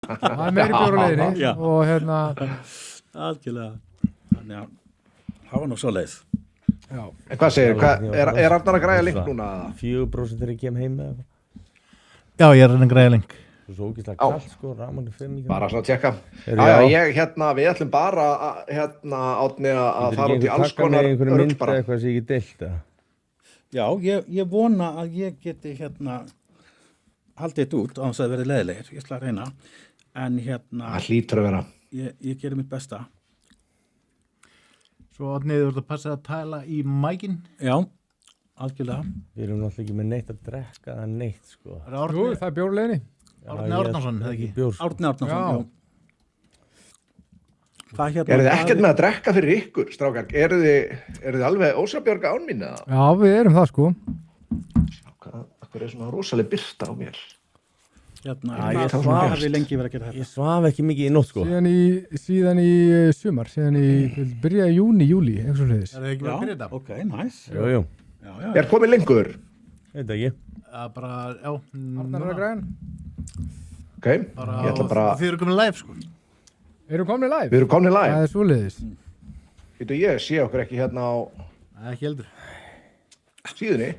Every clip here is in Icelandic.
Það meiri bjór á leiðinni Já. og hérna, Algjörlega. Þannig að það var nú svo leið. já. En hvað segir, er Arnar að græja link núna? 4% þegar ég kem heim með það. Já, ég er að reyna að græja link. Svo ógeðslega Já. kalt sko, rafmagn 5 Bara svona að tjekka. Heyrðu, Já, já. við ætlum bara Átni að fara út í alls taka með konar einhverju rugl mynd bara. eða eitthvað sem ég get deilt eða? Já, ég vona að ég geti haldið þetta út á þess að verði leiðilegir. Ég ætla að reyna. En Það hlýtur að vera. ég gerir mitt besta. Svo Árni, þú ert að passa að tala í mækin. Já, algjörlega. Við erum náttúrulega ekki með neitt að drekka eða neitt sko. Það er Jú, Árni, það er bjór á leiðinni. Árni Árnason, eða ekki? Bjór sko. Árni Árnason, Já. já. Hvað Eru þið ekkert með að drekka fyrir ykkur, strákar? Eru þið alveg ósabjörga án mín eða? Já, við erum það sko. Akkur er svona rosaleg birta á mér. ég það svaf. hefði lengi verið að gera þetta. Ég svaf ekki mikið í nótt sko. Síðan í sumar, byrjaði júni, júli, eitthvað svo leiðis. Það er ekki verið að byrja þetta. Ok, nice. Jú. Já. Er komið lengur? Þetta ekki. Það er bara, já. Arnar er að græja. Ok, ég ætla bara, Þið eru komin live, sko. Erum komin live? við erum komnið live. Það er svo leiðis. Ég sé okkur ekki hérna á Það er ekki heldur. síðunni.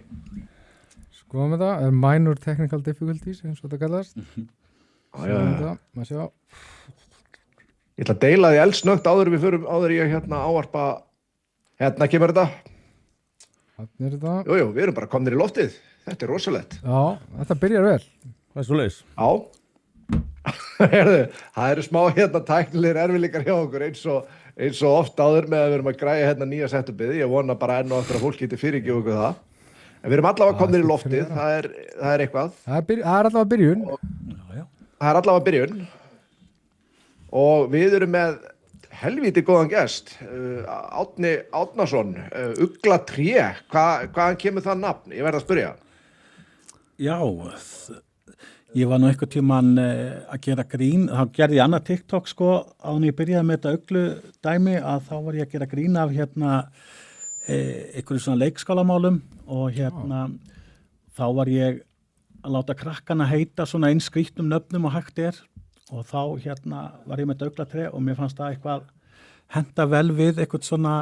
Skoðum við það, minor technical difficulties, eins og þetta kallast. Skoðum við það, maður sjá. Ég ætla að deila því eldsnögt áður ég ávarpa, kemur þetta. Þannig er þetta. Jú, við erum bara komnir í loftið. Þetta er rosalegt. Já, þetta byrjar vel. Hvað er svo leiðis? Já. Heyrðu, það eru smá tæknilegir erfiðleikar hjá okkur eins og oft áður með að við erum að græja nýja setupið. Ég vona bara enn og eftir að fólk geti fyrirgefið okkur það. En við erum allavega komnir í loftið, það er eitthvað. Það er allavega byrjun. Það er allavega byrjun. Og við erum með helvíti góðan gest, Árni Árnason, Ugla Tré. Hvaðan kemur það nafn? Ég verð að spyrja. Já, ég var nú einhvern tímann að gera grín, þá gerði ég annað TikTok sko, áður en ég byrjaði með þetta Uglu dæmi að þá var ég að gera grín af einhverju svona leikskálamálum og þá var ég að láta krakkana heita svona eins skrýttum nöfnum og hægt er og þá var ég með þetta Ugla Tré og mér fannst það eitthvað henta vel við eitthvað svona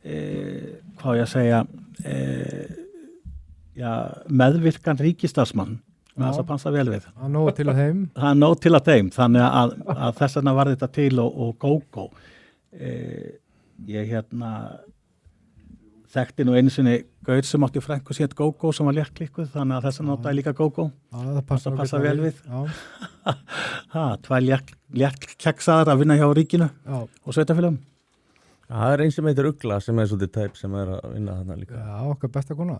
hvað ég að segja meðvirkan ríkistarfsmann það passa vel við. Það er nóg til að þeim. Það er nóg til að þeim, þannig að þess vegna var þetta til og GóGó. Ég þekkti nú einu sinni gaur sem átti frænku sér GóGó sem var léttklikkuð, þannig að þess vegna notaði líka GóGó. Það passa vel við. Já. Tvær léttkeksaðar að vinna hjá ríkinu Já. og sveitafélögum. Það er eins sem heitir Ugla sem er svolítið tæp sem er að vinna þarna líka. Já, okkar besta kona.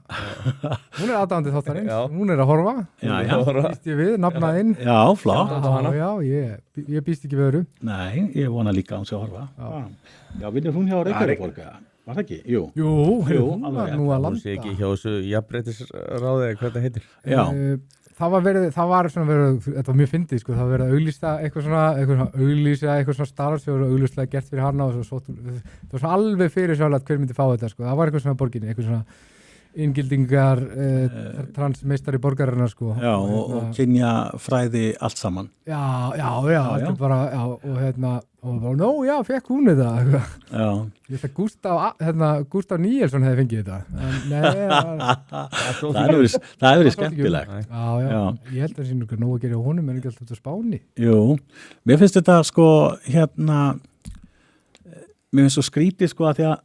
Hún er aðdáandi þáttarins, Já. hún er að horfa. Já. Býst ég við, nafnað inn. Já, flott. Já, ég býst ekki við öðru. Nei, ég vona líka að hún sé að horfa. Já, vinnur hún hjá Reykjavíkurborg? Var það ekki? Jú. Jú, alveg hún var rétt. nú að Hún sé landa. ekki hjá þessu jafnréttisráði eða hvað þetta heitir. Já. Það var þetta var mjög fyndið sko, það var verið að auglýsa eitthvað svona starf sem var auglýslega gert fyrir hana og svo það var svona alveg fyrir sjálf hver myndi fá þetta sko, það var eitthvað svona borginni, eitthvað svona inngildingar transmeistari borgarinnar sko. Já, og kynja fræði allt saman. Já, þetta er bara, og bara, já, fekk hún þetta. Já. Ég held að Gústaf Níelsson hefði fengið þetta. Það hefur verið skemmtilegt. Já, ég held að það sé nokkuð nóg að gera á honum en ekki alltaf þetta Spáni. Jú, mér finnst þetta sko, mér finnst svo skrítið sko að því að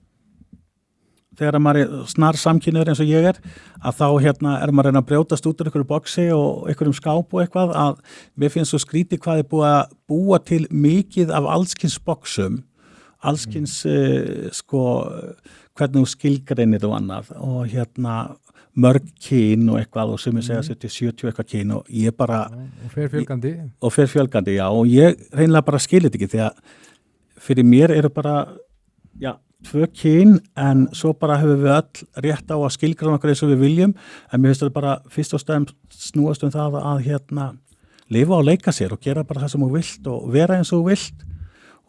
þegar maður er snar samkynniður eins og ég er, að þá er maður að reyna að brjótast út úr einhverju boxi og einhverjum skáp og eitthvað, að mér finnst svo skrítið hvað er búið að búa til mikið af allskins boxum, allskins sko, hvernig þú skilgreinir og annað og mörg kyn og eitthvað og sem ég segja 70 eitthvað kyn og ég bara... Og fer fjölgandi. Já, og ég reynilega bara skilir þetta ekki því að fyrir mér eru bara, já, 2 kyn en svo bara hefur við öll rétt á að skilgreina okkur eins og við viljum en mér finnst þetta bara fyrst og stæðum snúast það að lifa og leika sér og gera bara það sem þú vilt og vera eins og þú vilt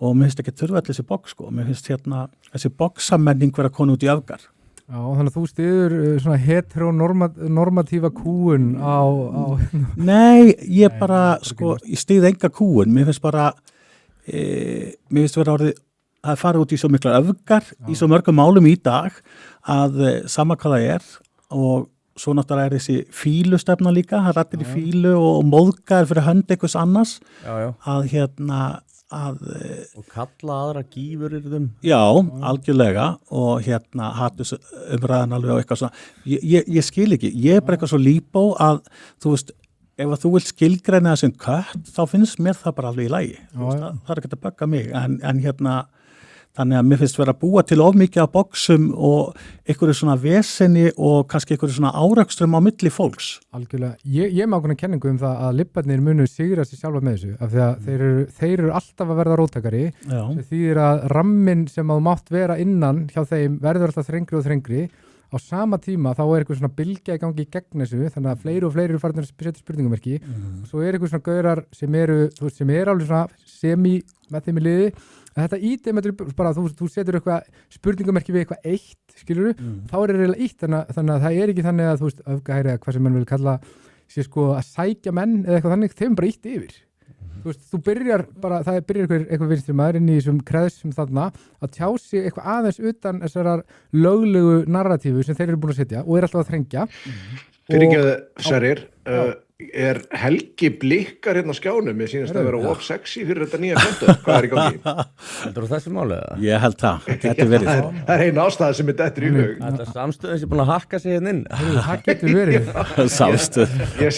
og mér finnst ekki þurfa allir þessi box sko, mér finnst þessi boxamenning vera konu út í öfgar. Já, þannig að þú styður svona heteronormatífa kúun á Nei, ég bara, sko, ég stýði enga kúun, mér finnst bara, mér finnst vera orðið að fara út í svo mikla öfgar, í svo mörgum málum í dag, að sama hvað það er, og svo náttúrulega er þessi fílustefna líka, það rættir í fílu og móðgar fyrir hönd einhvers annars, Já. að Og kalla aðra gífurirðum. já, algjörlega og hattus umræðan alveg á eitthvað svona ég skil ekki, ég er bara eitthvað svo líbó að þú veist, ef að þú vilt skilgreina það sem kött, þá finnst mér það bara alveg í lagi, þú veist, það er ekki að bögga mig en þannig að mér finnst vera að búa til of mikið af boxum og einhverju svona veseni og kannski einhverju svona árakstrum á milli fólks. Algjörlega, ég er með ákveðna kenningu um það að libbarnir munu sigra sig sjálfa með þessu af því að þeir eru alltaf að verða róttakari sem þýðir að ramminn sem að þú mátt vera innan hjá þeim verður alltaf þrengri og þrengri á sama tíma þá er eitthvað svona bylgja í gangi í gegn þessu þannig að fleiri og fleiri eru farin að setja spurningamerki og svo er eitthvað svona gaurar sem eru alveg svona semi með þeim í liði að þetta ídæmi bara þú setur eitthvað spurningamerki við eitthvað eitt skilur þá er það reyðilega ítt þannig að það er ekki þannig að þú veist öfgahæri eða hvað sem mann vil kalla sé sko að sækja menn eða eitthvað þannig þeim bara ítt yfir þú veist þú byrjar bara það byrjar eitthvað vinstri maður inn í þessum kreðsum þarna að tjá sig eitthvað aðeins utan þessar löglegu narratífu sem þeir eru búin að setja og er alltaf að þrengja Fyrirgeðu, Sverrir, er Helgi blikkar hérna á skjánum? Ég sýnist að vera of sexy fyrir þetta nýja föndu. Hvað er í gangi? Heldur þú þessi máli eða? Ég held það getur verið. Það er einn ástæða sem er dettur í hug. Þetta samstöðin sem er búin að hakka sig hérna inn. Það getur verið Samstöð. Ég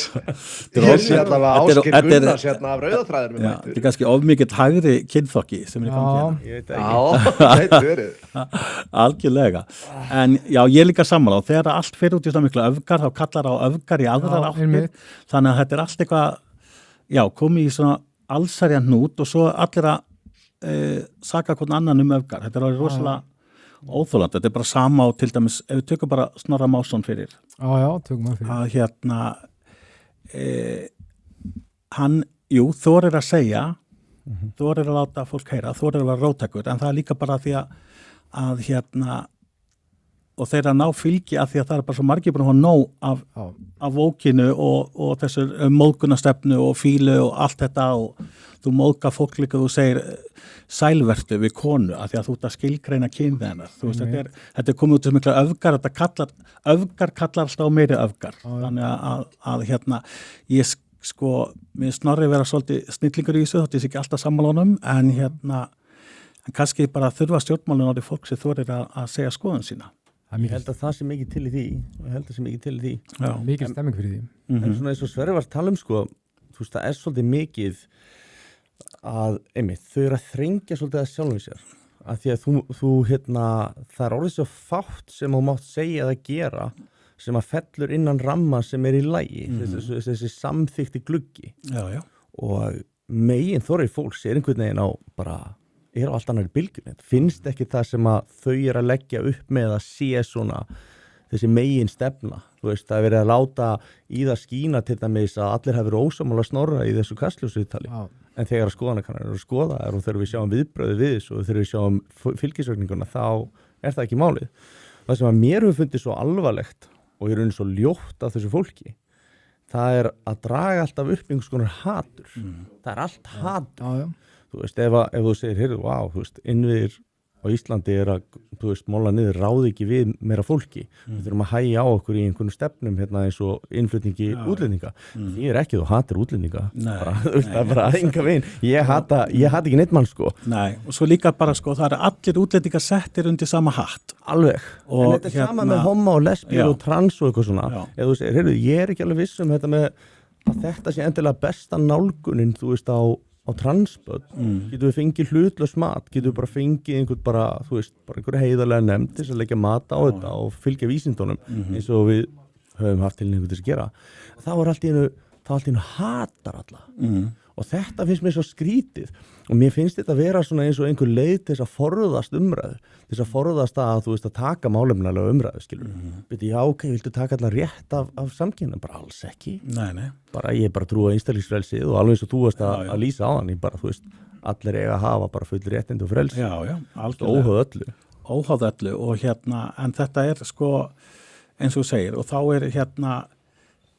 sé allavega Ásgeir Gunnars hérna af rauðaþræðir með Þetta er kannski of mikill hægri kynþokki sem er í gangi Ég veit Já, ekki. það getur verið. algjörlega. En já, ég er líka sammála og þegar allt fyrir út í svona mikla öfgar þá kallar á öfgar í aðrar áttir einmitt. þannig að þetta er allt eitthvað já, komið í svona allsærjan hnút og svo allir að saka hvern annan öfgar. Þetta er alveg rosalega óþolandi. Þetta er bara sama og til dæmis, ef við tökum bara Snorra Másson fyrir Já, tökum við fyrir að hann, þorir að segja þorir að láta fólk heyra, þorir að vera róttækur, en það er líka bara því að og þeir að ná fylgi að því að það er bara svo margir búin að hafa nóg af vókinu og þessur móðgunastefnu og fílu og allt þetta og þú móðga fólk líka, þú segir sælvertu við konu að því að þú ert að skilgreina kynið hennar, þú veist, þetta er komið út sem mikla öfgar, öfgar kallar alltaf á meiri öfgar, þannig að ég sko, mér Snorri vera svolítið snillingur í þessu, þótt ég sé ekki alltaf sammálunum, en kannski bara þurfa stjórnmálun á því fólk sem þorir að segja skoðun sína. Ég held að það sé mikið til í því. Já. Mikið stemming fyrir því En svona eins og Sverrir var að tala sko, þú veist, það er svolítið mikið að, þau eru að þrengja svolítið að sjálfum sér. Að því að þú það er orðið svo fátt sem þú mátt segja eða gera sem að fellur innan ramma sem er í lagi, þessi samþykti gluggi. Já. Og megin þorri fólks er einhvern veginn á bara er á allt annar bylgjunni. Finnst ekki það sem að þau eru að leggja upp með að sé svona þessi megin stefna. Þú veist, það er verið að láta í það skína til dæmis að allir hafi verið ósammála Snorra í þessu kastljósviðtali. En þegar skoðanakannanir eru að skoða og þegar við sjáum viðbrögði við þessu og þegar við sjáum fylgisvögninguna þá er það ekki málið. Það sem að mér hefur fundið svo alvarlegt og ég er svo ljótt af þessu fólki, það er að draga alltaf upp einhvers konar hatur. Það er allt hatur. Þú veist, ef þú segir, heyrðu, þú veist, innviðir á Íslandi er að, þú veist, móla niður ráði ekki við meira fólki. Við þurfum að hægja á okkur í einhvern stefnum eins og innflutningi útlendinga. Ég er ekki þú hatar útlendinga. Það er bara enga veginn. Ég hata ekki neitt mann, sko. Nei, og svo líka bara, sko, það eru allir útlendingar settir undir sama hatt. Alveg. En þetta er sama með homma og lesbíu og trans og eitthvað svona. Ef þú segir, heyrðu, ég er ekki alveg viss um þetta með að þetta sé endilega besta nálgunin, þú veist, á transböld, getur við fengið hlutlaus mat, getur við bara fengið einhvern bara, þú veist, bara einhverja heiðarlega nefnd til að leggja mat á þetta og fylgja vísindunum eins og við höfum haft til einhvern til að gera. Þá er allt í einu hatar alla. Og þetta finnst mér svo skrítið og mér finnst þetta að vera svona eins og einhver leið til þess að forðast umræðu, til þess að forðast að þú veist að taka málefnalega umræðu, skilur. Beti, já, viltu taka allar rétt af samkynna? Bara alls ekki. Nei. Bara ég bara trúa einstaklingsfrelsið og alveg eins og þú varst að lýsa á hann, ég bara, þú veist, allir eiga að hafa bara full réttindi og frelsi. Já, algjörlega. Óháð öllu. óháð öllu og en þetta sko eins og þú segir og þá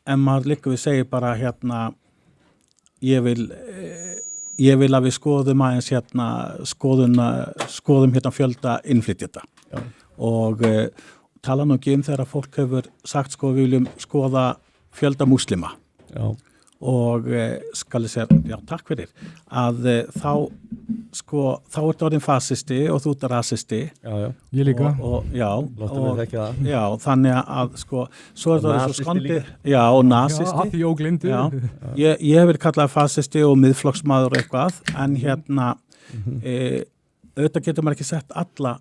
en maður líka við segir bara ég vil að við skoðum aðeins skoðum fjölda innflytjenda og tala nú ekki þegar fólk hefur sagt sko við viljum skoða fjölda múslima og skal ég segja, já takk fyrir að þá ertu orðin fasisti og þú ert rasisti Ég líka já, þannig að sko svo er það svo skandi já, og nasisti að því óglindu ég hef verið kallað fasisti og miðflokksmaður og eitthvað en auðvitað getur maður ekki sett alla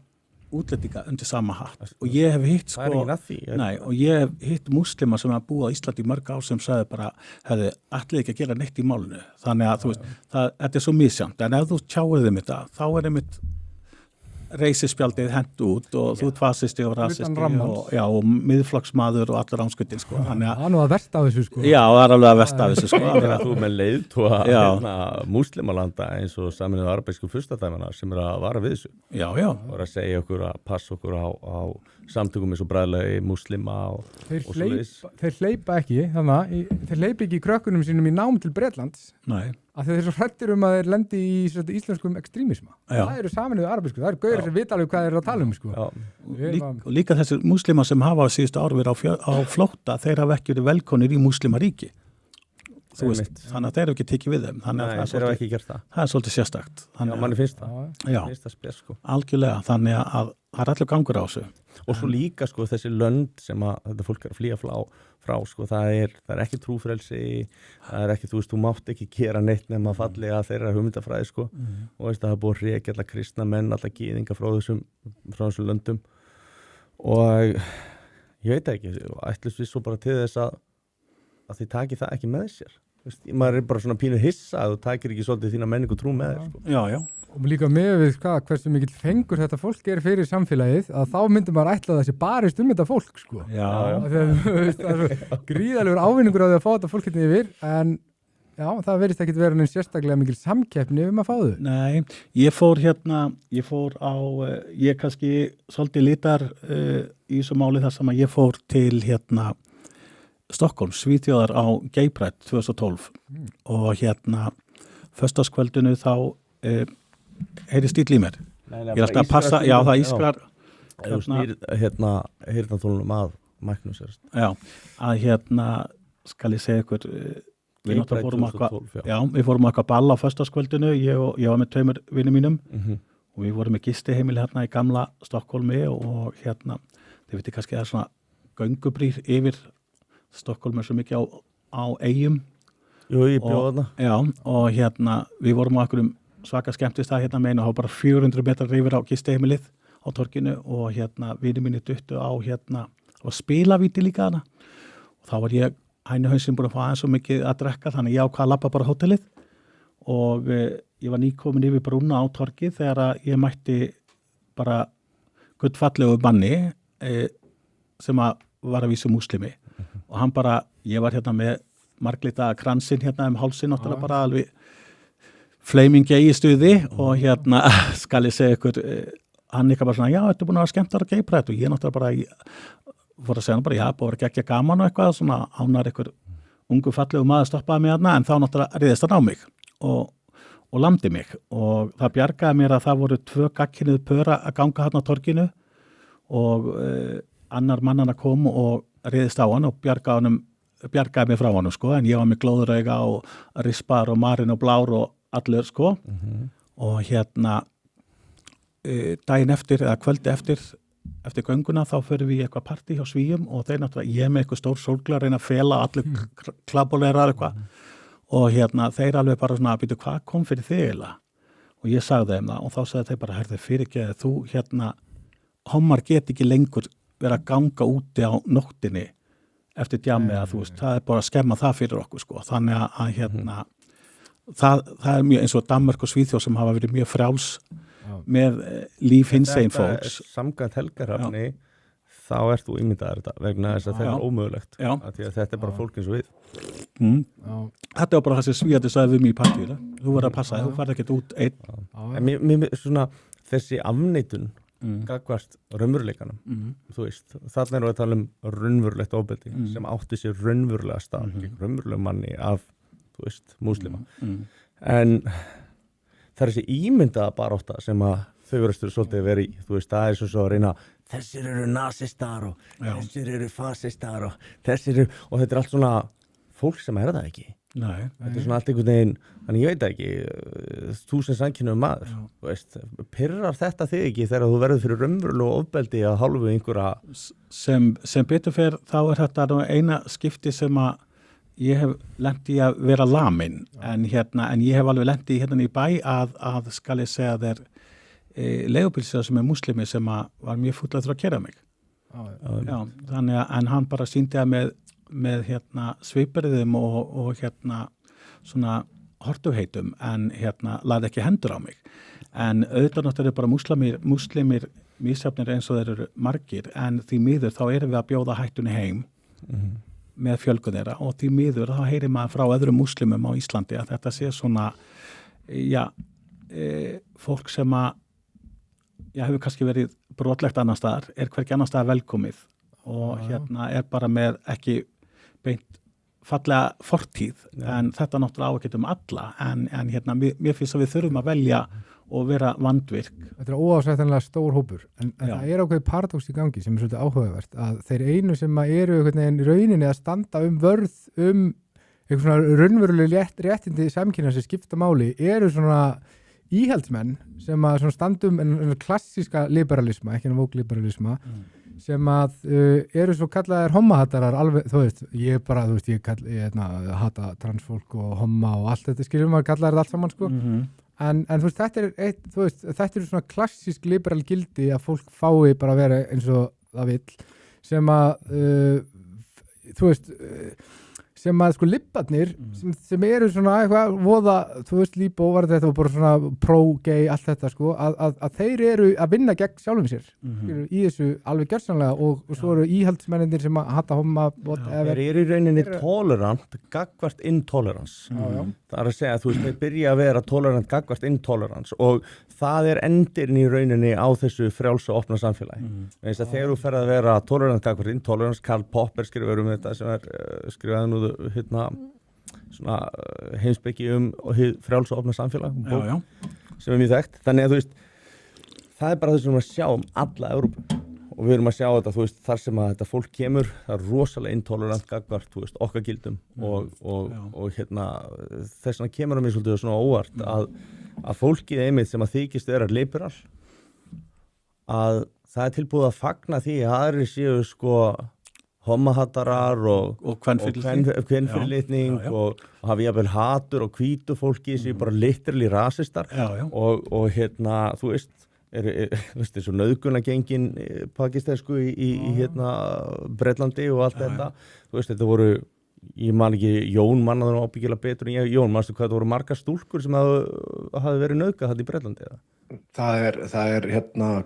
útlendinga undir sama hatt og ég hef hitt og ég hef hitt múslima sem að búa á Íslandi í mörg ár sem sagði bara, ætlið ekki að gera neitt í málinu þannig að þú veist, þetta svo misjant en ef þú tjáir þeim þetta, þá einmitt reisispjaldið hent út og þú ert fasisti og rasisti og miðflokksmaður og allur ánskuttin sko. Það er nú að versta af þessu sko. Já, það er alveg að versta af þessu sko. Þú með leiðtoga múslimalanda eins og Sameinuðu arabísku furstadæmana sem að vara við þessu. Já. Og að segja okkur að passa okkur á samtökum eins og bræðlegi múslima og Þeir hleypa ekki, þeir hleypa ekki í krökkunum sínum í nám til Bretlands. Nei. Af því þeir svo hrættir að þeir lendi í íslenskum ekstremisma. Það eru Sameinuðu arabísku, það eru gauðir sem vita alveg hvað þeir eru að tala sko. Og líka þessir múslima sem hafa síðustu ár verið á flótta, þeir hafa ekki verið velkonir í múslimaríki. Þú veist, þannig að þeir eru ekki tekið við þeim. Nei, þeir eru ekki gert það. Það er svolítið sérstakt. Manni finnst það. Já, finnst það spes sko. Algjörlega, þannig að það er allir gangur á þessu. Og svo líka sko þessi lönd sem að þetta fólk er að flýja frá sko, það er ekki trúfrelsi, það er ekki, þú veist, þú mátt ekki gera neitt nema fallega þeirra hugmyndafræði sko og veist að það er búið að rekja alla kristna menn, alla gyðinga frá þessum löndum og ég veit ekki, ætlust við svo bara til þess að þið taki það ekki með sér. Veist, maður er bara svona pínu hissa að þú takir ekki svolítið þína menningu trú með þér sko. Já. Og líka með við hversu mikill fengur þetta fólk er fyrir samfélagið að þá myndi maður ætla að þessi barist þetta fólk sko. Já. Það er gríðalegur ávinningur á því að fá þetta fólk hérna yfir en já, það verðist ekki vera neins sérstaklega mikil samkeppni að fá þau. Nei, ég fór ég kannski svolítið lítar í þessu máli þar sem að ég fór til Stockholm, Svíþjóðar á Gay Pride 2012 og föstudagskvöldinu þá heyri stíll í mér. Ég er alltaf að passa, já það ískrar Þú snýr heyrnartólunum að mæknum sérst. Já, að skal ég segja ykkur við náttúrulega fórum eitthvað ball á föstudagskvöldinu, ég var með tveimur vinum mínum og við vorum með gistiheimili í gamla Stokkólmi og þið veitir kannski að það er svona göngubrýr yfir Stokkólm er svo mikið á eyjum. Jú, ég bjóða þarna. Já, og við vorum á einhverjum svaka skemmtistað megin og þá bara 400 metrar yfir á gistiheimilið á torginu og vinir mínir duttu á spilavíti líka hana og þá var ég hænuhausinn búin að fá aðeins svo mikið að drekka þannig ég ákvað að labba bara á hótelið og ég var nýkomin yfir brúna á torgið þegar ég mætti bara gullfallegu manni sem var að vísu múslimi og hann bara, ég var með marglita kransinn hálsinn náttúrulega bara alveg flaming gay í stuði og skal ég segja ykkur hann bara svona, já, þetta er búin að vera skemmtar að Gay Pride og ég náttúrulega bara fór að segja hann bara, já, búin að vera geggja gaman og eitthvað svona ánar ykkur ungu fallegu maður stoppaði mig en þá náttúrulega riðist hann á mig og lamdi mig og það bjargaði mér að það voru 2 gagnkynhneigð pör að ganga á torginu og annar mannana kom og riðist á hann og bjargaði mig frá hann sko, en ég var með glóðurauga og rispar og marin og blár og allur sko og daginn eftir eða kvöldi eftir gönguna þá förum við í eitthvað partí hjá Svíum og þeir náttúrulega, ég með eitthvað stór sólgla reyna að fela allir klabolerar eitthvað og þeir alveg bara svona, býtu hvað kom fyrir þig eiginlega og ég sagði þeim það og þá sagði þeir bara, herðu fyrirgeðu þú hommar get ekki lengur vera að ganga úti á nóttinni eftir djammi að þú veist, það er bara að skemma það fyrir okkur sko, þannig að það er mjög eins og Danmörk og Svíþjóð sem hafa verið mjög frjáls með líf hinsegin fólks. Samkvæmt Helgarhafni þá ert þú ímyndaður þetta vegna þess að þetta er ómögulegt að þetta er bara fólk eins og við. Þetta var bara það sem Svíðandi sagði við mig í partíu, þú verður að passa, þú farið ekkert út einn. En mér svona þessi afneitun gagvart raunveruleikanum þú veist, þarna erum við að tala um raunverulegt ofbeldi sem átti sér raunverulega stað, raunverulega manni af, þú veist, múslima en það er þessi ímyndaða barátta sem að þau verðastur svolítið verið í, þú veist, það er svo að reyna þessir eru nasistar og þessir eru fasistar og þessir eru, og þetta er allt svona fólk sem er það ekki. Nei. Þetta er svona allt einhvern veginn, þannig ég veit það ekki, þú sem samkynhneigður maður, þú veist, pirrar þetta þig ekki þegar þú verður fyrir raunverulega ofbeldi að hálfu einhverja Sem betur fer þá er þetta nú eina skipti sem að ég hef lent í að vera lamin en ég hef alveg lent í hérna í bæ að skal ég segja þeir leigubílstjóri sem er muslimi sem að var mjög fúll að þurfa að keyra mig. Já, þannig að en hann bara sýndi að með svipurðum og svona hortuheitum en lagði ekki hendur á mig. En auðvitað náttúrulega bara muslimir misjafnir eins og þeir eru margir en því miður þá erum við að bjóða hættunni heim með fjölgun þeirra og því miður þá heyrir maður frá öðrum muslimum á Íslandi að þetta sé svona fólk sem að hefur kannski verið brotlegt annar staðar, er hvergi annar staðar velkomið og er bara með ekki beint fallega fortíð en þetta náttúrulega ágætt alla en mér finnst að við þurfum að velja og vera vandvirk. Þetta er óásættanlega stór hópur en það er ákveðið paradox í gangi sem er svolítið áhugavert að þeir einu sem eru í rauninni að standa vörð eitthvað svona raunveruleg réttindi samkynja sem skipta máli eru svona íhaldsmenn sem að standum en klassíska liberalisma, ekki en vókliberalisma sem að eru svo kallaðir hommahatarar alveg, þú veist, ég hata transfólk og homma og allt þetta skiljum maður kallaðir þetta allt saman sko en þú veist, þetta eru svona klassísk liberal gildi að fólk fái bara að vera eins og það vill sem að þú veist sem að sko libbarnir sem eru svona eitthvað voða, þú veist, líbó var þetta og bara svona pro-gay, allt þetta sko, að þeir eru að vinna gegn sjálfum sér í þessu alveg gjörsamlega og svo eru íhaldsmennir sem að hata homma þeir eru í rauninni tolerant gagvart intolerance það er að segja, þú veist, þeir byrja að vera tolerant gagvart intolerance og það er endirinn í rauninni á þessu frjálsa og opna samfélagi eins að þegar þú ferð að vera tolerant gagvart intolerance, Karl Popper skrifur þetta sem er skrifaði nú svona heimspeki frjáls og opna samfélag sem er mjög þekkt, þannig að þú veist það er bara þess að sjá alla Evrópu og við erum að sjá þetta, þú veist, þar sem að þetta fólk kemur, það er rosalega intolerant gagvart, þú veist, okkar gildum og þess vegna kemur mér svolítið svona óvart að fólkið einmitt sem að þykist vera liberal að það er tilbúið að fagna því að aðrir séu sko hommahatarar og kvenfyrirlitning og hafi jafnvel hatur og hvítu fólki sem bara literally rasistar og þú veist þessu nauðgunagengin pakistænsku í Bretlandi og allt þetta þú veist, þetta voru ég man ekki, Jón mannaður ábyggilega betur en Jón, manstu hvað það voru margar stúlkur sem hafi verið nauðgað þetta í Bretlandi eða? Það er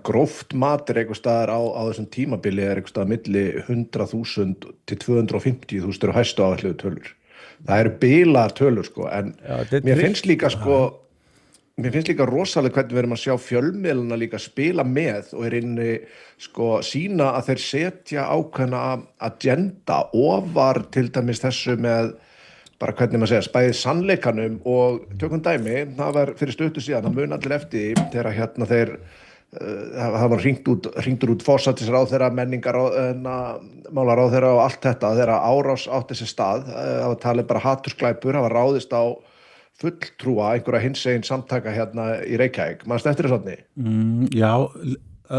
gróft matur einhver staðar á þessum tímabili er einhver staðar milli 100.000 til 250.000 eru hæstu áætluðu tölur. Það eru bilar tölur sko, en mér finnst líka rosalega hvernig við erum að sjá fjölmiðlana líka spila með og reyni sko sýna að þeir setja ákveðna agenda ofar til dæmis þessu með bara hvernig maður segja, spæðið sannleikanum og tökum dæmi, það var fyrir stuttu síðan, það mun allir eftir þegar þeir, það var hringdur út forsætisráðherra, menningarmálaráðherra og allt þetta, þegar árás átti sér stað, það var talið bara hatursglæpur, það var ráðist á fulltrúa einhverja hinsegin samtaka í Reykjavík, mannstu eftir þessu? Já,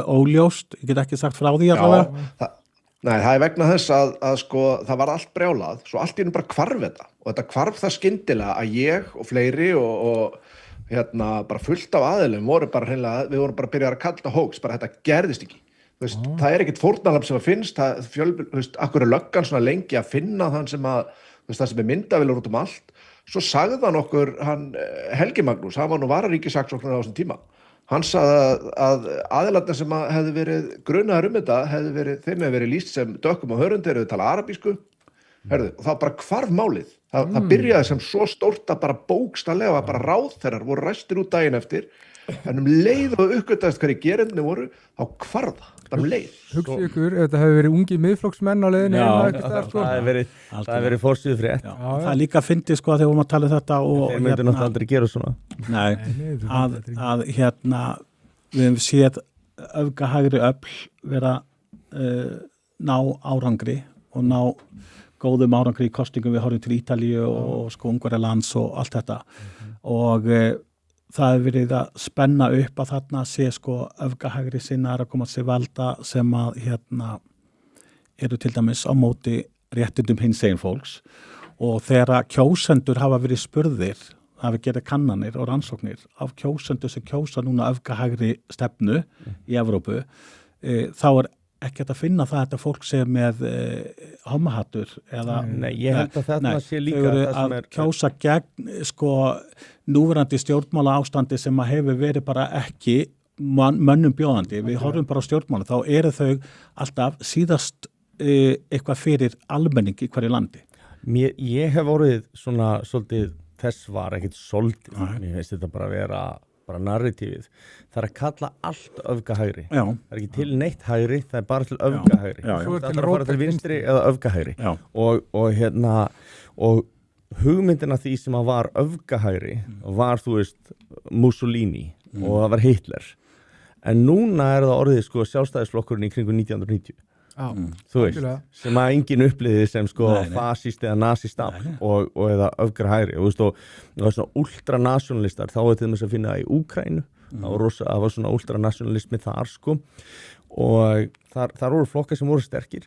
óljóst, ég get ekki sagt frá því allavega. Nei, það er vegna þess að sko, það var allt brjálað, svo allt í einu bara hvarf þetta og þetta hvarf það skyndilega að ég og fleiri og bara fullt af aðilum voru bara hreinlega, við vorum bara að byrja að kalla hóks, bara þetta gerðist ekki. Þú veist, það er ekkert fórnarlamb sem að finnst, þú veist, akkur er löggan svona lengi að finna þann sem að, þú veist, það sem er myndavélar út allt, svo sagði hann okkur, Helgi Magnús, hann var nú vararíkissaksóknari á þessum tíma. Hann sagði að aðilarnir sem hefðu verið grunaðar þetta, þeim hefði verið lýst sem dökkum og hörundir, hefðu talað arabísku, herðu, og þá bara hvarf málið. Það byrjaði sem svo stórt að bara bókstallega að bara ráðherrar voru ræstir út daginn eftir, en leið og uppgötaðist hverju gerendni voru, þá hvarf það, bara leið. Hugsið ykkur, ef þetta hefur verið ungi miðflokksmenn á leiðinni Já, heima einhvers staðar, sko. það hefur verið fórsýðu frétt. Það er líka fyndið sko þegar við vorum að tala um þetta og Þeir myndir náttúrulega aldrei gera svona. Nei, Nei, þú að, myndir að hérna við hefum séð öfgahægri öfl vera ná árangri og ná góðum árangri í kostingum, við horfum til Ítalíu og sko Ungverjalands og allt þetta og það hefur verið að spenna upp að þarna sé sko öfgahægri sinnar að koma sér valda sem að hérna eru til dæmis á móti réttindum hinsegin fólks og þegar kjósendur hafa verið spurðir, hafa gerði kannanir og rannsóknir af kjósendur sem kjósa núna öfgahægri stefnu í Evrópu, þá er ekki hægt að finna það að þetta fólk sé með homahattur eða Nei, ég held að þetta sé líka þau eru það sem að kjósa gegn sko núverandi stjórnmála ástandi sem að hefur verið bara ekki mönnum bjóðandi, við horfum bara á stjórnmála, þá eru þau alltaf síðast eitthvað fyrir almenning í hverju landi. Ég hef orðið svona svolítið þess var ekkit svolítið, mér finnst þetta bara að vera bara narratífið, það er að kalla allt öfgahægri, Já. það er ekki til neitt hægri, það er bara til öfgahægri, Já, já. Svo er það til er að fara til róttækt vinstri eða öfgahægri Já. og hérna og hugmyndina því sem að var öfgahægri var þú veist Mussolini og það var Hitler en núna er það orðið sko sjálfstæðisflokkurinn í kringum 1990 þú veist, algjörlega. sem að enginn uppliði sem sko Nei, nei. fasíst eða nazistafl og eða öfgarhægri og það var svona ultranationalistar þá er til þess að finna það í Úkraínu það var svona ultranationalismi þar sko og þar voru flokkar sem voru sterkir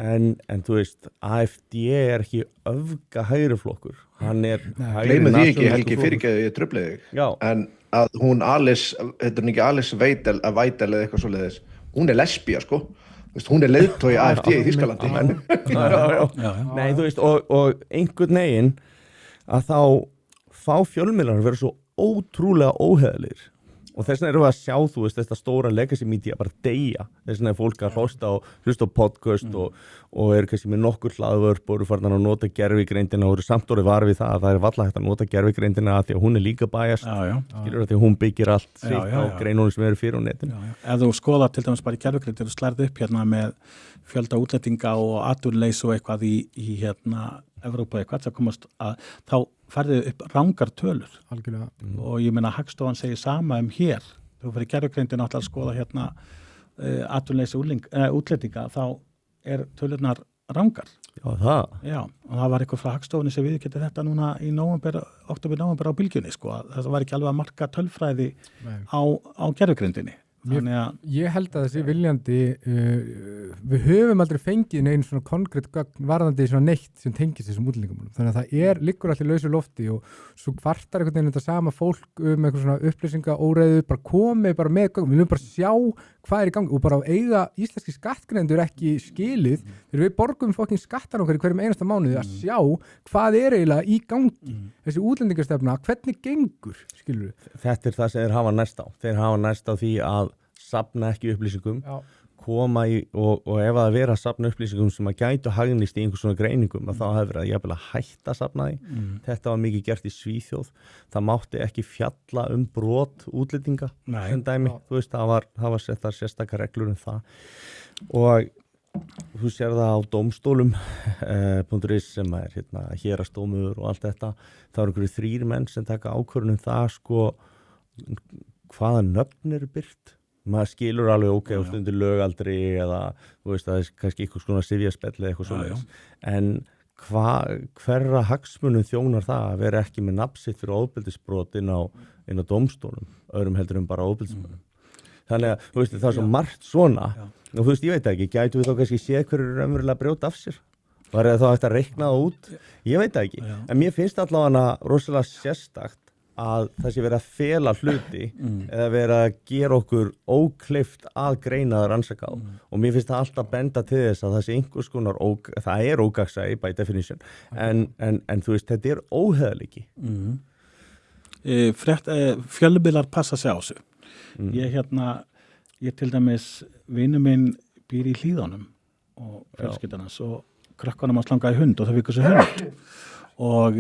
en þú veist AFD er ekki öfgahægri flokkur hann er hægri Gleymið því ekki, nationalískur Helgi, flokkur. fyrirgeðu, ég truflaði þig. Já. En að hún Alice, þetta er ekki Alice Weidel eða eitthvað svoleiðis, hún er lesbía, sko. Þú veist, hún er leiðtogi AFD í Þýskalandi. Já. Nei, þú veist, og einhvern veginn að þá fá fjölmiðlar að vera svo ótrúlega óheðalir og þess vegna erum við að sjá, þú veist, þetta stóra legacy media bara deyja, þess vegna er fólk að hlusta á podcast og er kannski með nokkur hlaðvörp og eru farin að nota gervigreindina og eru samt orðið var við það að það er valla hægt að nota gervigreindina að því að hún er líka bæjast, skilur að því að hún byggir allt sitt á greinunum sem eru fyrir á netinu. Ef þú skoðar til dæmis bara í gervigreind og slærið upp hérna með fjölda útlendinga og atvinnuleysi og eitthvað í hérna Evrópa eitthvað sem komast að þá færðu upp rangar tölur Algjörlega. og ég meina Hagstofan segir sama hér, þú fyrir gervigreindin alltaf að skoða hérna atvinnuleysi útlendinga þá er tölurnar rangar. Já, það. Já, og það var eitthvað frá Hagstofunni sem viðurkenndi þetta núna í október-nóvember á bylgjunni sko, það var ekki alveg að marka tölfræði á gervigreindinni. Ég held að þessi viljandi við höfum aldrei fengið neinn svona konkrétt varðandi svona neitt sem tengist þessum útlendingamálum, þannig að það liggur allir lausu lofti og svo kvartar einhvern veginn þetta sama fólk eitthvað svona upplýsingaóreiðu, bara komið bara með gögn, við viljum bara sjá hvað er í gangi og bara eiga íslenski skattgreiðendur ekki skilið þegar við borgum fokking skattan okkar í hverjum einasta mánuði að sjá hvað er eiginlega í gangi þessi útlendingarstefna, hvernig gengur skilur við? Þetta er það sem þeir hafa næst á því að safna ekki upplýsingum koma í og ef að vera að safna upplýsingum sem að gætu hagnist í einhvers svona greiningum að þá hefur verið að jafnvel að hætta að safna því þetta var mikið gert í Svíþjóð það mátti ekki fjalla brot útlendinga sem dæmi, þú veist það var settar sérstakar reglur það og þú sér það á dómstólum .is sem er hérna hérastómur og allt þetta, það eru einhverju 3 menn sem taka ákvörðun það sko hvaða nöfn eru birt maður skilur alveg ok á stundir lögaldri eða þú veist það er kannski eitthvað svona sifjaspell eða eitthvað svoleiðis en hverra hagsmunum þjónar það að vera ekki með nafnsitt fyrir ofbeldisbrot inn á dómstólum öðrum heldur bara ofbeldisbrot þannig að þú veist það er svo margt svona og þú veist ég veit ekki, gætu við þá kannski séð hverju er raunverulega brjóta af sér var það þá eftir að reikna það út ég veit ekki, en mér finnst allavega rosalega sérstakt að það sé verið að fela hluti eða verið að gera okkur ókleift að greina það rannsaka á og mér finnst það alltaf benda til þess að það sé einhvers konar það er ógagnsæi by definition en þú veist þetta er óheðaliki Fjölmiðlar passa sig á sig ég til dæmis vinur minn býr í Hlíðunum og fjölskyldan hans og krakkanum að slanga í hund og þau fikk þessu hund og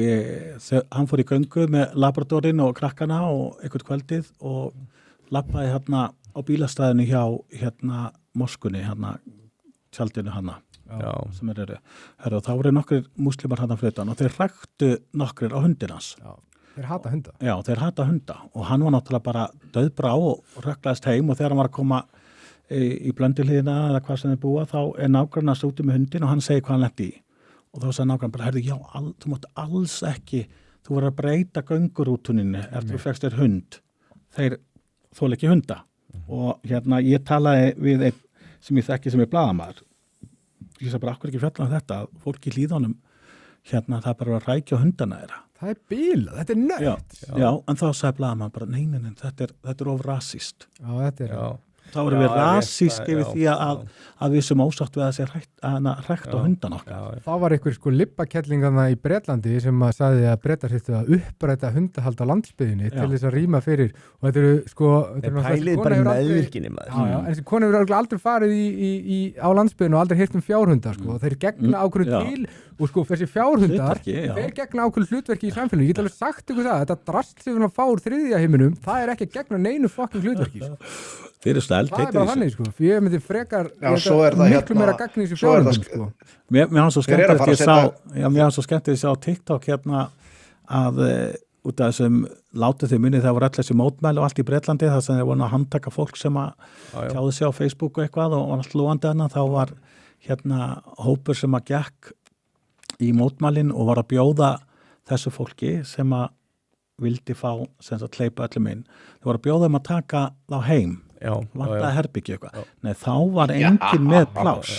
hann fór í göngu með labradorin og krakkana og einhvern kvöldið og labbaði hérna á bílastæðinu hjá hérna moskunni, hérna tjaldinu hana sem eru. Herra, þá voru nokkrir múslimar hérna flutan og þeir ræktu nokkrir á hundinans. Þeir hata hunda. Já, þeir hata hunda og hann var náttúrulega bara döðbrá og röklaðist heim og þegar hann var að koma í blöndulíðina eða hvað sem þeir búa þá nágrannast úti með hundin og hann segir hvað hann lendi í. Og þá sagði nágrann bara, herðu, já, þú mátt alls ekki, þú verður að breyta göngurútuninni eftir þú fegst þér hund. Þeir þóla ekki hunda. Og hérna, ég talaði við einn sem ég þekki sem er blaðamaður. Ég sagði bara, akkur ekki fjalla þetta, fólk í hlíðunum, hérna, það er bara að rækja hundana þeirra. Það er bílað, þetta er nött. Já, en þá sagði blaðamaður bara, nei, þetta er of rasíst. Já, þetta er... Þá erum við rasísk yfir því að við sem ósátt við að sé rækt á hundan okkar. Það var einhver sko lippakellingana í Bretlandi sem að sagði að Bretar þyrftu að uppræta hundahald á landsbyggðinni til þess að rýma fyrir og þetta eru sko... Pælið bara í meðvirkinni maður. Já, en þessi konu hefur aldrei farið á landsbyggðinu og aldrei heyrt fjárhundar sko og þeir gegna ákveðnu til og sko þessi fjárhundar þeir gegna ákveðnu hlutverki í samfélaginu. Ég get alveg sagt ykkur það, þetta drast sem við fá úr þriðja heiminum, það er ekki að gegna neinu fucking hlutverki. Þeir eru stælt, það er bara þannig sko, ég myndi frekar miklu meira gagn í þessu fjárhundum sko. Mér var svo skemmt að ég sá TikTok hérna að út af þessum látið þau munið það voru allir þessi mótmæli og allt í Bretlandi þar sem þeir voru að handtaka fólk sem að tjáðu sig á Facebook og eitthvað og allt lúandi hana, þá var hérna hópur sem að gekk í mótmælin og var að bjóða þessu fólki sem að vildi fá sem að hleypa öllum inn, þau voru að bjóða að taka þá heim vantaði herbyggju eitthvað. Nei, þá var enginn með pláss.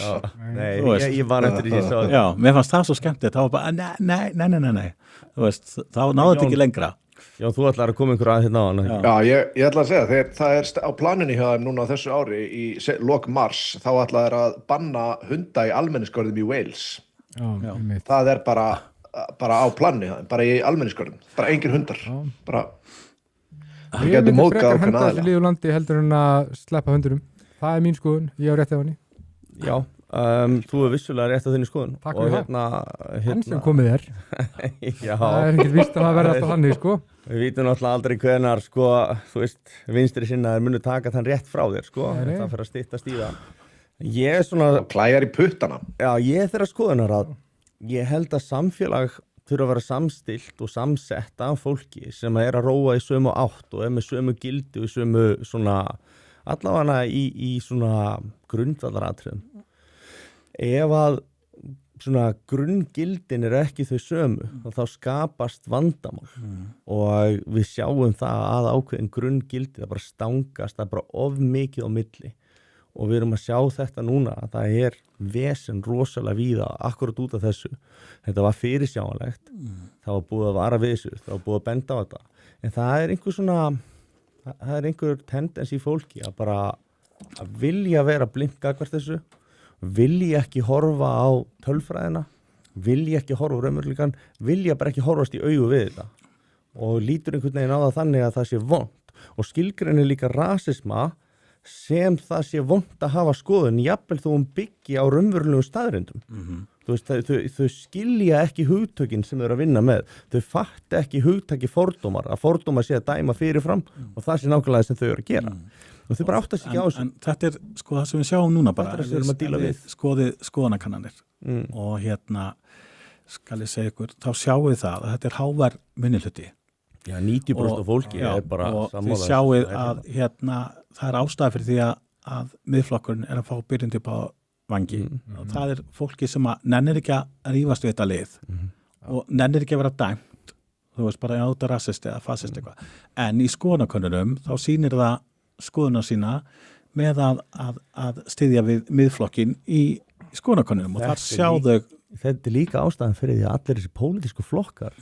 Nei, ég var eftir því að Já, mér fannst það svo skemmtilegt. Það var bara, nei. Þú veist, þá náðu þetta ekki lengra. Já, þú ætlar að koma einhver að hérna á hann. Já, ég ætla að segja, það er á planinu hjá þeim núna þessu ári í lok mars, þá ætla þeir að banna hunda í almenningsgörðum í Wales. Já. Það er bara á planinu, bara í almenningsgörðum. Bara engin hundar. Bara... Ég myndi frekar henda þessu lífu landi heldur en að sleppa hundurum. Það er mín skoðun, ég á rétt af henni. Já, þú er vissulega rétt af þinni skoðun. Takk fyrir það. Hann sem komið er. Já. Það er ekkert víst að það verða alltaf þannig, sko. Við vitum náttúrulega aldrei hvenar, sko, þú veist, vinstri sinnaðir munu taka þann rétt frá þér, sko. Það fyrir að styttast í það. Ég er svona... Klæjar í puttana. Já, ég er þeirra skoðunar að ég held að samfélag þurfa að vera samstilt og samsett af fólki sem er að róa í sömu átt og er með sömu gildi og sömu svona, allavega í svona grundvallaratriðum. Ef að svona grunngildin eru ekki þau sömu, þá skapast vandamál og við sjáum það að ákveðin grunngildi það bara stangast, það er bara of mikið á milli. Og við erum að sjá þetta núna að það er vesen rosalega víða akkurat út af þessu. Þetta var fyrirsjáanlegt, það var búið að vara við þessu, það var búið að benda á þetta. En það er einhver tendens í fólki að bara að vilja vera blind gagnvart þessu, vilja ekki horfa á tölfræðina, vilja ekki horfa á raunveruleikann, vilja bara ekki horfast í augu við þetta. Og lítur einhvern veginn á það þannig að það sé vont. Og skilgreinir líka rasisma sem það sé vont að hafa skoðun jafnvel þó byggi á raunverulegum staðrindum. Þú veist, þau skilja ekki hugtökin sem þau eru að vinna með. Þau fatta ekki hugtaki fordómar, að fordómar sé að dæma fyrirfram og það sé nákvæmlega sem þau eru að gera. Og þau bara átta sig ekki á þessu. En þetta er sko það sem við sjáum núna bara. Þetta er það sem við erum að díla við. Skoðanakannanir og hérna skal ég segja ykkur, þá sjáum við það að þetta er hávær minnihluti. Já, 90% af fólki er bara og sammála. þið sjáuð að hérna, það er ástæða fyrir því að miðflokkurinn er að fá byrjandi upp á vangi og það er fólki sem að nennir ekki að rífast við þetta lið og nennir ekki að vera dæmt, þú veist bara átta rassist eða fasist eitthvað. En í skoðanakönnunum þá sýnir það skoðuna sína með að styðja við miðflokkin í skoðanakönnunum og þar sjá þau. Þetta er líka ástæðan fyrir því að allir þessi pólitísku flokkar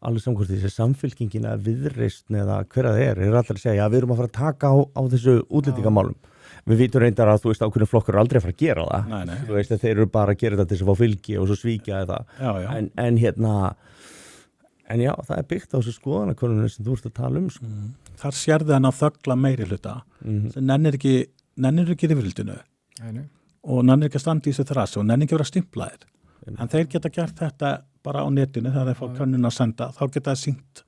alveg samkvæmt þessi samfylkingin eða viðreisn eða hver að það er allir að segja að við erum að fara að taka á þessu útlendingamálum. Við vitum reyndar að þú veist ákveðnir flokkar eru aldrei að fara að gera það. Nei. Þú veist að þeir eru bara að gera þetta til þess að fá fylgi og svo svíkja þetta. Já. En já, það er byggt á þessu skoðanakönnunum sem þú ert að tala sko. Þar sérðu hann að þögla meiri hluta sem nennir ekki yfirhildinu og nennir ekki að standa í þessu þrasi og nennir ekki að vera stimplaðir. en þeir geta gert þetta bara á netinu þegar þeir fá könnun að senda, þá geta það sýnt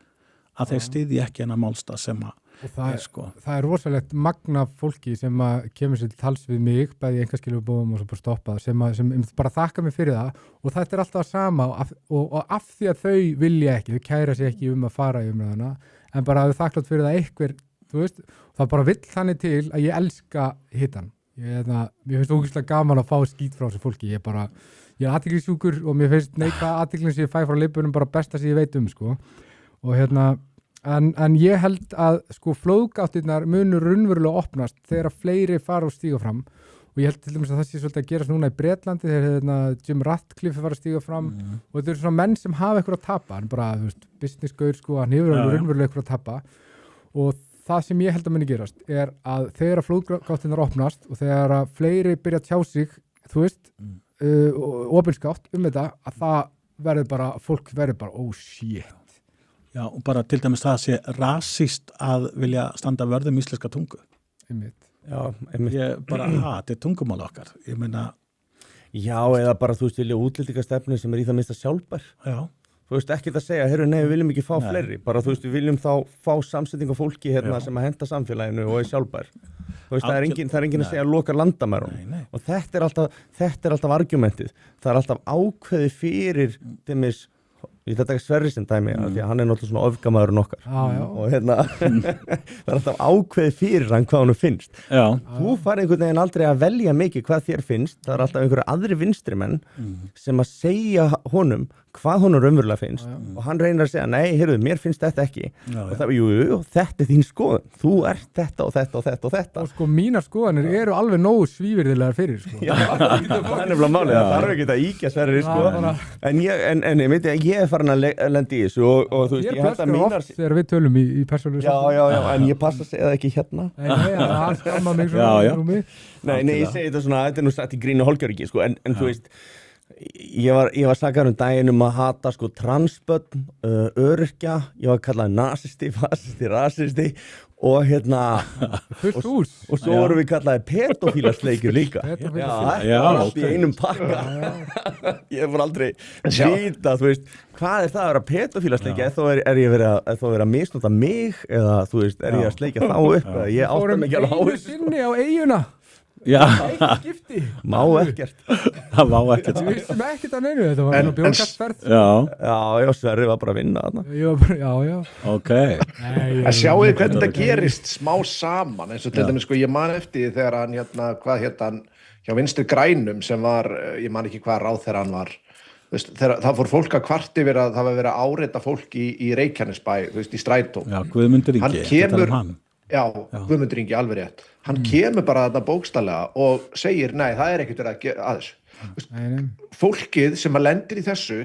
að þeir styðji ekki hennar málstað sem að Og það, sko. það er rosalegt magna fólki sem að kemur sér til tals við mig, bæði einkaskilubóðum og svo bara stoppa, sem bara þakka mig fyrir það og þetta er alltaf sama og af því að þau vilja ekki, þau kæra sig ekki að fara í umræðuna, en bara þau þakklátt fyrir það einhver, þú veist, það bara vill þannig til að ég elska hittan. Mér finnst ógeðslega gaman að fá skít frá þessu fólki, ég er athyglisjúkur og mér finnst neikvæð athyglin sem ég fæ frá leipunum bara besta sem ég veit sko. Og En ég held að sko flóðgáttirnar munur raunverulega opnast þegar fleiri fara og stíga fram og ég held til dæmis að það sé svolítið að gerast núna í Bretlandi þegar Jim Ratcliffe fara að stíga fram og þetta eru svona menn sem hafa eitthvað að tapa, hann bara, þú veist, business-gaur sko, hann hefur raunverulega eitthvað að tapa og það sem ég held að muni gerast er að þegar flóðgáttirnar opnast og þegar fleiri byrja að tjá sig, þú veist, opinskátt þetta, að það verður bara, fólk verður bara, oh shit. Já, og bara til dæmis það sé rasíst að vilja standa vörðum íslenska tungu. Einmitt. Já, einmitt. Ég bara, þetta er tungumál okkar. Ég meina... Já, eða bara, þú veist, vilja útlendingastefnu sem er í það minnsta sjálfbær. Já. Þú veist, ekkert að segja, heyrðu, nei, við viljum ekki fá fleiri. Bara, þú veist, við viljum þá fá samsetning af fólki hérna sem að henta samfélaginu og er sjálfbær. Þú veist, það er engin að segja að loka landamærum. Og þetta er alltaf argumentið. Það er alltaf ákveði fyrir þeimmis. Ég þetta ekki Sverri sem dæmi, því að hann er náttúrulega svona öfgamaðurinn okkar. Og það er alltaf ákveði fyrir hann hvað hann finnst. Þú fari einhvern veginn aldrei að velja mikið hvað þér finnst, það er alltaf einhverju aðri vinstrimenn sem að segja honum hvað honum raunverulega finnst og hann reynir að segja, nei, heyrðu, mér finnst þetta ekki og það, jú, þetta er þín skoðun þú ert þetta og þetta og þetta og þetta og sko mínar skoðanir eru alveg nógu svívirðilegar fyrir sko. Já, það er nefnilega málið, það þarf ekki að íkja Sverri sko. En ég er farin að lendi í þessu og þú veist, ég held að mínar oft þegar við tölum í persónu Já, en ég passa að segja það ekki hérna hann skamma mig svona Nei, ég segi þetta svona, þetta er nú sagt í grínu hálfgjörgi sko, en þú veist ég var sakar daginn að hata sko transbörn, öryrkja, ég var kallað nasisti, fasisti, rasisti og og svo vorum við kallaði pedofílasleikir líka. Allt í einum pakka. Ég fór aldrei vita, þú veist, hvað er það að vera pedofílasleiki? Er ég verið að misnota mig eða þú veist, er ég að sleikja þá upp? Ég átta mig ekki alveg á þessu. Sinni á eiguna. Já. Má ekkert. Það má ekkert. Við vissum ekkert að neinu, þetta var bjórkastferð. Já, Sverri var bara að vinna þarna. Já. Ok. Að sjáu þið hvernig þetta gerist smá saman, eins og til dæmis sko ég man eftir þegar hann hann hjá Vinstri grænum sem var, ég man ekki hvað ráðherra hann var, veist, það fór fólk að kvart yfir að það var verið að áreita fólk í Reykjanesbæ, þú veist, í strætó. Já, Guðmundur Ingi. Já, Guðmundur Ingi, alveg rétt. Hann kemur bara þarna bókstallega og segir, nei, það er ekkert verið að þessu. Fólkið sem að lendir í þessu,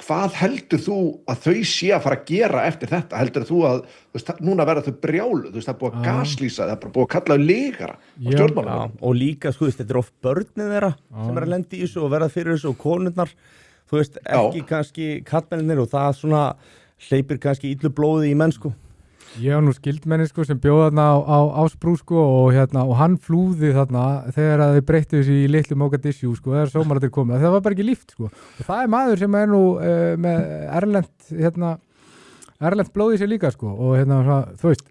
hvað heldur þú að þau sé að fara að gera eftir þetta? Heldur þú að, þú veist, núna verða þau brjáluð, þú veist, það er búið að gaslýsa, það er bara búið að kalla þau legara á stjórnmálum. Og líka, sko, þetta er oft börnin þeirra sem er að lendi í þessu og verða fyrir þessu og konurnar, þú veist, ekki kannski kallmenninir og það svona hleypir kannski illu blóði í mennsku. Ég var nú skildmenni sko sem bjóð þarna á Ásbrú sko og hann flúði þarna þegar að þau breyttu þessu í litlu Mogadishu sko þegar sómaratir komið, það var bara ekki líft sko og það er maður sem er nú með erlent blóð í sig líka sko og svona, þú veist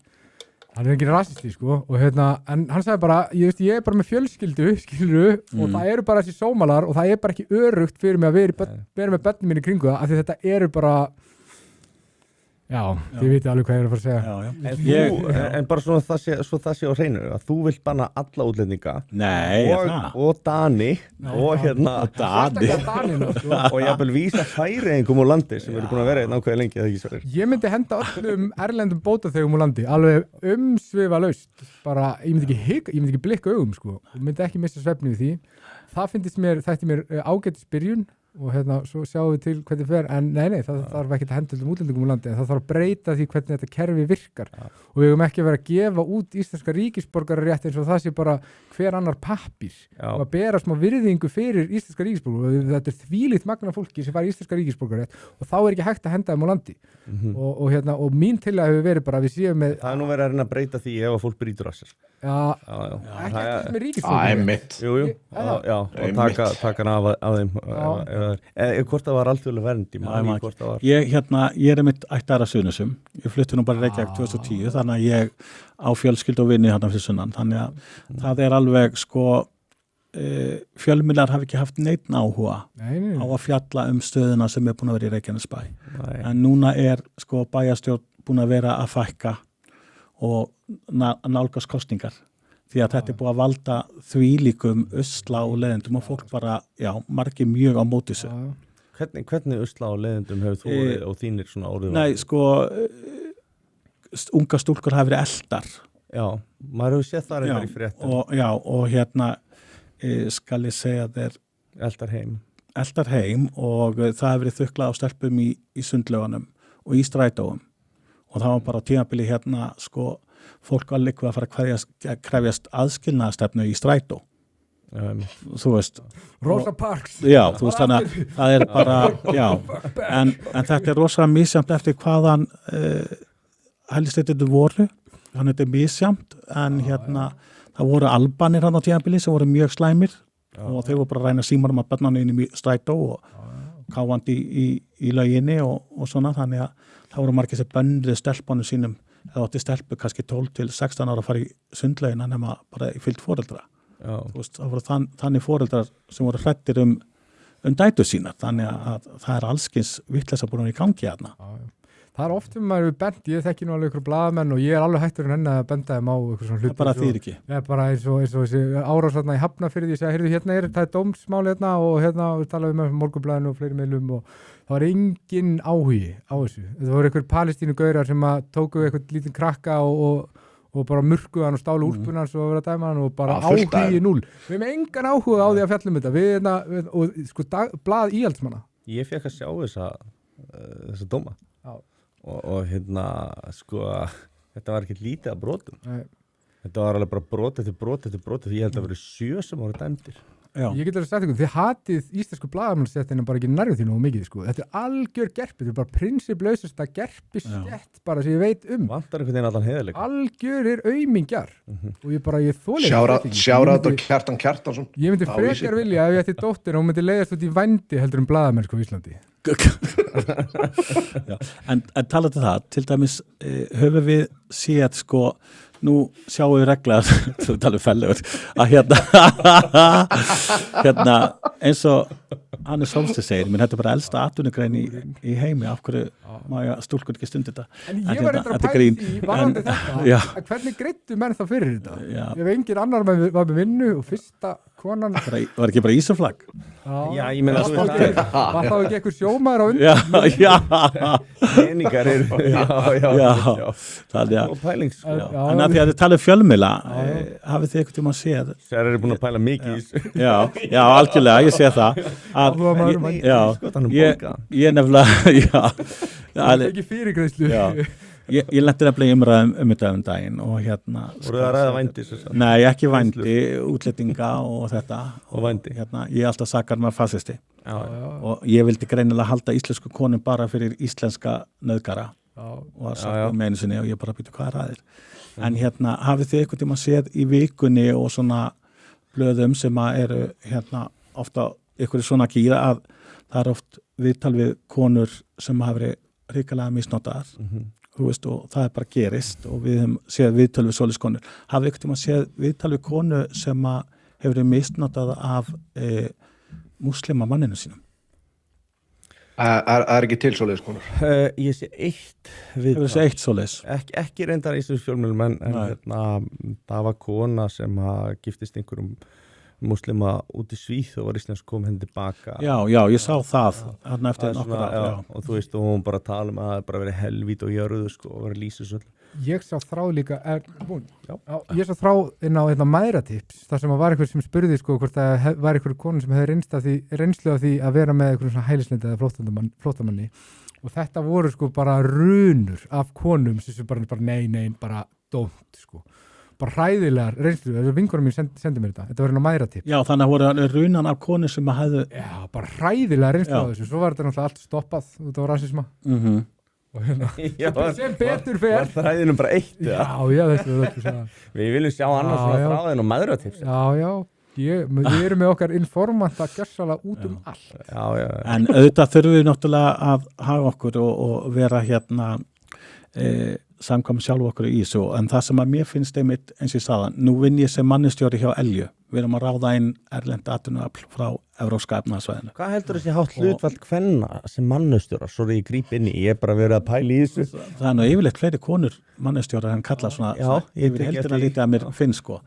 hann er ekki rasisti sko og en hann sagði bara, ég er bara með fjölskyldu skilur og það eru bara þessi sómalar og það er bara ekki örugt fyrir mig að vera með börnum minni kringu það af því þetta eru bara Já, þið vitið alveg hvað ég er að fara að segja. En bara svona það sé á hreinu að þú vilt banna alla útlendinga og Dani og Dani og jafnvel vísa færiðingum úr landi sem eru búin að vera einn ákveði lengi eða ekki Sverrir. Ég myndi henda öllum erlendum bótaþegum úr landi alveg umsvifalaust bara, ég myndi ekki blikka augum sko og myndi ekki missa svefni við því. Það þætti mér ágætis byrjun og svo sjáum við til hvernig fer en nei, það þarf ekki að henda um útlendingum úr landi en það þarf að breyta því hvernig þetta kerfi virkar og við höfum ekki að vera að gefa út íslenska ríkisborgararétt eins og það sé bara hver annar pappír og að bera smá virðingu fyrir íslenska ríkisborgararétt og þetta er þvílíkt magna fólki sem fær íslenska ríkisborgararétt og þá er ekki hægt að henda þeim á landi og mín tillaga hefur verið bara að við séum með Það er nú verið að reyna að breyta því ef að fólk brýtur á sér ekki eftir með ríkisborgararétt og taka hann af þeim Hvort það var alþjóðlega vernd í Já, manni, ég hvort það var ég er mitt ættar að Suðurnesjum. Ég flutti nú bara í Reykjavík 2010, þannig að ég á fjölskyldu og vinni þarna fyrir sunnan. Þannig að það er alveg sko fjölmiðlar hafi ekki haft neitt áhuga á að fjalla stöðuna sem er búin að vera í Reykjanesbæ. En núna er sko bæjarstjórn búin að vera að fækka og nálgast kosningar. Því að þetta er búið að valda þvílíkum usla og leiðendum og fólk bara, margir mjög á móti þessu. Hvernig usla á leiðendum hefur þú og þínir svona orðið? Nei, sko, unga stúlkur hafi verið eldar. Já, maður hefur séð það reyndar í fréttum. Og skal ég segja þeir eldar heim og það hefur verið þuklað á stelpum í sundlaugunum og í strætóum. Og það var bara tímabili sko, fólk var líka að fara að krefjast aðskilnaðarstefnu í strætó. Þú veist. Rosa Parks. Já, þú veist þannig að það er bara, en þetta er rosa misjamt eftir hvaðan hælisleitendur voru. Þannig þetta er misjamt, en það voru Albanir á tímabili sem voru mjög slæmir og þeir voru bara að ræna símanum að börnana inn í strætó og káfandi í lauginni og svona, þannig að það voru margir sem bönnuðu stelpunum sínum eða átti stelpu kannski 12 til 16 ára að fara í sundlaugina nema bara í fylgt foreldra. Þú veist, það voru þannig foreldrar sem voru hrættir dætur sínar, þannig að það er allskins vitleysa búin í gangi hérna. Það er oft maður bent, ég þekki nú alveg ykkur blaðamenn og ég er alveg hættur en henni að benda þeim á ykkur svona hluti. Það bara þýr ekki. Já, bara eins og þessi árás þarna í Hafnarfirði, ég segi, heyrðu, það er dómsmál og við talaðum með Morgunblaðinu og fleiri miðlum og það var engin áhugi á þessu. Það voru ykkur Palestínugaurar sem að tóku eitthvað lítinn krakka og bara murkuðu hann og stálu úlpuna hans og verið að dæma hann og bara áhugi 0. Við hefum engan áhuga á því að fjalla þetta. Og sko blað íhaldsmanna. Ég fekk að sjá þessa dóma. Og sko, þetta var ekki lítið að brotum. Nei. Þetta var alveg bara brot eftir brot eftir brot, því ég held að það voru 7 sem voru dæmdir. Ég get alveg sagt ykkur, þið hatið íslensku blaðamannsstéttina bara ekki nærðu því nú mikið, sko. Þetta er algjör gerpi, þetta er bara prinsipplausasta gerpistétt bara sem ég veit Vantar einhvern veginn allan heiðarleika. Algjörir aumingjar. Og ég þoli Sjárat og Kjartansson. Ég myndi frekar vilja ef ég ætti dóttir og hún myndi leiðast út í vændi heldur blaðamennsku á Íslandi. En talaðu það, til dæmis höfum við séð sko, nú sjáum við reglar þú talum fellegur að eins og Hannes Solstein segir, menn þetta er bara elsta atvinnugrein í heimi, af hverju má ég stúlkur ekki stund þetta. En ég var eitthvað að pæla í varandi þetta, hvernig greiddu menn þá fyrir þetta? Ef engin annar var með vinnu og fyrsta konan var ekki bara ísaflag? Já, ég meina var þá ekki eitthvað sjómaður á undan? Já peningar eru þannig að því að þið talið fjölmiðla hafið þið eitthvað tíma að séð þær eru búin að pæla mikið í þessu já, algjörlega, ég sé það ég nefnilega það er ekki fyrirgreiðslu ég lenti nefnilega í umræðum þetta daginn og voru það að ræða vændi? Nei, ekki vændi, útlendinga og þetta og vændi ég er alltaf sakar með fasisti og ég vildi greinilega halda íslensku konum bara fyrir íslenska nauðgara og að sagt með einu sinni og ég bara býtu hvað er aðeir en hafið þið eitthvað tíma séð í vikunni og svona blöðum sem að eru ofta ykkur svona gíra að það er oft viðtal við konur sem hafa verið hrikalega misnotaðar þú veist og það er bara gerist og við höfum séð viðtal við svoleiðis konur hafið ykkur tíma séð viðtal við konu sem að hefur verið misnotað af múslima manninu sínum Er ekki til svoleiðis konur? Ég sé eitt við ekki reyndar í þessu fjölmiðlum en það var kona sem giftist einhverjum muslima út í Svíþ og var íslensk kom henni tilbaka. Já, ég sá það þarna eftir nokkur ár. Og þú veist, og hún bara tala um að það bara verið helvít og jörðu sko, og verið lýsisöld. Ég sá þráð líka, ég sá þráð inn á mæðratips, þar sem var einhver sem spurði sko hvort það var einhver konur sem hefði reynslu af því að vera með einhverjum svona hælisleita eða flóttamanni og þetta voru sko bara runur af konum sem bara nei, bara dómt sko. Bara hræðilegar reynslu, þessu vinkonum mín sendi mér þetta var inn á mæðratips. Já, þannig að voru runan af konur sem að hefðu... Já, bara hræðilegar reynslu á þessu, svo var þetta náttúrulega allt stoppað út á rasisma. Og sem betur fer. Var þræðinum bara eitt? Já, þessu var þetta svona. Við viljum sjá annars svona þráðin og mæðratips. Já, Við erum með okkar informant að gjössalega út allt. Já. En auðvitað þurfum við náttúrulega að hafa okkur og vera hérna samkvæm sjálf okkur í þessu, en það sem að mér finnst einmitt eins og ég sagði, nú vinn ég sem mannustjóri hjá Elju, við erum að ráða inn erlenda atvinnuafl frá Evrópska efnahagssvæðinu. Hvað heldur þessi hátt hlutfall kvenna sem mannustjóra, svo ég gríp inn í, ég er bara verið að pæla í þessu? Það er nú yfirleitt fleiri konur mannustjórar en kalla svona, yfir heldina lítið að mér finnst sko.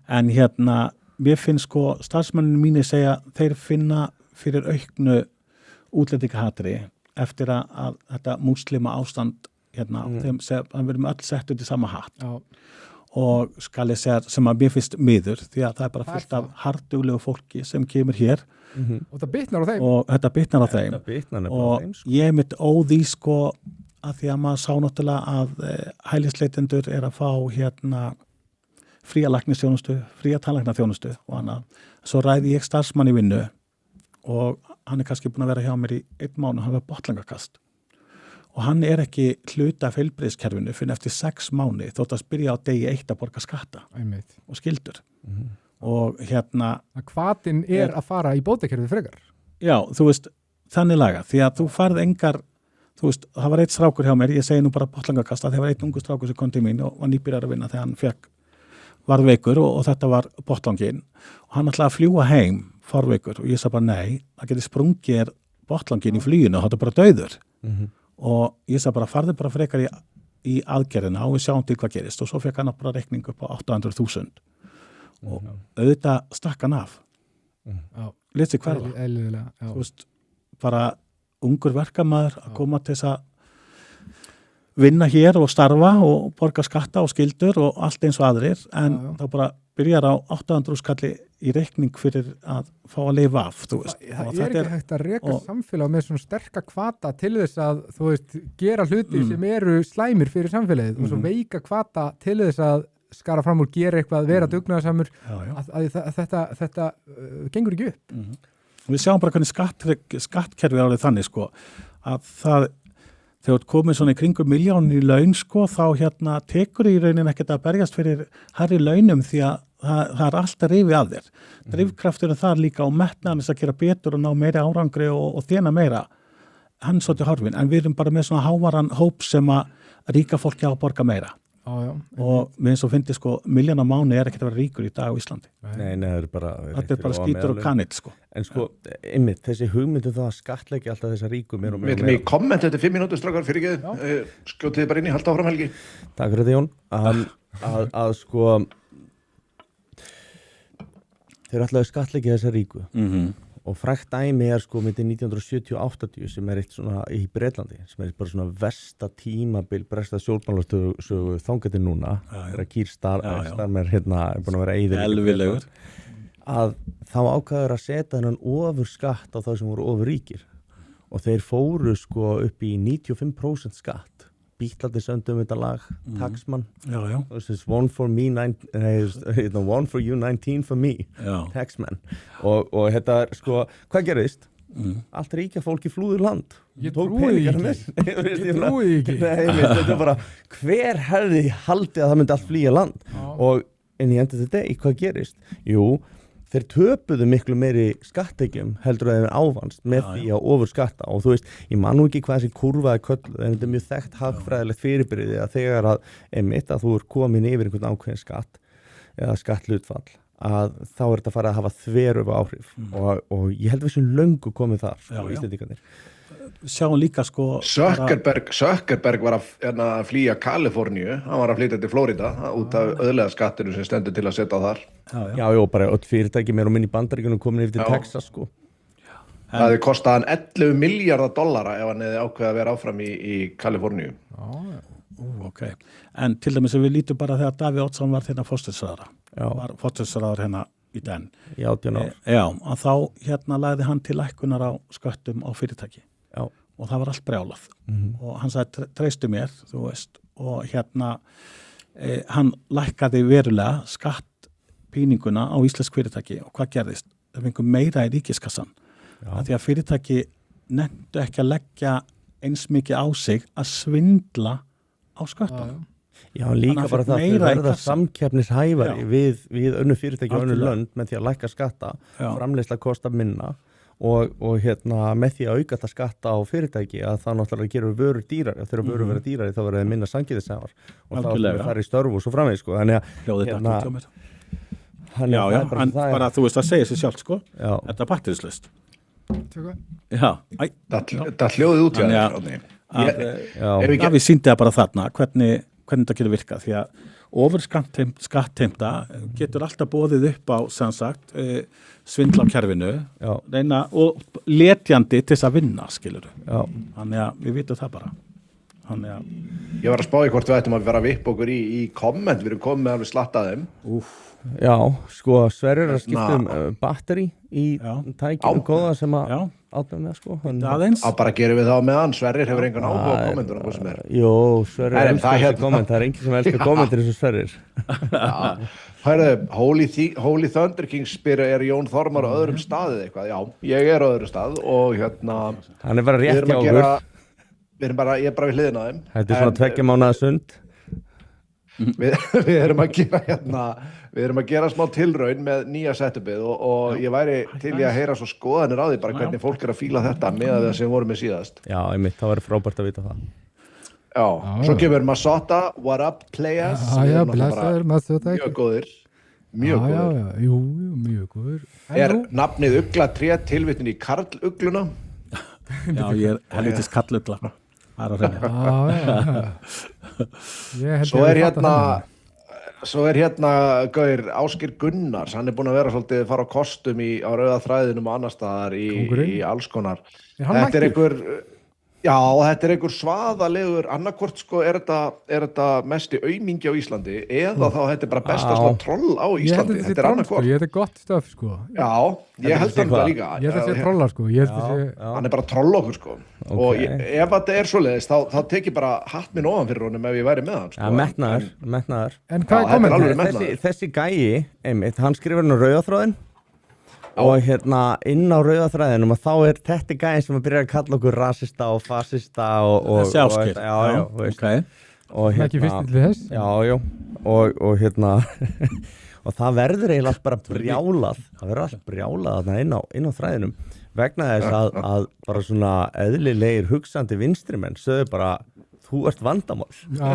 En hérna, mér finnst sko, starfsmenninu mínir segja, þeir finna fyrir auknu útlendingahatri eftir að þetta múslima ástand hérna, þeim við erum öll sett út í sama hatt og skal ég segja sem að mér finnst miður því að það er bara fullt af harðduglegu fólki sem kemur hér og það bitnar á þeim og þetta bitnar á þeim og ég mitt óði sko að því að maður sá náttúrulega að hælisleitendur er að fá hérna fría læknisþjónustu, fría tannlæknaþjónustu og annað. Svo ræði ég starfsmann í vinnu og hann er kannski búin að vera hjá mér í 1 mánuð, hann var botlangakast og hann er ekki hluta af heilbrigðiskerfinu fyrir eftir 6 mánuði þótt að byrja á degi 1 að borga skatta og skyldur og hérna hvatinn er að fara í bótakerfið frekar. Já, þú veist, þannig laga því að þú farð engar, þú veist, það var 1 strákur hjá mér, ég segi nú bara botlangakasta, það var 1 ungu strákur sem kom til mín og var nýbyrjar að vinna þegar hann varð veikur og þetta var botlangin og hann ætlaði að fljúga heim farveikur og ég sagði bara nei, það geti sprungið botlangin í fluginu og þetta er bara dauður og ég sagði bara farði bara frekar í aðgerðina og við sjáum til hvað gerist og svo fekk hann bara reikning upp á 800.000 og auðvitað stakk hann af litið hverfa þú veist, bara ungur verkamaður að koma til þess að vinna hér og starfa og borga skatta og skyldur og allt eins og aðrir en þá bara byrjar á 800 skalli í reikning fyrir að fá að lifa af, þú veist. Það er ekki hægt að reka samfélag með svona sterka hvata til þess að, þú veist, gera hluti sem eru slæmir fyrir samfélagið og svo veika hvata til þess að skara fram úr, gera eitthvað, vera dugnaðarsamur að þetta gengur ekki upp. Við sjáum bara hvernig skattkerfið er alveg þannig, sko, að það þegar þú komið svona í kringum 1 milljón í laun sko, þá hérna tekur í raunin ekkert að berjast fyrir hærri launum því að það er alltaf rifið af þér. Drifkrafturinn þar líka og metnaðanis að gera betur og ná meiri árangri og þéna meira. Hann svolítið horfin, en við erum bara með svona hávaran hóp sem að ríka fólki á að borga meira. Og við eins og fyndi sko, 1 milljón á mánuði er ekkert að vera ríkur í dag á Íslandi. Nei, það er bara... Þetta er bara skítur og kanill sko. En sko, einmitt, þessi hugmyndu það að skattleggja alltaf þessa ríku meira og meira. Við ætlum í komment, þetta er 5 mínútur strákar fyrir ekki, skjótið þið bara inn í, halda áfram Helgi. Takk fyrir þetta Jón, að sko, þeir ætlaðu skattleggja þessa ríku og frægt dæmi er sko myndið 1970-80 sem er eitt svona í Bretlandi sem er bara svona versta tímabil bresta stjórnmálasögu þangað núna þegar Keir Starmer hérna er búin að vera eyðilegur að þá ákvaður að setja þennan ofur skatt á þá sem voru ofur ríkir og þeir fóru sko upp í 95% skatt Bítlandi söndum þetta lag Taxman this is one for you 19 for me Taxman og þetta er sko hvað gerðist? Allt ríkja fólki flúður land ég trúi ekki þetta er bara hver hefði haldið að það myndi allt flýja land og en í endur þetta hvað gerist? Jú þeir töpuðu miklu meiri skattekjum heldur að þeir ávannst með því að ofurskatta og þú veist, ég man nú ekki hvað þessi kurva er kölluð, en þetta er mjög þekkt hagfræðilegt fyrirbyrði að þegar að einmitt að þú er komin yfir einhvern ákveðin skatt eða skatthlutfall að þá er þetta farið að hafa þveröfu áhrif og ég held að við sem löngu komið þar sko, Íslendingarnir. Sjáum líka sko Zuckerberg var að flýja Kaliforníu, hann var að flytja til Flórida út af auðlega skattinu sem stendur til að setja á þar. Já, bara öll fyrirtæki meira og minn í Bandaríkjunum komin yfir til Texas sko. Það hefði kostað hann $11 miljardar ef hann hefði ákveðið að vera áfram í Kaliforníu. Okay. En til dæmis að við lítum bara þegar Davíð Oddsson var hérna fórsætisráðherra hérna í den. Í 18 ár. Já, að þá hérna lagði hann til lækkunar á sköttum á fyrirtæki. Já. Og það var allt brjálað. Og hann sagði, treystu mér, þú veist, og hérna hann lækkaði verulega skattpíninguna á íslensk fyrirtæki og hvað gerðist? Það fengur meira í ríkiskassan. Því að fyrirtæki nefndu ekki að leggja eins mikið á sig að svindla á sköttum. Já, líka Hann bara fékk það að þau meira í verða kassann. samkeppnishæfari við önnu fyrirtæki og önnu Algjörlega. lönd með því að lækka skatta, Já. framleiðsla kostar minna og með því að auka það skatta á fyrirtæki að það náttúrulega gerur vörur dýrari og þegar vörur vera dýrari þá verður það minna sanngirðisæfar og þá Algjörlega. það fara í störf og svo framvegis sko. Þannig Hljóðið Hérna, dætt út hjá mér. að Já, það er bara, en það er, bara þú veist að segja sér sjálft sko. já, Þetta er batterislaust. Tökum við. Já, Það hljóðið út hjá Þannig þér, að- Árni. að, já, Ef við við síndi það bara þarna hvernig það getur virkað því að ofur skattheimta getur alltaf boðið upp á sem sagt svindla á kerfinu já, reyna og letjandi til þess að vinna skilur já. þannig að við vitum það bara þannig að Ég var að spá í hvort við ættum að vera að vippa okkur í komment, við erum komið með alveg slatt að þeim. Já, sko Sverrir er að skipta batteri í Já. tækjum góða sem að já, áttum með sko. Þannig- aðeins Á bara gerum við það á meðan, Sverrir hefur engan áhuga á kommentunum, hvað sem er. Jó, Sverrir Nei, en elskar það þessi hérna- komment, það er enginn sem elskar kommentir eins og Sverrir. Hörðu, Holy Thunder Kings spyr er Jón Þormar á öðrum staðið eitthvað? Já, ég er á öðrum stað og hérna, Hann er bara við rétt erum hjá að okkur. gera, ég er bara við hliðina á þeim. Þetta er svona 2 mánaða sund. Við erum að gera hérna, við erum að gera smá tilraun með nýja setupið og ég væri til í að heyra svo skoðanir á því bara hvernig fólk er að fíla þetta með það sem við vorum með síðast. Já, einmitt, það verður frábært að vita það. Já, svo kemur Masotta, what up players? Já, Við já, erum náttúrulega bara blessaður, maður þetta mjög ekki. góðir, mjög Já, góðir. já, jú, mjög góður. En Er nú? nafnið Ugla 3 tilvittin í Karl Ugluna? já, ég er helvitist kallugla það er að reyna Já, já. Ég held Svo ég er hafi fattað hérna Gaur Ásgeir Gunnars, hann er búinn að vera svolítið að fara á kostum á rauða þræðinum og annar staðar Kóngurinn? í alls konar. Er hann Þetta er mættur? þetta er einhver svaðalegur, annarkvort sko er þetta mesti aumingi á Íslandi eða þá þetta er bara besta Já. svona troll á Ég held Íslandi, þetta sé þetta er troll, sko. annarkvort. Ég held þetta gott stöf, sko. Já, ég held sé hann hvað? það líka. Ég held þetta sé trollar, sko. Ég held þetta sé... Já, Hann er bara troll okkur sko. Ok. Og ef þetta er svoleiðis þá tek ég bara hatt minn ofan fyrir honum ef ég væri með hann sko. já metnaður. En Já, hvað er þetta er komment? alveg metnaður. Þessi gæi, einmitt, hann skrifur hann á rauðaþráðin og hérna inn á rauðaþræðinum og þá er þetta gæi sem að byrja að kalla okkur rasista og fasista og þessi Ásgeir já, veist. ok Og Ekki fyrst til þess? já, og hérna og það verður eiginlega allt bara brjálað það verður allt brjálað þarna inn á þræðinum vegna þess að bara svona eðlilegir hugsandi vinstrimenn sögðu bara þú ert vandamál Já,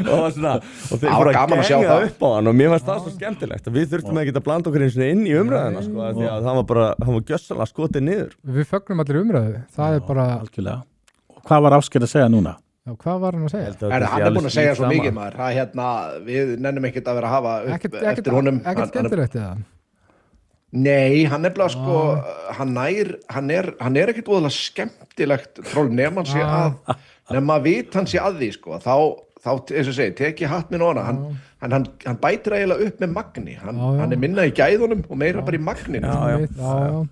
og þeir Það var bara gaman að sjá genga það. upp á hann og mér fannst það svo skemmtilegt að við þurftum að geta að blanda okkur eins og inn í umræðina sko, af því að hann var gjössalega skotið niður við fögnum allir umræðu. Það er bara... algjörlega og hvað var Ásgeir að segja núna Já, hvað var hann að segja? Hann er búinn að segja svo mikið maður. Það hérna, við nennum ekkert að vera að hafa upp eftir honum. Ekkert skemmtilegt eða? Nei, hann er bara sko, hann er ekkert óðalega skemmtilegt troll nema hann sé að, nema að vita hann sé að því sko, þá eins og segi, teki hatt minn á hana, hann bætir eiginlega upp með magni, hann er minna í gæðunum og meira bara í magninu. Já.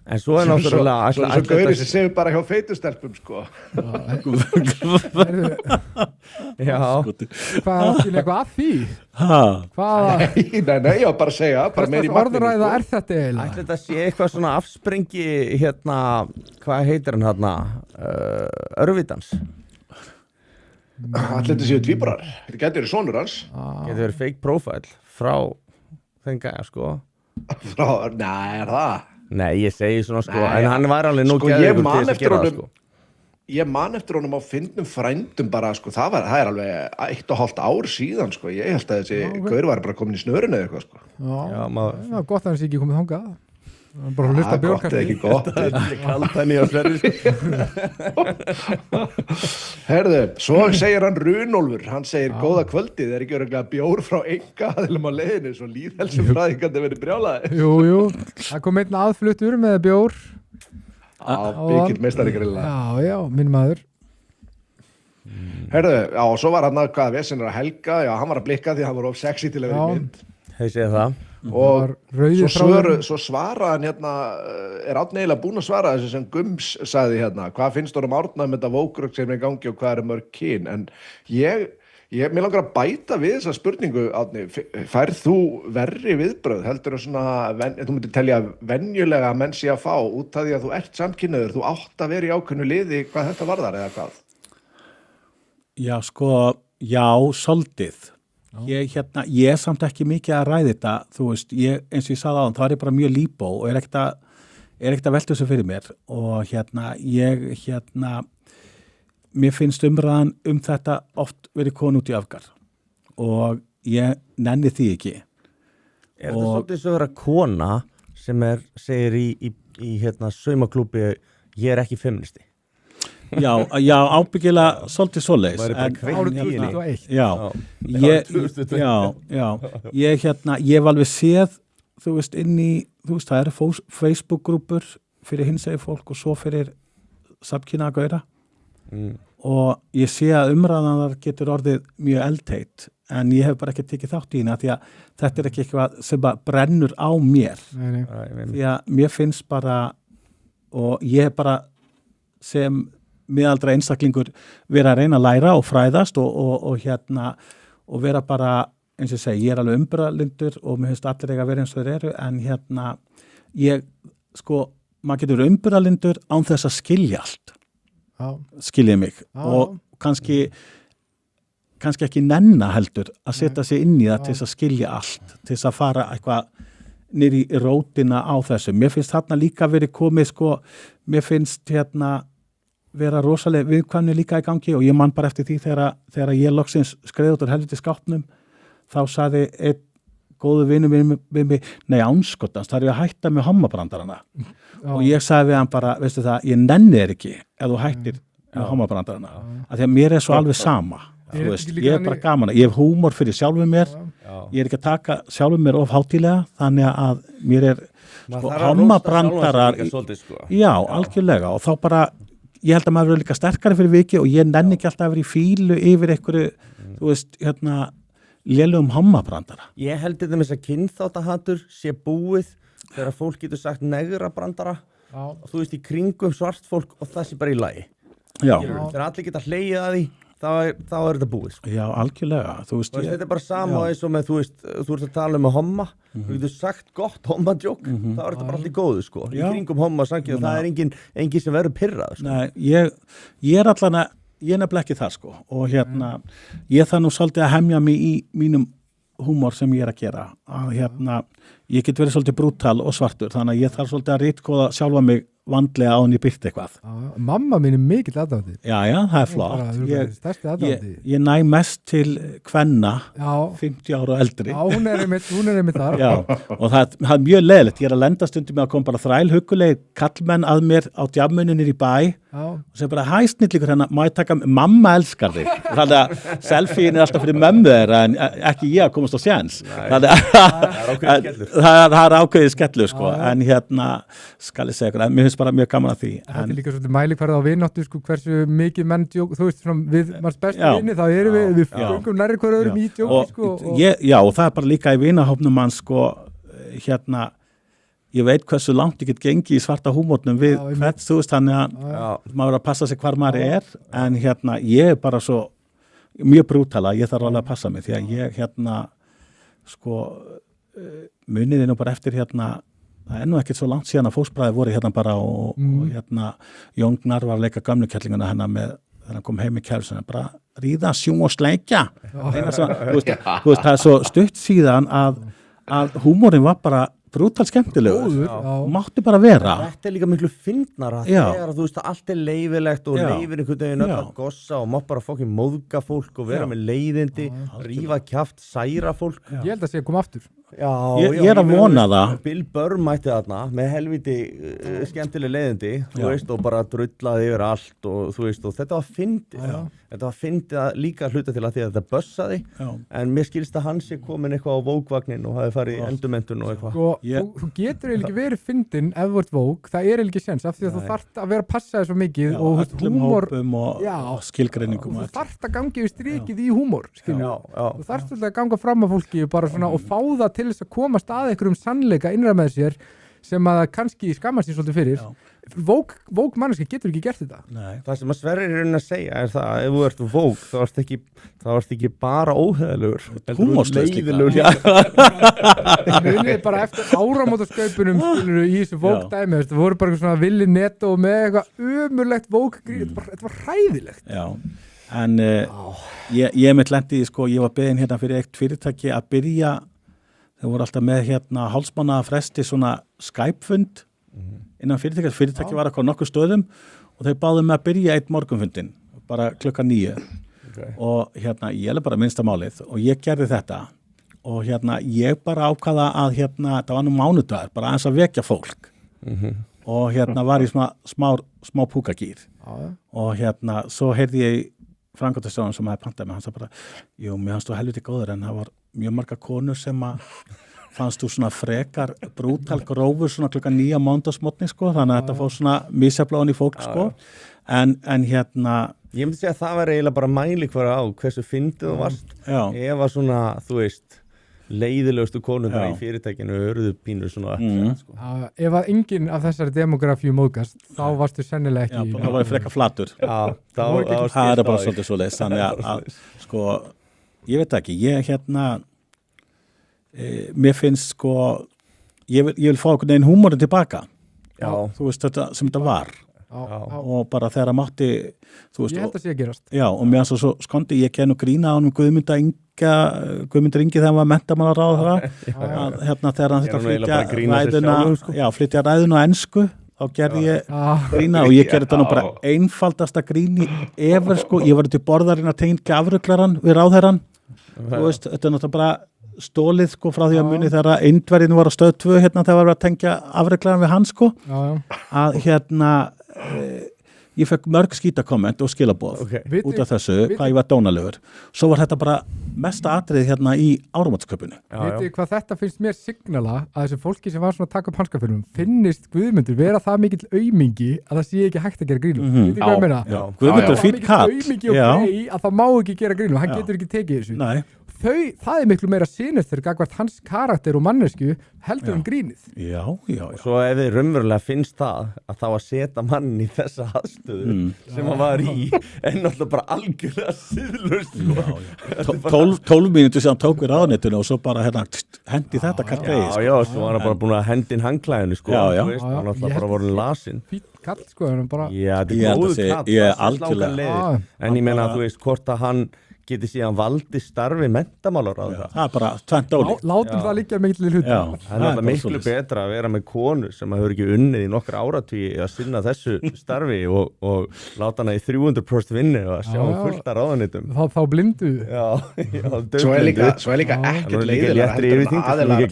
en svo er náttúrulega Svo gauri sem segur bara hjá feitustelpum sko. já, Hvað er til eitthvað að því? ha, Hvaða Nei, ég var bara að segja, bara meira í magninu. orðræða sko. er þetta eiginlega? ætli þetta sé eitthvað svona afsprengi hérna, hvað heitir hann hérna Örvitans Allir þetta séu tvíburar, þetta getur verið sonur hans. getur verið fake profile frá þeim gæja sko Nei, er það? nei, ég segi svona sko, Nei, en hann var alveg nú sko, ég geðveikur man til þess að eftir gera það honum- sko Ég man eftir honum á fyndnum frændum bara, sko, það er alveg 1,5 ár síðan, sko, ég held að þessi gaur var bara komin í snörinu eða eitthvað, sko. já, maður Já, gott að hann sé ekki komið þangað. Hann bara að hlusta Gott eða bjórkast. ekki gott. kallt henni á Sverrir sko. Herðu, svo segir hann Runólfur, hann segir góða kvöldið, er ekki örgulega bjór frá enga aðilum á leiðinu, svo lýðhelsum fræðingandi verið brjálaði. Jú, það kom einn aðfluttur með bjór. Já, byggill meistari grillega. Já, minn maður. Herðu, já, og svo var hann að hvaða vesinur að Helga, já, hann var að blikka því að hann var of sexy til að vera í Já. mynd. þeir segja það Og Rauði svo svaraði hann hérna, er Árni eiginlega búinn að svara þessu sem Gums sagði hérna, hvað finnst þú um Árna með þetta vókrök sem er í gangi og hvað er mörg kyn, en mér langar að bæta við þessa spurningu, Árni, færð þú verri viðbröð, heldur þú svona, þú myndir telja venjulega að menn sé að fá út af því að þú ert samkynhneigður, þú átt að vera í ákveðnu liði hvað þetta varðar eða hvað? Já, sko, já, soldið. Ég er samt ekki mikið að ræða þetta, þú veist, eins og ég sagði áðan, þá er ég bara mjög líbó og er ekkert að velta þessu fyrir mér og mér finnst umræðan þetta oft verið komin út í öfgar og ég nenni því ekki. Er þetta svolítið svo að vera kona sem segir í saumaklúbbi, ég er ekki feministi? Já, ábyggilega svolítið svoleiðis. Árið 2001. Ég hef alveg séð, þú veist, það eru Facebook-grúpur fyrir hinsegin fólk og svo fyrir samkynhneigða gauра og ég sé að umræðan þar getur orðið mjög eldheit en ég hef bara ekki tekið þátt í hérna því að þetta er ekki eitthvað sem bara brennur á mér. Nei. Því að mér finnst bara og ég hef bara sem miðaldra einstaklingur vera að reyna að læra og fræðast og vera bara, eins og ég segi, ég er alveg umburðarlyndur og mér finnst allir eiga að vera eins og þeir eru en maður getur verið umburðarlyndur án þess að skilja allt. Skilja mig og kannski ekki nenna heldur að setja sig inn í það til þess að skilja allt, til þess að fara eitthvað niður í rótina á þessu. Mér finnst þarna líka verið komið mér finnst vera rosalega viðkvæmni líka í gangi og ég man bara eftir því þegar ég loksins skreið út úr helviti skápnum þá sagði einn góðu vinur við mig, nei ánskotans, það er að hætta með hommabrandarana og ég sagði við hann bara, veistu það, ég nenni þér ekki ef þú hættir með hommabrandarana af því að mér er svo alveg sama þú veist, ég er bara gaman, ég hef húmor fyrir sjálfum mér, ég er ekki að taka sjálfum mér of hátílega, þannig að mér er hommabrandarar já, algjörlega og þá bara ég held að maður verður líka sterkari fyrir viki og ég nenni ekki alltaf að vera í fílu yfir einhverju, þú veist, lélugum hommabrandara. Ég held þetta með þess að kynþáttahatur sé búið þegar fólk getur sagt negra brandara og þú veist í kringum svart fólk og það sé bara í lagi. Já. Þegar allir geta hlegið að því þá er þetta búið. Já, algjörlega. Þú veist, þetta er bara sama eins og með, þú veist, þú ert að tala um að homma, þú getur sagt gott hommadjók, þá er þetta bara allt í góðu, sko. Í kringum homma sangið og það er engin sem verður pirrað, sko. Nei, ég er allan að, ég er nefnilega ekki það, sko. Og ég þarf nú svolítið að hemja mig í mínum húmor sem ég er að gera. Að ég get verið svolítið brútal og svartur, þannig að ég þarf svolítið að ritkoða sjálfa mig vandlega á henni byrkt eitthvað. Mamma mín er mikill aðdáandi. Já, það er flott. Ég næ mest til kvenna 50 ára og eldri. Já, hún er einmitt þar. Já, og það er mjög leiðilegt. Ég er að lenda stundum með að koma bara þrælhuggulegir kallmenn að mér á djammuninir í bæ og sem bara hæsnillikur má ég taka, mamma elskar þig. Þannig að selfie-in er alltaf fyrir mömmu þeirra en ekki ég að komast á séns. Það er ákveðið skellur, sko. En skal ég segja ykkur, mér finnst bara mjög gaman að því. Það er líka svolítið mælikvarði á vináttu, sko, hversu mikið menn djók, þú veist, við manns bestu vinni, þá erum við fengum nærri hverju öðrum í djóki, sko. Já, og það er bara líka í vinahópnum mann, sko, ég veit hversu langt ég get gengið í svarta húmórnum við hvert, þú veist, þannig að maður verður að passa sig hvar maður er, en ég er bara svo mjög brútala, ég þarf alveg að passa mig, því að ég, sko, muniði nú bara eftir, það er nú ekkert svo langt síðan að fósbræði voru bara og Jón Gnarr var að leika gömlu kettlinguna hennar með þegar hann kom heim í kærlsuna, bara ríða, sjú og sleikja. Þú veist, það er svo stutt síðan að húmórin var bara brútal skemmtilegur og mátti bara vera. Þetta er líka miklu fyndnara þegar þú veist að allt er leifilegt og leifir einhvern veginn að gossa og mátt bara fokkin móðga fólk og vera með leiðindi, rífa kjaft, særa fólk. Ég held að sé að koma aftur. Ég er að vona það. Bill Burr mætti þarna með helviti skemmtileg leiðindi, þú veist, og bara drullaði yfir allt og þú veist, og þetta var fyndið. Þetta var fyndið að líka hluta til að því að þetta bössaði, en mér skilst að hann sé komin eitthvað á Vogue-vagnin og hafi farið í endurmenntun og eitthvað. Þú getur eiginlega ekki verið fyndin ef þú ert Vogue, það er eiginlega ekki séns af því að þú þarft að vera að passa þig svo mikið og húmor og skilgreiningum og þú þarft að gangi við strikið í húmor, þú þarft að ganga fram að fólki bara svona og fá það til þess að komast að einhverjum sannleika innra með sér sem að kannski skammast því svolítið fyrir. Vogue manneski getur ekki gert þetta. Nei. Það sem að Sverrir er að segja er það að ef þú ert Vogue þá ert ekki bara óheðilegur, húmorslaus líka. Munið bara eftir áramótaskaupunum í þessu Vogue dæmi, það voru bara svona villi netto með eitthvað ömurlegt Vogue grín, þetta var hræðilegt. Já. en ég mitt lendi sko, ég var beðin hérna fyrir eitt fyrirtæki að byrja, þau voru alltaf með hérna hálsmanna fresti svona Skype-fund innan fyrirtæki var eitthvað nokkuð stöðum og þau báðu með að byrja eitt morgunfundin bara 9:00 og hérna ég er bara minnsta málið og ég gerði þetta og hérna ég bara ákvaða að hérna þetta var nú mánudagur, bara aðeins að vekja fólk og hérna var ég smá púkagýr og hérna svo heyrði ég framkvæmdastjórann sem hefði pantað mig, hann sagði bara jú, mér fannst þú helviti góður en það var mjög marga konur sem að fannst þú svona frekar brútal grófur svona 9:00 mánudagsmorgni sko, þannig að þetta fór svona misjafláðan í fólk sko, en hérna Ég myndi segja að það var eiginlega bara mælikvarði á hversu fyndið þú varst ef að svona, þú veist leiðilegustu konurnar í fyrirtækinu örðu pínur svona sko. Ef að enginn af þessari demografíu móðgast þá varstu sennilega ekki þá var ég frekar flatur það er bara svolítið svo leys þannig að sko, ég veit ekki ég hérna mér finnst sko ég vil fá einhvern veginn húmórin tilbaka þú veist þetta sem þetta var og bara þegar að mátti þú veist, ég held að sé að gerast og mér svo skondi ég kennu grína á hann Guðmundur Ingi þegar hann var menntamálaráðherra að hérna þegar hann þetta flytja ræðuna á ensku þá gerði ég grína og ég gerði þetta nú bara einfaldasta gríni efer sko, ég var til borðarinn að tengja afruglaran við ráðherran þú veist, þetta er náttúrulega bara stólið sko frá því að muni þegar Indverðinu var á stöð 2 hérna þegar var að tengja afreglaran við hann sko að hérna ég fekk mörg skítakomment og skilaboð út af þessu, hvað ég var dónalegur svo var þetta bara mesta atriði hérna í áramótsköpunni. Vitið hvað þetta finnst mér signala að þessu fólki sem var svona að taka upp hanskafilmum finnist Guðmundur vera það mikill aumingi að það sé ekki hægt að gera grínum. Vitið hvað ég meina? Guðmundur fínn kall. Aumingi og grei að það má ekki gera grínum, hann getur ekki tekið þessu. Nei. Það er miklu meira sinnestur gagvart hans karakter og mannesku heldur grínið. Já. Og svo ef þið raunverulega finnst það að þá að setja mann í þessa aðstöðu sem hann var í en náttúrulega bara algjörlega siðlust 12 mínútur sem hann tók við ráðnetinu og svo bara hendi þetta kartveið. Já, svo var hann bara búin að hendi inn hangklæðinu sko, þú veist, hann náttúrulega bara voru lasin. Fýtt kall sko, hann bara Já, þetta er góðu kall, ég er algjörlega en ég meina, þú veist, hvort að hann geti síðan valdi starfi menntamálaráðherra. Það er bara tvennt ólíkt. Látum það liggja miklu hluti. Það er miklu betra að vera með konu sem hefur ekki unnið í nokkra áratugi að sinna þessu starfi og láta hana í 300% vinnu og að sjá fullt af ráðunitum. Þá blindu. Já, Svo er líka ekkert leiðilega heldur en aðilar.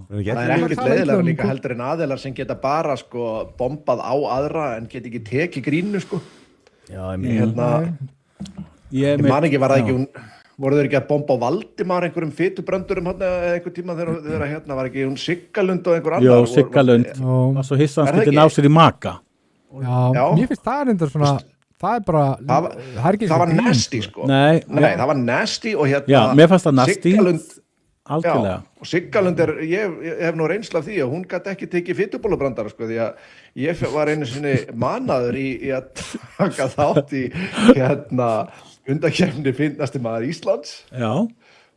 Það er ekkert leiðilega líka heldur en aðilar sem geta bara sko bombað á aðra en geta ekki tekið grínu sko. Já, Ég man ekki, var það ekki voru þeir ekki að bomba á Valdimar einhverjum fytubröndurum einhver tíma þegar hérna var ekki hún Siggalund og einhver annar. Jó, Siggalund var svo hissa hann skilti ná sér í maka. Já, mér finnst það enda svona það er bara það var nasty sko. Nei, það var nasty og hérna Já, mér fannst það nasty algjörlega. Og Siggalund ég hef nú reynsla af því að hún gat ekki tekið fytubólubrandara sko því að ég var einu sinni manaður í að taka þátt í hérna undankeppni fyndnasti maður Íslands. Já.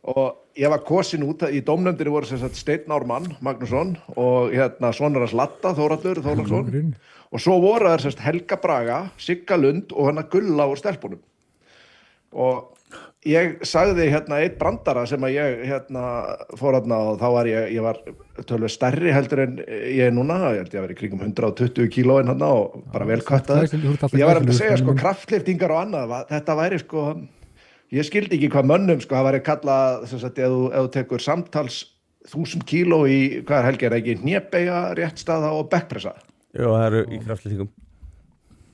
Og ég var kosin út í dómnefndinni voru sem sagt Steinn Ármann Magnússon og hérna sonur hans Latta Þórhallur Þórhallsson og svo voru þær sem sagt Helga Braga, Siggalund og hana Gulla úr stelpunum. Og ég sagði hérna eitt brandara sem að ég hérna fór hérna og þá var ég var tölveg stærri heldur en ég er núna, ég held ég að vera í kringum 120 kílóin hérna og bara vel köttaður. Ég var að segja sko kraftliftingar og annað, þetta væri sko, ég skildi ekki hvað mönnum sko, það væri kallað þess að ef þú tekur samtals 1000 kíló í, hvað er Helgi, ekki hnébeyja, réttstaða og bekkpressa? Jú, það eru í kraftliftingum.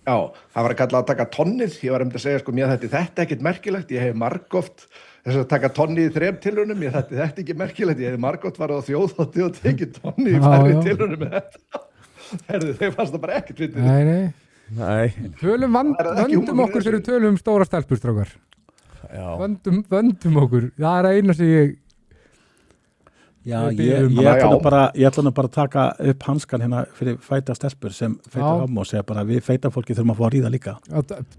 Já, það var að kalla að taka tonnið, ég var að segja sko mér þetta ekkert merkilegt, ég hef margoft þess að taka tonnið í 3 tilraunum, ég þetta ekki merkilegt, ég hef margoft farið á þjóðhátíð og tekið tonnið í færri tilraunum með þetta. Herðu, þeir fannst það bara ekkert fyndið. Nei. Vöndum okkur sem við tölum stóra stelpustrákar. Vöndum okkur, það er eina sem ég Já, ég ætla nú bara að taka upp hanskan hérna fyrir feita stelpur sem feita og segja bara við feita fólki þurfum að fá að ríða líka.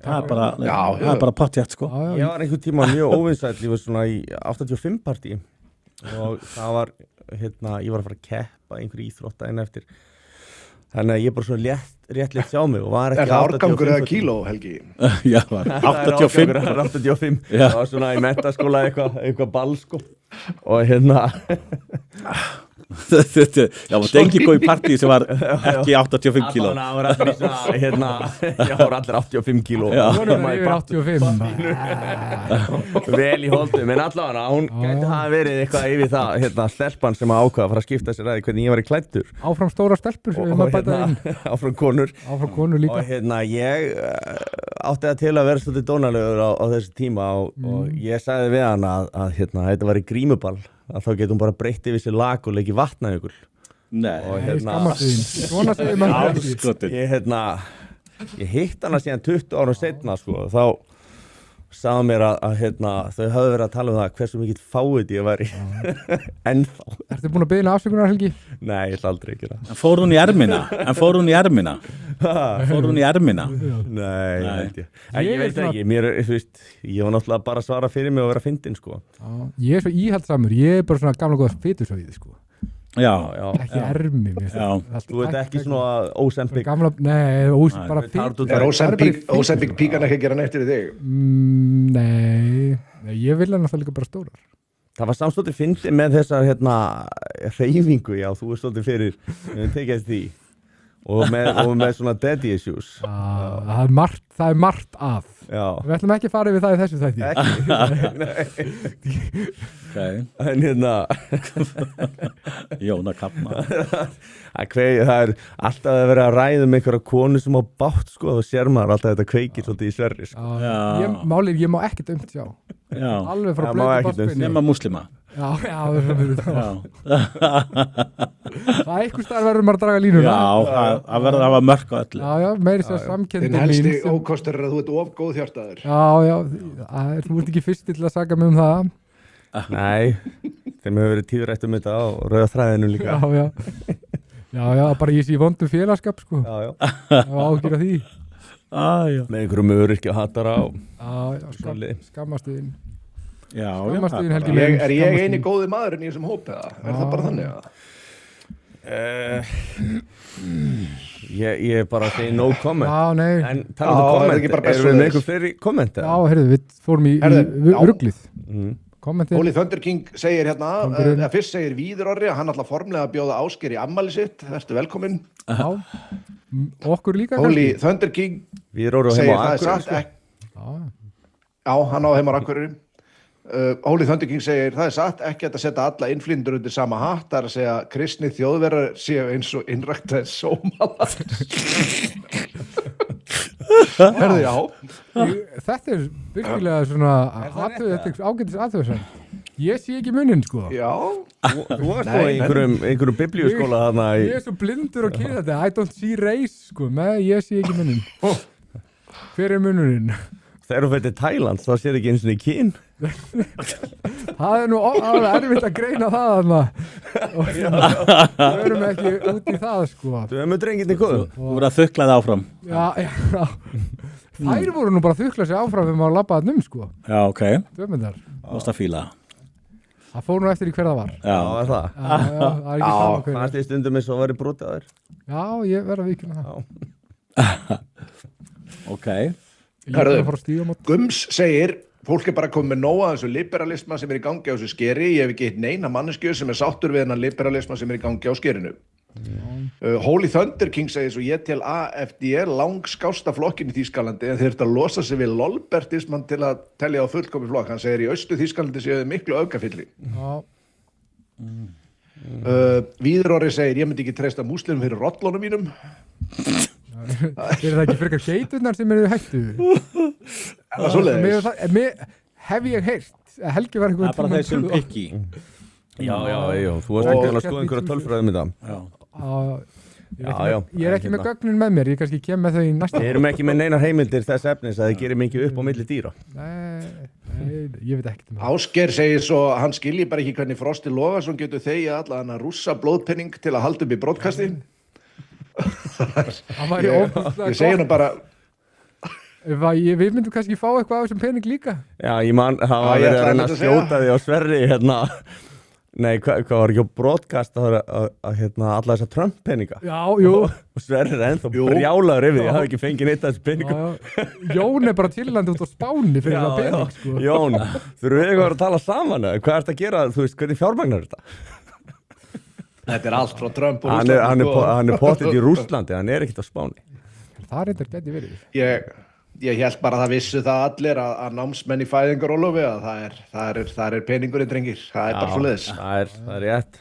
Það er bara pottjætt sko. Ég var einhvern tíma mjög óvinsæll, ég var svona í 85 partí og það var, hérna, ég var að fara að keppa einhver íþrótta en eftir Þannig að ég bara svona rétt létt sjá mig og var ekki Er það árgangur 85 eða kíló, Helgi? Já, 85. Það er 85. Já. Það var svona í mentaskóla eitthvað ball sko. Og hérna Já, og dengi góð í partí sem var ekki 85 kíló. Það var allir í svona hérna, já, voru allir 85 kíló. Konur er yfir 85. Vel í holdum, en allavega hún gæti hafa verið eitthvað yfir það, hérna, stelpan sem að ákvaða að fara að skipta sér að hvernig ég var í klæddur. Áfram stóra stelpur sem við maður bæta inn. Áfram konur. Áfram konur líka. Og hérna, ég átti það til að vera svolítið dónalegur á þessu tíma og ég sagði við hann að hérna, þetta var í grímuball, að þá getum bara breytt yfir sér lag og leikið vatnajökul. Nei. Og hérna, Skammastuðin. Svona segir maður ekki. Áskotin. ég hitt hana síðan 20 árum seinna, sko, þá sagði mér að hérna, þau höfðu verið að tala um það hversu mikill fáið ég var í ennþá. Ertu búin að biðja afsökunar, Helgi? Nei, ég ætla aldrei að gera. Fór hún í ermina? Fór hún í ermina? Nei, held ég. En ég veit ekki, ég var náttúrulega bara að svara fyrir mig og vera fyndin, sko. Já, ég er svo íhaldsamur, ég er bara svona gamla góða fytusöfið, sko. Já. Ekki ermi. Já. Þú ert ekki svona Ozempic. Gamla, nei, bara fytusöfið. Er Ozempic píkan ekki að gera neitt fyrir þig? Nei, ég vil hann alltaf líka bara stórar. Það var samstóttir fyndið með þessar hérna hreyfingu, já, þú er stóttir fyrir tekið eftir því og með svona daddy issues. Það er margt að. Já. Við ætlum ekki að fara yfir það í þessu þætti. Okay. En hérna Jóna Kappmann. það er alltaf að vera að ræða um einhverja konu sem á bátt, sko, og sér maður alltaf þetta kveikir svolítið í Sverri, sko. Málið, ég má ekki dömt sjá. Já. Alveg frá Það má blötu ekki bassbeini. Nema múslima. Já, það er svona fyrir það. Já. Það er einhvers staðar verður maður að draga línuna. Já, það verður að hafa mörk á öllu. Já, meiri sér samkenndin Þinn helsti ókostur er að þú ert of góð hjartaður. Já, þú ert ekki fyrst til að saka mig um það. Nei, þeim hefur verið tíðrætt um þetta og rauða þræðinu líka. Já, bara ég sé vondum félagskap, sko. Já. Það var ágjur af því. Já. Með einhverjum öryrkja hatara og skammastuðin. Já. Skammastuðin, Helgi. Er ég eini góði maðurinn í þessum hópi eða? Er það bara þannig að? Ég er bara að segja no comment. Já, nei. En talað um komment, erum við með einhver fleiri komment? Já, heyrðu, við fórum í ruglið. Kommentin. Óli Thunder King segir hérna, fyrst segir Víður Orri að hann ætla formlega að bjóða Ásgeir í ammæli sitt. Vertu velkominn. Já, okkur líka. Óli Thunder King segir það er satt ekki. Já, hann á heima á Akureyri. Óli Thunder King segir það er satt ekki að setja alla innflýndur undir sama hatt, það er að segja kristni þjóðverðar séu eins og innræktaðir sómalar. Herðu, já. Þetta er virkilega svona ágætis aðtöðsend. Ég sé ekki muninn, sko. Já. Þú varst þá í einhverjum biblíuskóla þarna í... Ég er svo blindur og kýr þetta. I don't see race, sko. Ég sé ekki muninn. Hver er munurinn? Þegar þú fyrir Thailand, þá sér ekki eins og í kyn. Það er nú alveg erfitt að greina það þarna. Við erum ekki út í það, sko. Þú hefur með drengirni góðu. Þú voru að þukla það áfram. Já. Þær voru nú bara að þukla sig áfram við maður að labba þarna sko. Já, ok. Dömundar. Þú varst að fíla það. Það fór nú eftir í hver það var. Já, er það? Já, það er ekki sama hver. Fannst þið stundum eins og væri brotið að þér? Já, ég verð að vikina það. Ok. Gums segir fólk er bara komið með nóga þessu liberalisma sem er í gangi á þessu skeri. Ég hef ekki hitt neina manneskju sem er sáttur við þennan liberalisma sem er í gangi á skerinu. Holy Thunder King segir svo ég tel AFD langskásta flokkin í Þýskalandi en þeir eru að losa sig við lolbertismann til að telja á fullkomi flokk. Hann segir í austu Þýskalandi séu þið miklu öfgafylli. Víður Orri segir ég myndi ekki treysta múslimum fyrir rollunum mínum. Er það ekki frekar geiturnar sem eru hættu? Er það svoleiðis? Hef ég heyrt að Helgi var eitthvað... Það er bara þeir sem pikki. Já, þú varst ekki að skoða einhverja tölfræðum í það. Ég er ekki með gögnin með mér, ég kannski kem með þau í næsta. Við erum ekki með neinar heimildir þess efnis að þið gerir mikið upp á milli dýra. Nei, ég veit ekkert um það. Ásgeir segir svo hann skilji bara ekki hvernig Frosti Logason getur þegið alla hann að rússa blóðpenning til að halda upp í broadcasti. Ég segi nú bara við myndum kannski fá eitthvað af þessum pening líka. Já, ég man, það var verið að reyna að skjóta því á Sverri hérna Nei, hvað var ekki á broadcast að hérna alla þessa Trump-peninga Já, jú. og Sverrir er ennþá Jú. brjálaður yfir því, ég hafði ekki fengið neitt af þessu peningum. Já. Jón er bara tillandi út á Spáni fyrir það pening, sko. Jón, þurfum við eitthvað að tala saman eða? Hvað ertu að gera, þú veist, hvernig fjármagnar þetta? Þetta er allt frá Trump og Hann Rússlandi, hann er pottitt í Rússlandi, hann er ekkert á Spáni. Það er þetta gæti verið. Ég held bara að það vissu það allir að námsmenn í fæðingarólofi að það er peningurinn drengir, það er bara svo leiðis. Það er rétt.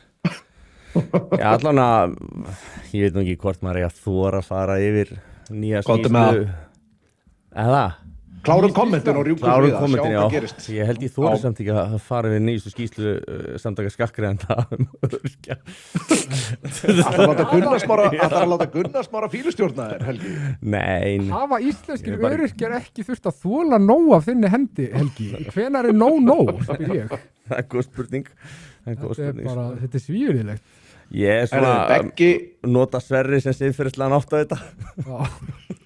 Já, allan að, ég veit nú ekki hvort maður er að þóra að fara yfir nýja Komdu með það. Eða? Klárum kommentin og rjúkum Klárum við það, kommentin, sjá já. hvað gerist. Ég held ég þóra samt ekki að fara við nýjustu skýslu samtaka skakkgreiðenda öryrkja. Ætlar að láta Gunnar Smára fílustjórna þér, Helgi? Nei. Hafa íslenskir öryrkjar ekki þurft að þola nóg af þinni hendi, Helgi? Hvenær er nóg, spyr ég? Það er góð spurning. Þetta er svífurðilegt. Ég er svona Beggi nota Sverri sem siðferðislega átt á þetta.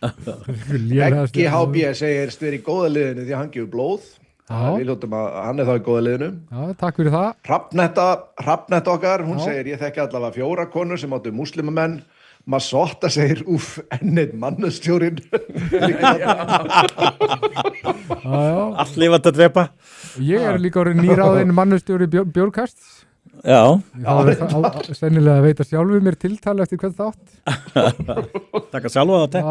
Beggi HB segir stuður í góða liðinu því að hann gefur blóð. Við hljóttum að hann er þá í góða liðinu. Já, takk fyrir það. Hrafnetta okkar, hún segir ég þekki allavega 4 konur sem áttu múslimamenn. Masotta segir enneitt mannustjórinn. Allt lifandi að drepa. Ég er líka orðin nýráðinn mannustjóri Bjórkasts. Já. Það er sennilega að veita sjálfu mér tiltali eftir hvern þátt. Takka sjálfa það tekk.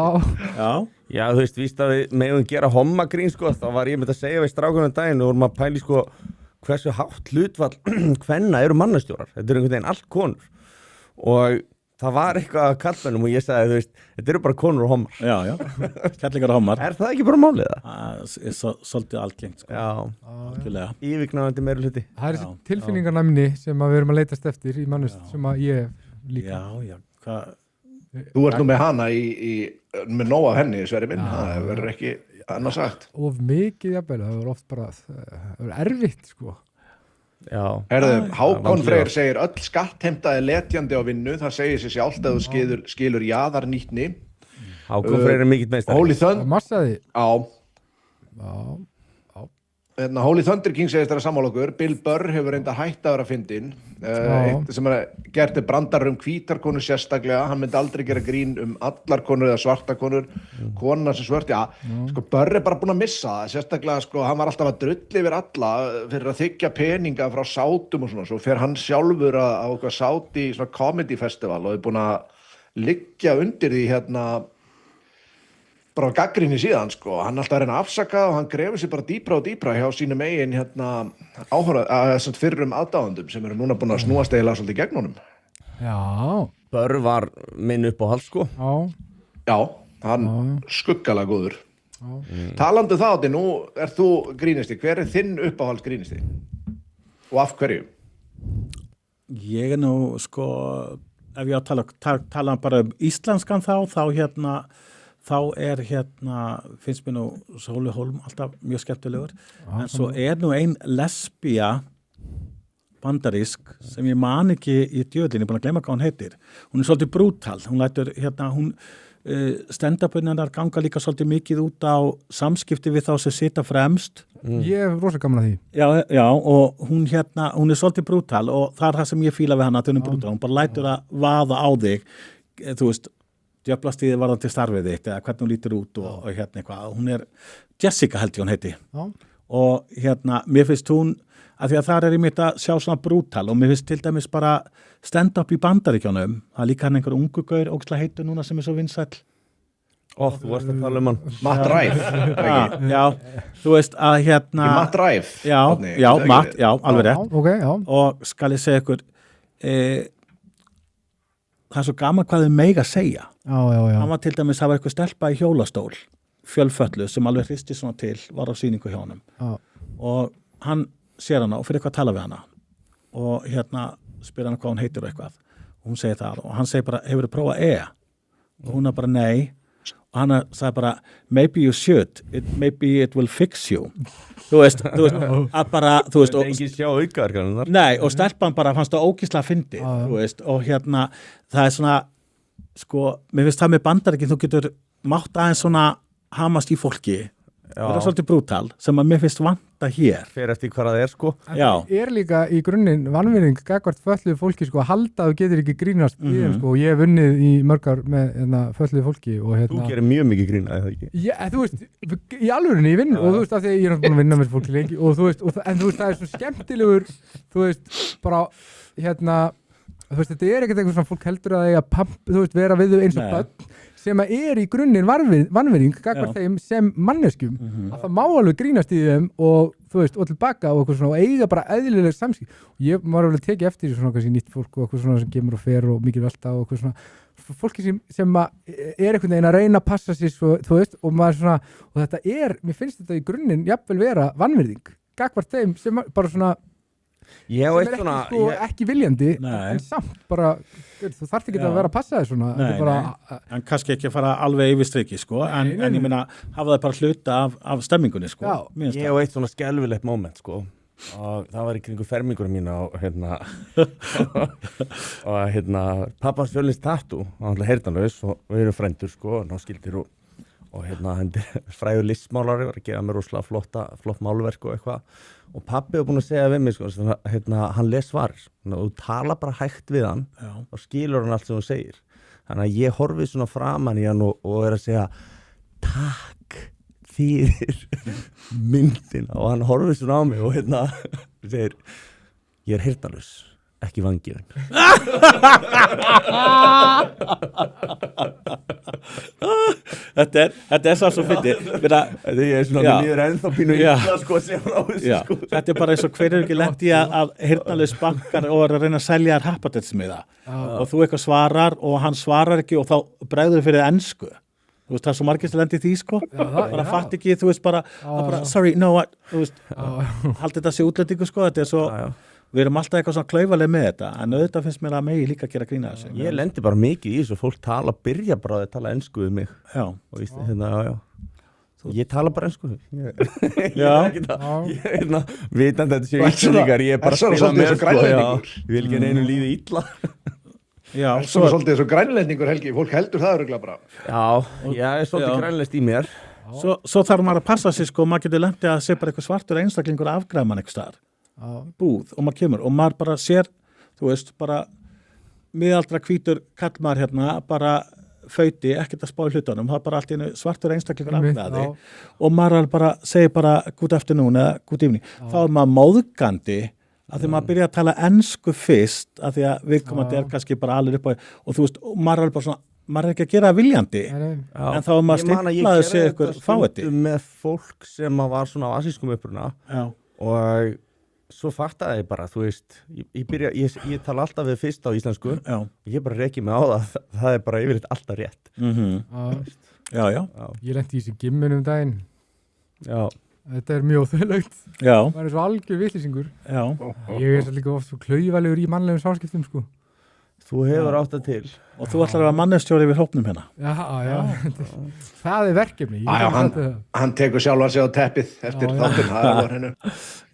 Já, þú veist, víst að við megum gera hommagrín, sko, þá var ég með að segja við strákunum daginn og vorum að pæli, sko, hversu hátt hlutfall hvenna eru mannastjórar. Þetta eru einhvern veginn allt konur. Og það var eitthvað að kallmennum og ég sagði, þú veist, þetta eru bara konur og hommar. Já. Kellingar og hommar. Er það ekki bara málið það? Það er svolítið algengt, sko. Já. Yfirgnæfandi meiri hluti. Það er þessi tilfinningarnæmni sem við erum að leitast eftir í mannust sem að ég líka. Já, hvað? Þú ert nú með hana með nóg af henni, Sverri minn. Það verður ekki annað sagt. Of mikið jafnvel, það verður oft bara það verður erfitt, sko. Já. Hákon Freyr segir öll skattheimta er letjandi á vinnu, það segir sér sjálft að þú skilur jaðarnýtni. Hákon Freyr er mikill meistari. Holy Thunder Massaði. Já. Holy Thunder King segist þeirra sammála okkur. Bill Burr hefur reynda hætt að vera fyndinn. Eitt sem gert brandar hvítarkonur sérstaklega. Hann myndi aldrei gera grín allar konur eða svarta konur. Konar sem svört, sko Burr er bara búin að missa það. Sérstaklega, sko, hann var alltaf að drulli yfir alla fyrir að þykja peninga frá sátum og svona. Svo fer hann sjálfur á eitthvað sáti í svona comedy festival og er búin að liggja undir því bara gaggrinni síðan, sko. Hann er alltaf að reyna að afsaka og hann grefur sér bara dýpra og dýpra hjá sínum eigin fyrrum aðdáðendum sem eru núna búin að snúast eiginlega svolítið gegn honum. Já. Burr var minn upp á hals, sko. Já, hann skuggalega góður. Talandi þá, nú er þú grínisti. Hver er þinn uppáhalds grínisti? Og af hverju? Ég er nú, sko, ef ég á að tala bara íslenskan þá er finnst mér nú Sóli Hólm alltaf mjög skemmtilegur, en svo er nú ein lesbía bandarísk sem ég man ekki í djöðlinni, búin að gleyma hvað hún heitir. Hún er svolítið brútal, hún lætur stand-upin hennar ganga líka svolítið mikið út á samskipti við þá sem sita fremst. Ég er rosa gaman að því. Já, og hún er svolítið brútal og það er það sem ég fíla við hana, að hún er brútal, hún bara lætur að vaða á þig, þú veist, djöflastíði varðandi starfið þitt eða hvernig hún lítur út og eitthvað. Hún er Jessica held ég hún heiti. Og mér finnst hún, að því að þar er ég mitt að sjá svona brútal og mér finnst til dæmis bara stand-up í Bandaríkjunum. Það er líka hann einhver ungu gaur, ógeðslega heitur núna sem er svo vinsæll. Þú varst að tala hann. Matt Rife. Já, þú veist að Matt Rife. Já, Matt, já, alveg rétt. Okay, já. Og skal ég segja ykkur, það er svo gaman hvað þau mega segja. Já. Hann var til dæmis, það var eitthvað stelpa í hjólastól, fjölföllu, sem alveg hristi svona til, var á sýningu hjá honum. Og hann sér hana og fyrir eitthvað að tala við hana. Og spyr hana hvað hún heitir og eitthvað. Og hún segir það og hann segir bara, hefur þú prófað E? Og hún er bara nei. Og hann sagði bara, maybe you should, maybe it will fix you. Þú veist, að bara, þú veist. Engin sjá aukaverkanum þar. Nei, og stelpan bara fannst það ógeðslega fyndið, þú veist, og það er svona, sko, mér finnst það með Bandaríkin, þú getur mátt aðeins svona hamast í fólki, vera svolítið brútal sem að mér finnst vanta hér. fer eftir hvað það sko. En Já. það er líka í grunninn vanvirðing gagvart fötluðu fólki sko, að halda að þú getur ekki grínast í þeim sko, og ég hef vunnið í mörgar með fötluðu fólki og Þú gerir mjög mikið grín að það ekki. Já, þú veist, í alvörinni ég vinn og þú veist að því að ég er búin að vinna með fólki lengi og þú veist, en þú veist, það er svo skemmtilegur þú veist, bara þú veist, þetta er ekkert eitthvað sem fólk heldur að eiga þú veist, vera við þau eins og Nei. börn sem að er í grunninn vanvirðing gagvart þeim sem manneskjum að það má alveg grínast í þeim og þú veist, og tilbaka og eitthvað svona og eiga bara eðlileg samskip og ég var alveg tekið eftir svona kannski nýtt fólk og eitthvað svona sem kemur og fer og mikið velta og eitthvað svona fólki sem er einhvern veginn að reyna að passa sér svo, þú veist, og maður svona og þetta mér finnst þetta í grunninn jafnvel vera vanvirðing gagvart þeim sem bara svona Ég á sem eitt er svona, ekki, sko, ekki viljandi Nei. en samt bara þú þarft ekki Já. að vera að passa þér svona Nei, þetta er bara, En kannski ekki að fara alveg yfir striki, sko, en ég meina, hafa það bara hluta af stemmingunni, sko. Já. Mér finnst ég á það. eitt svona skelfilegt moment sko. Og það var í kringu fermingur mína og og pappans fjölins tattoo, hann var heyrnarlaus og við erum frændur sko, náskildir og hann fræður listmálari var að gefa mér rosalega flott málverk og eitthvað og pappi var búinn að segja við mig sko, hann les svarir og þú tala bara hægt við hann Já. og skilur hann allt sem þú segir þannig að ég horfi svona framan í hann og er að segja takk fyrir myndina og hann horfi svona á mig og segir ég er heyrnarlaus, ekki vangirinn Þetta er svo fyndið. Þetta er svona, Já. mér líður ennþá pínu Já. illa sko að segja frá þessu Já, sko. þetta er bara eins og hver er ekki lent í að heyrnarlaus bankar og er að reyna að selja þér happadetsmiða og þú eitthvað svarar og hann svarar ekki og þá bregður fyrir ensku. Þú veist, það er svo margir sem lendi í því, sko. Bara fatt ekki, þú veist, bara sorry, no, what, þú veist, haldið þetta sé útlendingu, sko, þetta er svo, við erum alltaf eitthvað svona klaufaleg með þetta, en auðvitað finnst mér að megi líka að gera grína þessu. Ég lendi bara mikið í þessu, fólk byrja bara að tala ensku við mig Já. og já. Ég tala bara ensku ég Já. er ekki það vitandi að þetta séu Þú ert svona- íslendingar ég er bara ert svona að spila svolítið með eins og sko, já. Grænlendingur. Ég vil ekki neinu líði illa Já, Svo er svolítið eins og grænlendingur Helgi, fólk heldur það öruglega bara. Já, ég er svolítið Já. grænlegt í mér svo þarf maður að passa sig, sko, maður getur lendið að sé bara eitthvað svartur einstaklingur að afgræða mann eitthvað staðar. Búð og maður kemur og maður bara sér, þú veist, bara miðaldra hvítur kallmaður hérna, bara fauti, ekkert að spá í hlutunum, það er bara allt í einu svartur einstaklingur afgræði og maður bara segir bara good afternoon eða good evening, þá er maður móðgandi að því maður byrja að tala ensku fyrst, að því að viðkomandi er kannski bara alveg upp á, og þú veist, og maður er bara svona, maður er ekki að gera það viljandi, en þá er maður stimplaði sig ykkur fáiði. með fólk sem var svona á asískum uppruna og svo fattaði ég bara, þú veist, ég tala alltaf við fyrst á íslensku, ég bara reki mig á það er bara yfirleitt alltaf rétt. Já. Ég lendi í þessi gimmun daginn. Já. Þetta er mjög þauðlegt. Já. Það er svo algjör vitlýsingur. Já. Ég er svo líka oft svo klaufalegur í mannlegum samskiptum, sko. Þú hefur átt það til. Og þú ætlar að vera mannestjóri yfir hópnum hérna. Já. Það er verkefni. Hann tekur sjálfan sig á teppið eftir þáttinn, það er hennu.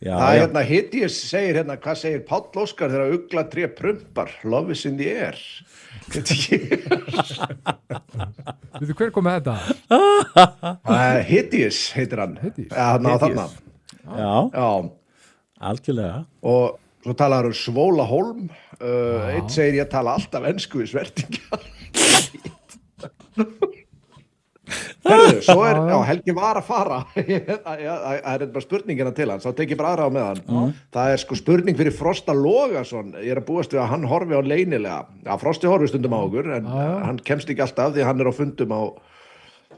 Það er Hideous segir hérna, hvað segir Páll Óskar þegar ugla tré prumpar, love is in the air. Veitu hver kom með þetta? Hideous heitir hann. Þarna. Já. Algjörlega. Og svo talaður Svóla Hólm, eitt segir ég tala alltaf ensku í svertingar. Herðu, svo Helgi var að fara, það er bara spurningina til hans, þá tek ég bara aðra á með hann. Það er sko spurning fyrir Frosta Logason, ég er að búast við að hann horfi á leynilega. Já, Frosti horfi stundum á okkur, en hann kemst ekki alltaf því hann er á fundum á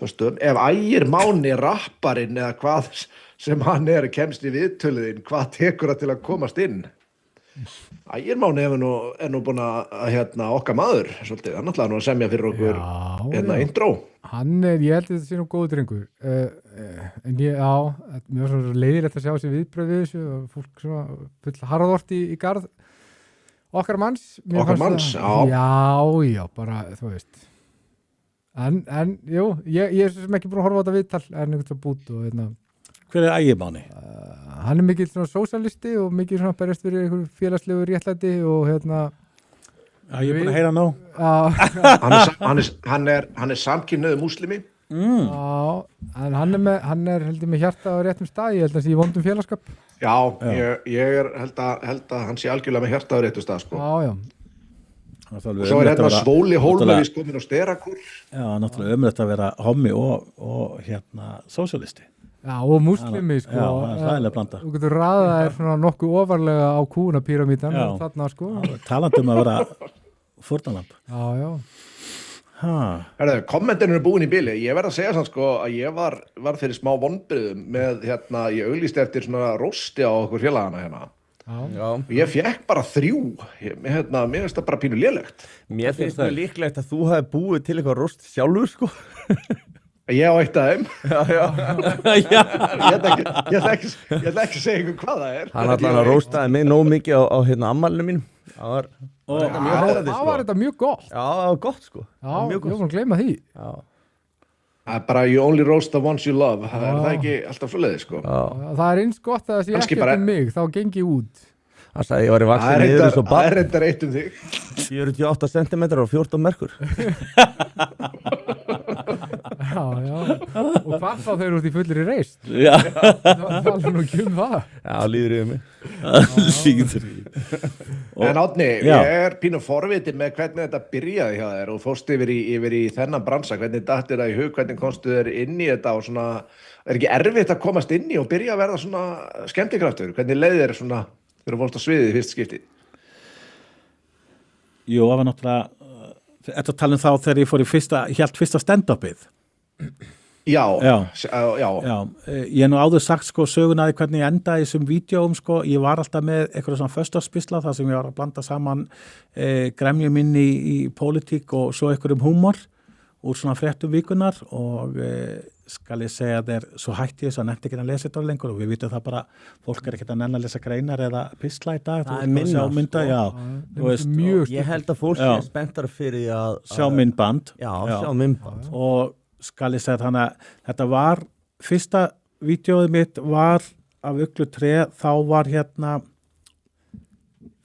stöðum. Ef Ægir Máni rapparinn eða hvað sem hann kemst í viðtöluðin, hvað tekur það til að komast inn? Ægir Máni er nú búin að okkar maður svolítið, hann ætlaði nú að semja fyrir okkur intro. Ég held að þetta sé nú góð drengur en mér var svona leiðilegt að sjá sér viðbröð við þessu og fólk svona full harðort í garð okkar manns. Já, bara þú veist en jú, ég er sem ekki búin að horfa á þetta viðtal en einhvern bút og Hver er Ægir Máni? Hann er mikill svona sósalisti og mikill svona berjast fyrir einhverju félagslegu réttlæti og Já, ég er búin að heyra nóg. Hann er samkynhneigður múslimi Já, en hann er heldur með hjarta á réttum stað, ég held að það sé í vondum félagskap. Já, ég held að hann sé algjörlega með hjarta á réttu stað, sko. Já. Og svo er hérna Svóli Hólmavís komin á Sterakur. Já, náttúrulega ömurlegt að vera hommi og hérna sósíalisti. Já, og muslimi, sko. Já, það er hræðilega blanda. Þú getur raðað svona nokkuð ofarlega á kúnapíramítan þarna, sko. Talandi að vera fórnalamb. Já. Herðu, kommentin eru búin í bili. Ég verð að segja sann, sko, að ég var fyrir smá vonbrigðum með, ég auglýsti eftir svona rósti á okkur félagana hérna. Já. Og ég fekk bara 3. Mér finnst það bara pínu lélegt. Mér finnst það líklegt að þú hefði búið til eitthvað rost sjálfur, sko. Ég á eitt af þeim. Já. Ég ætla ekki að segja ykkur hvað það er. Hann allan að róstaði mig nóg mikið á manninu mínum. Það var þetta mjög gott. Já, það var gott, sko. Já, ég var að gleyma því. Já. Það er bara you only roast the ones you love. Það er það ekki alltaf fulliði, sko. Það er eins gott að það sé Kannski ekkert bara- mig, þá gengi ég út. Það sagði ég var í Það vaksin er niður eins og reyndar- það barn. er reyndar eitt þig. 48 cm og 14 merkur. Já. Og hvað þá þeir út í fullir í reist? Já. Það er nú ekki það. Já, líður yfir mig. Líður. En Árni, Já. ég er pínu forvitið með hvernig þetta byrjaði hjá þér og fórst yfir í þennan bransa. Hvernig datt þér það í hug, hvernig komstu þér inn í þetta og svona, er ekki erfitt að komast inn í og byrja að verða svona skemmtikraftur? Hvernig leiði þér svona þegar þú fórst á sviðið í fyrst skipti? Jú, það var náttúrulega Þetta tala þá þegar ég fór í fyrsta stand-upið. Já. Ég hef nú áður sagt sko sögunaði hvernig ég endaði í þessum vídeóum sko. Ég var alltaf með eitthvað svona föstudagspisla þar sem ég var að blanda saman gremju minni í pólitík og svo eitthvað húmor úr svona fréttum vikunar og skal ég segja þér svo hætti ég þess að nefndi ekki að lesa þetta lengur og við vitum það bara, fólk er ekki að nenn að lesa greinar eða pistla í dag. Það er minna, mjög Ég held að fólk er spenntar fyrir því að sjá myndband. Já, sjá myndband. Og skal ég segja þannig að þetta var, fyrsta vídeóið mitt var af Uglu 3, þá var hérna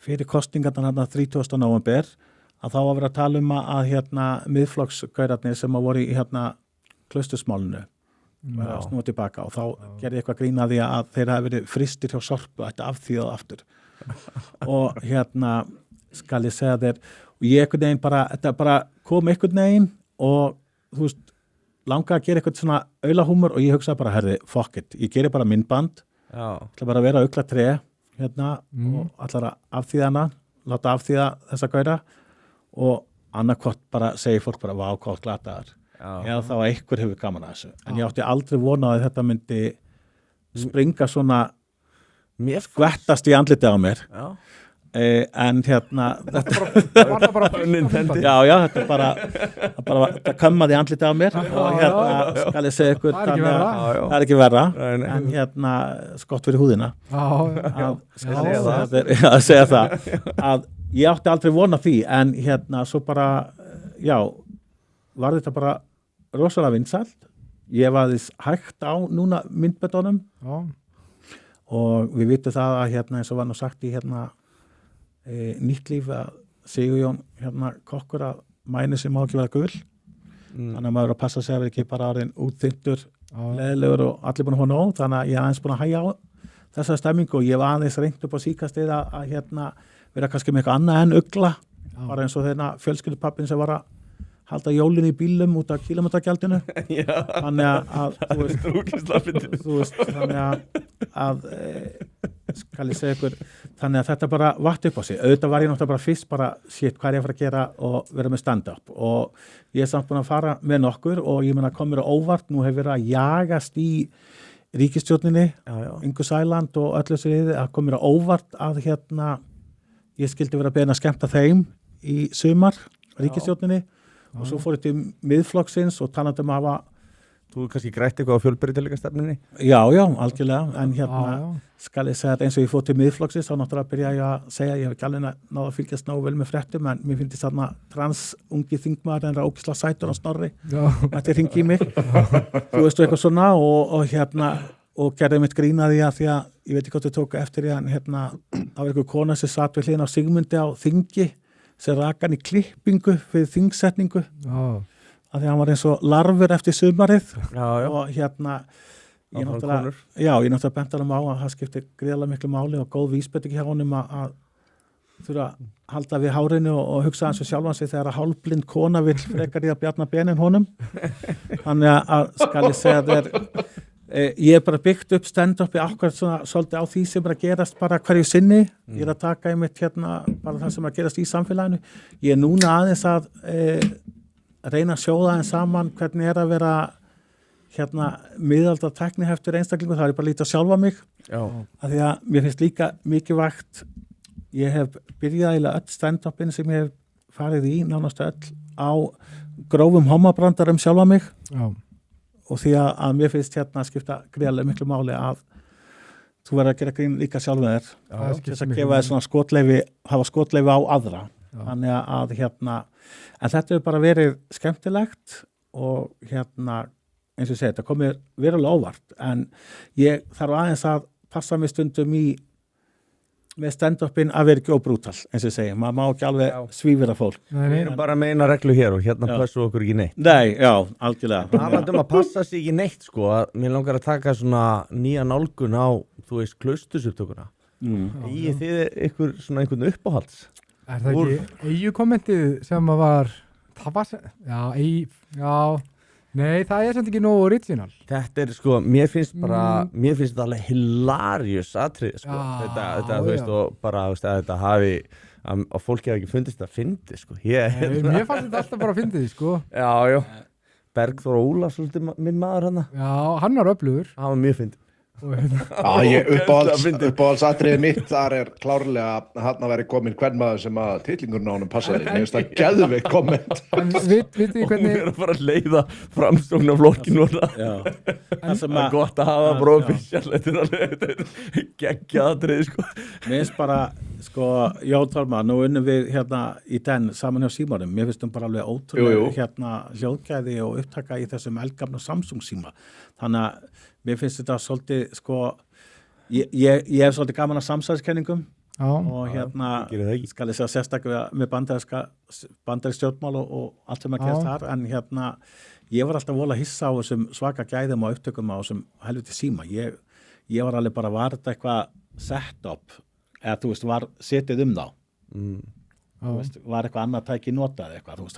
fyrir kostingarnar hérna 30. nóvember að þá var verið að tala um að hérna miðflokksgaurarnir sem að voru í hérna Klausturmálinu að snúa tilbaka og þá gerði ég eitthvað grín að því að þeir hafi verið fristir hjá Sorpu ætti afþvíðað aftur og hérna skal ég segja þér og ég einhvern veginn bara, þetta bara kom einhvern veginn og þú veist langaði að gera eitthvað svona aulahúmor og ég hugsaði bara, herði, fuck it, ég geri bara myndband ætla bara að vera Ugla 3 hérna og ætla að afþvíða hana, láta afþvíða þessa gaura og annarkvort bara segir fólk bara, vá, hvað glataðar eða þá einhver hefur gaman að þessu en ég átti aldrei vonað að þetta myndi springa svona skvettast í andlitið á mér en hérna Var það bara já, þetta bara það kömmaði í andlitið á mér og hérna skal ég segja ykkur það er ekki verra en hérna skott fyrir húðina að segja það að ég átti aldrei vonað því en hérna svo bara já, var þetta bara rosalega vinsælt. Ég var þess hægt á núna myndböndunum og við vitum það að hérna eins og var nú sagt í hérna nýtt líf að Sigurjón hérna kokkur að mæni sem má ekki vera gul þannig að maður að passa sig að vera ekki bara áriðin útþyndur, leðilegur og allir búin að hóna á þannig að ég er aðeins búin að hægja á þessa stemmingu og ég var aðeins reynt upp á síkastið að hérna vera kannski með eitthvað annað en Ugla bara eins og þeirna fjölskyldupappin sem var að halda jólin í bílum út af kílómetragjaldinu þannig að þú veist þannig að skal ég segja ykkur þannig að þetta bara vatt upp á sig auðvitað var ég náttúrulega bara fyrst bara shit hvað er ég að fara að gera og vera með stand-up og ég er samt búin að fara með nokkur og ég meina kom mér á óvart nú hefur verið að jagast í ríkisstjórninni Ingu Sæland og öllu þessu að kom mér á óvart að hérna ég skildi vera beðin að skemmta þeim í sumar ríkisstjórninni og svo fór ég til miðflokksins og talandi að hafa Þú kannski grætt eitthvað á fjölbreytileika stefninni? Já, algjörlega en hérna skal ég segja að eins og ég fór til miðflokksins þá náttúrulega byrja ég að segja ég hef ekki alveg náða að fylgjast ná vel með fréttum en mér finnst þarna ungi þingmaður en ógislega sætur á Snorri þetta hringi í mig þú veistu eitthvað svona og hérna og gerði mitt grínaði að því að ég veit ekki hvað þau tóku eftir því en hérna það var einhver kona sem satt við hliðina á Sigmundi á þingi sem rak hann í klippingu fyrir þingsetningu að því hann var eins og larfur eftir sumarið Já, já. og hérna ég Áfram náttúrulega, konur. ég náttúrulega bent hann á að það skiptir gríðarlega miklu máli og góð vísbending hjá honum að þurfa að halda við hárinu og hugsa hans og sjálfan sig þegar að hálfblind kona vill frekar í að bjarna benin honum þannig að skal ég segja þér ég bara byggt upp stand-upi akkurat svona svolítið á því sem að gerast bara hverju sinni ég að taka einmitt hérna bara það sem að gerast í samfélaginu ég núna aðeins að reyna að sjóða þeim saman hvernig að vera hérna miðaldra tækniheftur einstaklingu, það er bara lítið að sjálfa mig Já. af því að mér finnst líka mikilvægt ég hef byrjað eiginlega öll stand-upin sem ég hef farið í nánast öll á grófum homabrandar sjálfa mig Já. og því að mér finnst hérna skipta greiðlega miklu máli að þú verður að gera grín líka sjálfa þér til þess að gefa þér svona skotleyfi hafa skotleyfi á aðra þannig að hérna en þetta hefur bara verið skemmtilegt og hérna eins og ég segi, þetta komið verulega óvart en ég þarf aðeins að passa mig stundum með stand-upin að vera ekki óbrútal eins og ég segi, maður má ekki alveg svífira fólk Við erum bara með eina reglu hér og hérna passum okkur ekki neitt Nei, já, algjörlega Talandi að passa sig ekki neitt sko að mér langar að taka svona nýja nálgun á þú veist klaustusupptökuna Í þið ykkur svona einhvern uppáhalds Er það ekki EU-kommentið sem að var það var sem, já, nei, það er samt ekki nógu original. Þetta sko, mér finnst þetta alveg hilarious atrið sko, þetta þú veist og bara þú veist að þetta hafi að fólki hafi ekki fundist að fyndi sko Mér fannst þetta alltaf bara að fyndi sko. Já, Bergþór Ólafs svolítið minn maður hann Já, hann var öflugur Hann var mjög fyndi ég uppáhaldsatriðið mitt þar er klárlega hann að veri komin hvern maður sem að titlingurinn á honum passaði mér finnst það geðveikt komment Vitið hvernig Hún er að fara að leiða framsókn af flokkinu Það er gott að hafa brófisjál Þetta er geggjaðatrið sko Mér finnst bara, sko, Jón Þormar, nú unnum við hérna í den saman hjá símanum, mér finnst bara alveg ótrúlega hérna hljóðgæði og upptaka í þessum eldgamla Samsung síma þannig að mér finnst þetta svolítið, sko, ég hef svolítið gaman að samsæðiskenningum og hérna skal ég segja sérstaklega með bandarísk stjórnmál og allt sem að gerast þar, en hérna ég var alltaf vola hissa á þessum svaka gæðum og upptökum á þessum helviti síma. Ég var alveg bara, var þetta eitthvað sett upp, eða þú veist, var setið þá. Þú veist, var eitthvað annað tæki notað eitthvað, þú veist,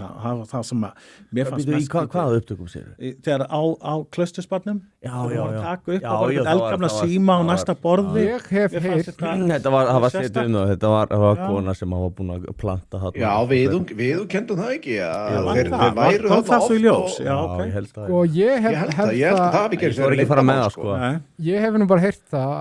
það sem að mér fannst mest Hvaða upptökum sér? Þegar á klausturspannum Já. Taka upp og eldgamla síma á næsta borði. Ég hef heyrt Það var setið þetta var kona sem hafa búin að planta þarna. Já, við kendum það ekki þeir væru kom það svo í ljós. Já, ég held það. Og ég held það Ég fór ekki fara með það sko. Ég hef nú bara heyrt það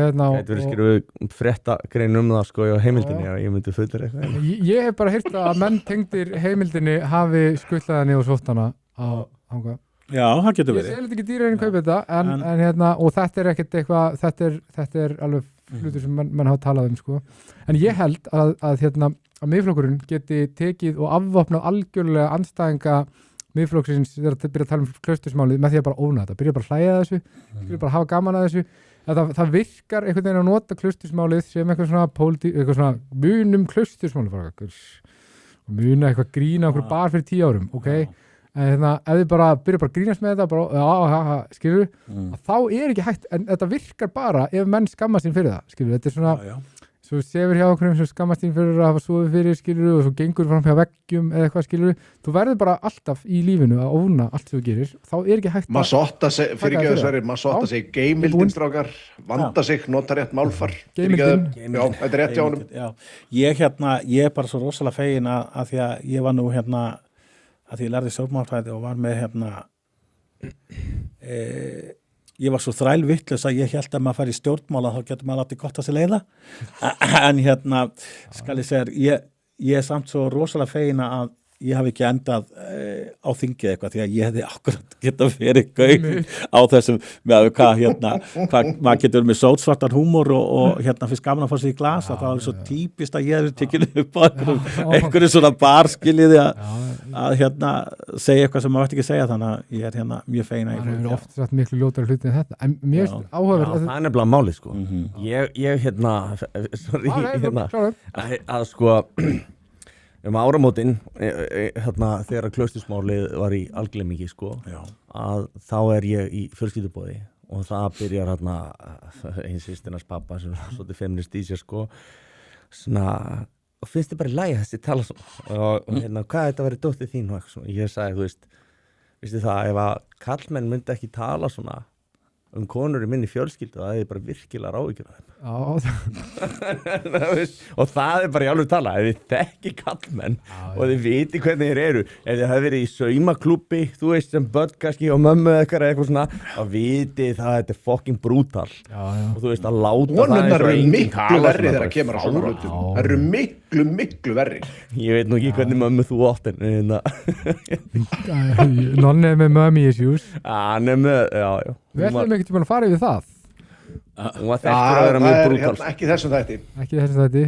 Þetta verið skrifuð fréttagrein það sko á heimildinni að ég myndi fullir eitthvað. Ég hef bara heyrt að menn tengdir heimildinni hafi skuttlaðinni og sóttana á hanga. Já, það getur verið. Ég selur ekki dýra en kaupa þetta en hérna, og þetta er ekkert eitthvað þetta er alveg hlutur sem menn hafa talað sko. En ég held að Miðflokkurinn geti tekið og afvopnað algjörlega andstæðinga Miðflokksins þegar það byrja að tala klaustursmálið með því að bara óna þetta, byrja bara að hlæja þessu, byrja bara að hafa gaman að þessu. Það virkar einhvern veginn að nota klaustursmálið sem eitthvað svona munum klaustursmálið og muna eitthvað grína okkur bara fyrir 10 árum, ok? En ef þið bara byrja bara að grínast með þetta skilur þá er ekki hægt, en þetta virkar bara ef menn skammast sín fyrir það, skilur, þetta er svona svo sefur hjá okkur sem skammast sín fyrir að hafa sofið fyrir, skilur, og svo gengur fram hjá veggjum eða eitthvað, skilur, þú verður bara alltaf í lífinu að óna allt sem þú gerir, þá er ekki hægt Masotta sig geimildin strákar, vanda sig, nota rétt málfar Geimildin, já, þetta er rétt hjá honum Ég er bara svo rosalega fegin að því að ég var nú að því ég lærði stjórnmálafræði og var með ég var svo þrælvitlaus að ég hélt að maður færi í stjórnmála þá getur maður látið gott að sér leiða en skal ég segja ég er samt svo rosalega fegin að ég hafi ekki endað á þingið eitthvað því að ég hefði akkurat getað verið gaur á þessum með hvað maður getur með sótsvartan húmor og fyrst gaman að fá sig í glas að það var svo típist að ég hefði tekið upp á einhverju svona barskiliði að segja eitthvað sem maður ætti ekki að segja þannig að ég er mjög fegin að það er oft satt miklu ljótari hluti en þetta en mér finnst áhugaverð það er nefnilega máli sko ég sorry að sko áramótin hérna, þegar Klausturmálið var í algleymingi sko, Já. að þá ég í fjölskylduboði og það byrjar hérna einn systirnas pappa sem er svolítið feminist í sér sko, svona, og finnst þið bara í lagi þessi tala svona og hérna, hvað þetta verið dóttið þín og eitthvað svona, ég sagði, þú veistu það, ef að kallmenn myndi ekki tala svona konur í minni fjölskyldu, það bara virkilega áhyggjur af þeim. Og það bara í alveg tala, ef þið þekki kallmenn og þið viti hvernig þeir eru, ef þið hafi verið í saumaklúbbi, þú veist, sem börn kannski og mömmu eitthvað svona, þá viti það að þetta er fucking brútal. Og þú veist, að láta það Konurnar eru enginn miklu tala verri svona, þegar bara kemur á svona fáránlegt. hlutum. Það eru miklu verri. Ég veit nú ekki hvernig mömmu þú átt en Nonni með mommy issues. hann með, já. Við ætlum ekkert búin að fara yfir það. Hún var þekkur að vera mjög Það er brútal. ekki þessum þætti. Ekki þess að þetta.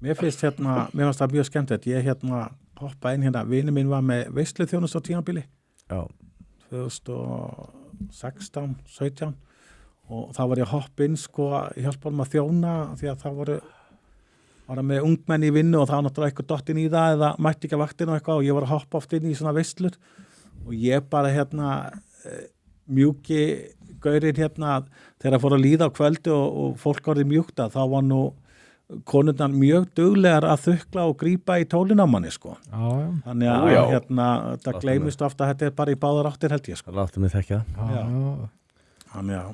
Mér finnst mér fannst það mjög skemmtilegt. Ég hoppa inn vinur minn var með veisluþjónustu á tímabili Já. 2016, 17 og þá var ég að hoppa inn sko, ég hjálpa honum að þjóna því að það var með ungmenn í vinnu og það var náttúrulega eitthvað dottinn í það eða mætti ekki að vaktina og eitthvað og ég var að hoppa oft inn í svona veislur og ég bara mjúki gaurinn þegar fór að líða á kvöldi og fólk orðið mjúkta þá var nú konurnar mjög duglegar að þukla og grípa í tólin á manni sko. Þannig að það gleymist ofta að þetta er bara í báðar áttir held ég sko. Láttu mig þekkja Þannig að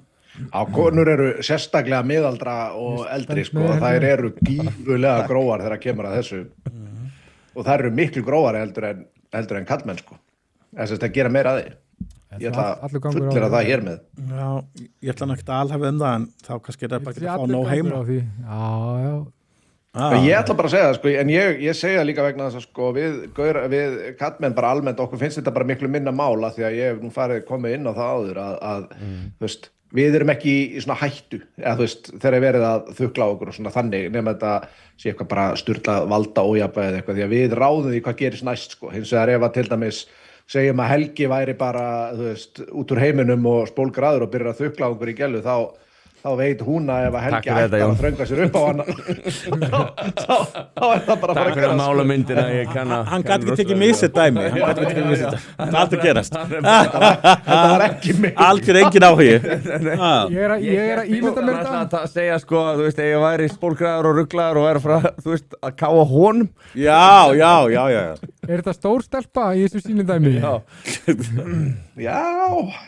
Konur eru sérstaklega miðaldra og eldri sko, þær eru gífulega gróar þegar kemur að þessu og þær eru miklu gróar heldur en kallmenn sko. Þess að gera meira að því. Ég ætla að fullera það hér með. Já, ég ætla náttúrulega að alhafa það en þá kannski er það bara ekki að fá nóg heima. Ég ætla bara að segja það sko, en ég segja líka vegna þess að sko, við kallmenn bara almennt, okkur finnst þetta bara miklu minna mála því að ég hef nú komið inn á það áður að þú veist, við erum ekki í svona hættu, eða þú veist, þegar verið að þukla okkur og svona þannig, nema þetta sé eitthvað bara sturla valda ójafnvægi eða eitthvað, því að við ráðum því hvað gerist næst sko, hins vegar ef að til dæmis segjum að Helgi væri bara, þú veist, út úr heiminum og spólgraður og byrjar að þukla okkur í gellu, þá veit hún að ef að Helgi ætlar að þrönga sér upp á hana þá er það bara Takk fyrir málamyndina Hann gæti ekki tekið misið dæmi Hann gæti ekki tekið misið dæmi Það er aldrei gerast Þetta var ekki mig Algjör engin áhugi Ég er að ímynda mér þetta að segja sko, þú veist, ef ég væri spólgraður og rugglaður og væri frá, þú veist, að káa honum Já Er þetta stór stelpa í þessu sýnindæmi? Já,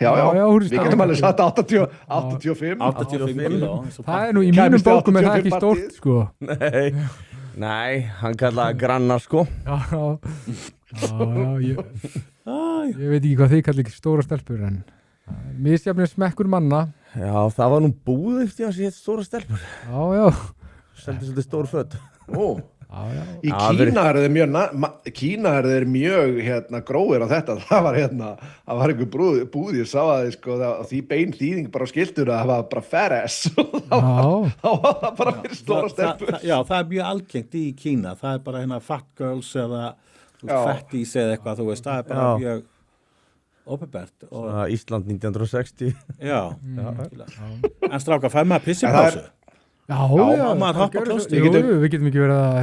við getum alveg satt 85 Það er nú í mínum bókum er það ekki stórt sko. Nei, hann kallaði grannar sko. Ég veit ekki hvað þið kallar ekki stóra stelpur en misjafnir smekkur manna. Já, það var nú búð eftir að sé stóra stelpur. Seldi svolítið stór föt. Í Kína er þeir mjög gróir á þetta. Það var einhver búð ég sá að sko, því bein þýðing bara á skiltuna að það var bara fat ass þá var það bara fyrir stóra stelpur. Já, það er mjög algengt í Kína. Það er bara fat girls eða fatties eða eitthvað, þú veist, það er bara mjög opinbert. Ísland 1960. Já. En stráka, fær maður pissipásu? Já, maður hoppa klósti. Við getum ekki verið að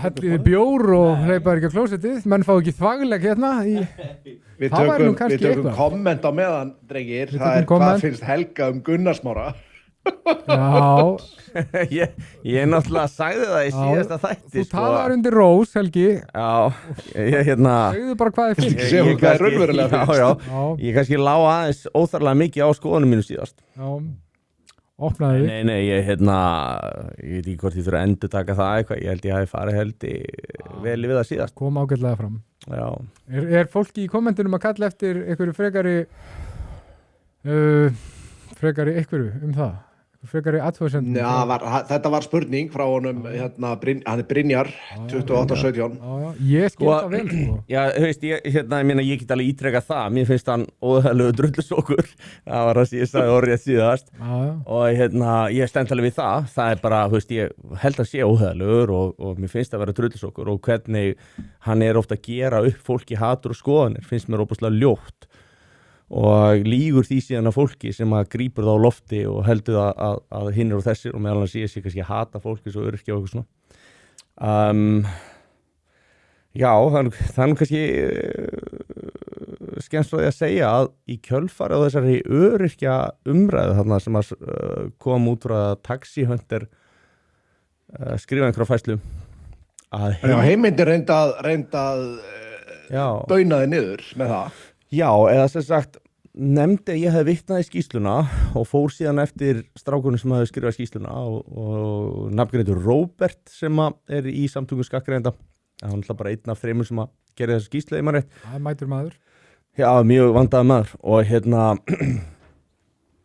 helliði bjór og hleypa ekki á klósettið, menn fá ekki þvagleg Við tökum komment á meðan, drengir, það er hvað finnst Helga Gunnarsmára? Já Ég náttúrulega sagði það í síðasta þætti Þú talar undir rós, Helgi. Já, segðu bara hvað þið finnst. Hvað er raunverulega finnst. Ég kannski lá aðeins óþarlega mikið á skoðunum mínu síðast. Já, opnaði þig. Nei, ég veit ekki hvort ég þurfa að endurtaka það eitthvað. Ég held ég hafi farið vel við það síðast. Kom ágætlega fram. Já. Er fólki í kommentunum að kalla eftir einhverju frekari einhverju það? Frekari athugasemdum? Þetta var spurning frá honum, hann er Brynjar, 28-17. Ég skil það vel, sko. Já, þú veist, ég get alveg ítrekað það. Mér finnst hann óþægilegu drullusokkur. Það var það sem ég sagði orðið síðast. Og ég stend alveg við það. Það er bara, þú veist, ég held að sé óþægilegur og mér finnst að vera drullusokkur og hvernig hann er ofta að gera upp fólki hatur og skoðanir, finnst mér óbúslega ljótt. og lýgur því síðan að fólki sem að grípur það á lofti og heldur að hinnir og þessir og meðal hann sé kannski að hata fólki svo öryrkja og eitthvað svona já, það er kannski skemmst frá því að segja að í kjölfari á þessari öryrkja umræðu þarna sem að kom út frá að Taxi Hunter skrifa einhverja fæslu að heimildir reynda að bauna þið niður með það. Já, eða sem sagt nefndi að ég hefði vitnað í skýsluna og fór síðan eftir strákunum sem hefði skrifað skýsluna og nafngreindur Róbert sem er í samtökum skattgreiðenda. Hann er bara einn af þreymur sem að gera þessu skýslu í maður rétt. Það er mætur maður. Já, mjög vandaður maður og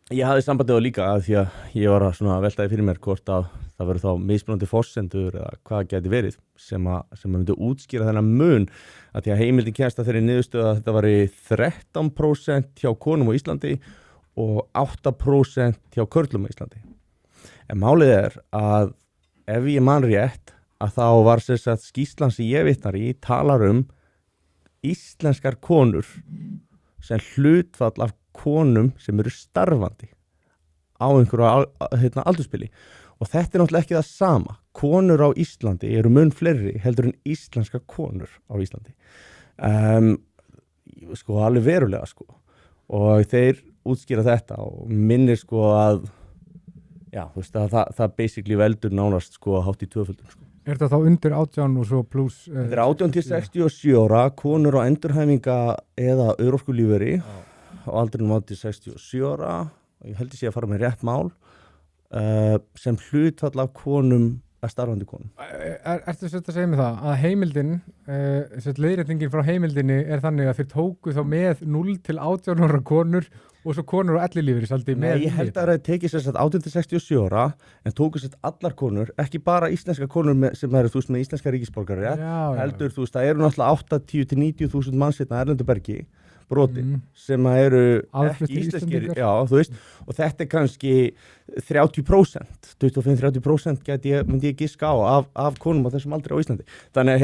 ég hafði sambandið á líka að því að ég var að veltaði fyrir mér hvort að það verður þá mismunandi forsendur eða hvað gæti verið sem myndi útskýra þennan mun að því að heimildin kemst að þeirri niðurstöðu að þetta var 13% hjá konum á Íslandi og 8% hjá körlum á Íslandi. En málið er að ef ég man rétt að þá var skýrslan sem ég vitnar í talar íslenskar konur sem hlutfall af konum sem eru starfandi á einhverju aldurspili og þetta er náttúrulega ekki það sama. Konur á Íslandi eru mun fleiri heldur en íslenska konur á Íslandi alveg verulega og þeir útskýra þetta og minnir að já, þú veist að það basically veldur nánast hátt í tvöföldun Er þetta þá undir 18 og svo pluss? Þetta er 18 til 67 ára, konur á endurhæfinga eða örorkulífeyri á aldrinum 18 til 67 ára, ég held ég sé að fara með rétt mál, sem hlutfall af konum að starfandi konum. Ertu að segja mig það að heimildin, leiðréttingin frá heimildinni er þannig að þeir tóku þá með 0 til 18 ára konur og svo konur á ellilífeyri svolítið með. Nei, ég held að það tekið 18 til 67 ára en tóku allar konur, ekki bara íslenska konur sem eru með íslenska ríkisborgari, heldur það eru náttúrulega 80 til 90.000 manns hérna Erlendubergi brotin sem eru ekki íslenskir, já, þú veist, og þetta er kannski 30%, 25-30% myndi ég giska á af konum á þessum aldri á Íslandi. Þannig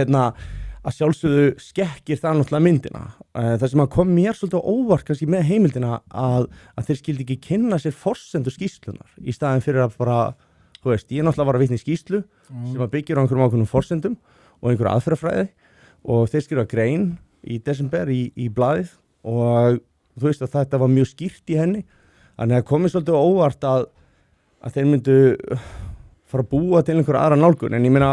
að sjálfsögðu skekkir það náttúrulega myndina. Það sem kom mér svolítið á óvart kannski með heimildina að þeir skildi ekki kynna sér forsendur skýslunar í staðin fyrir að bara, þú veist, ég náttúrulega var að vitna í skýslu sem að byggja á einhverjum ákveðnum forsendum og einhverju aðferðafræði og þeir skrifa grein í desember í blaðið og þú veist að þetta var mjög skýrt í henni. Þannig að komið svolítið á óvart að þeir myndu fara að búa til einhverja aðra nálgun en ég meina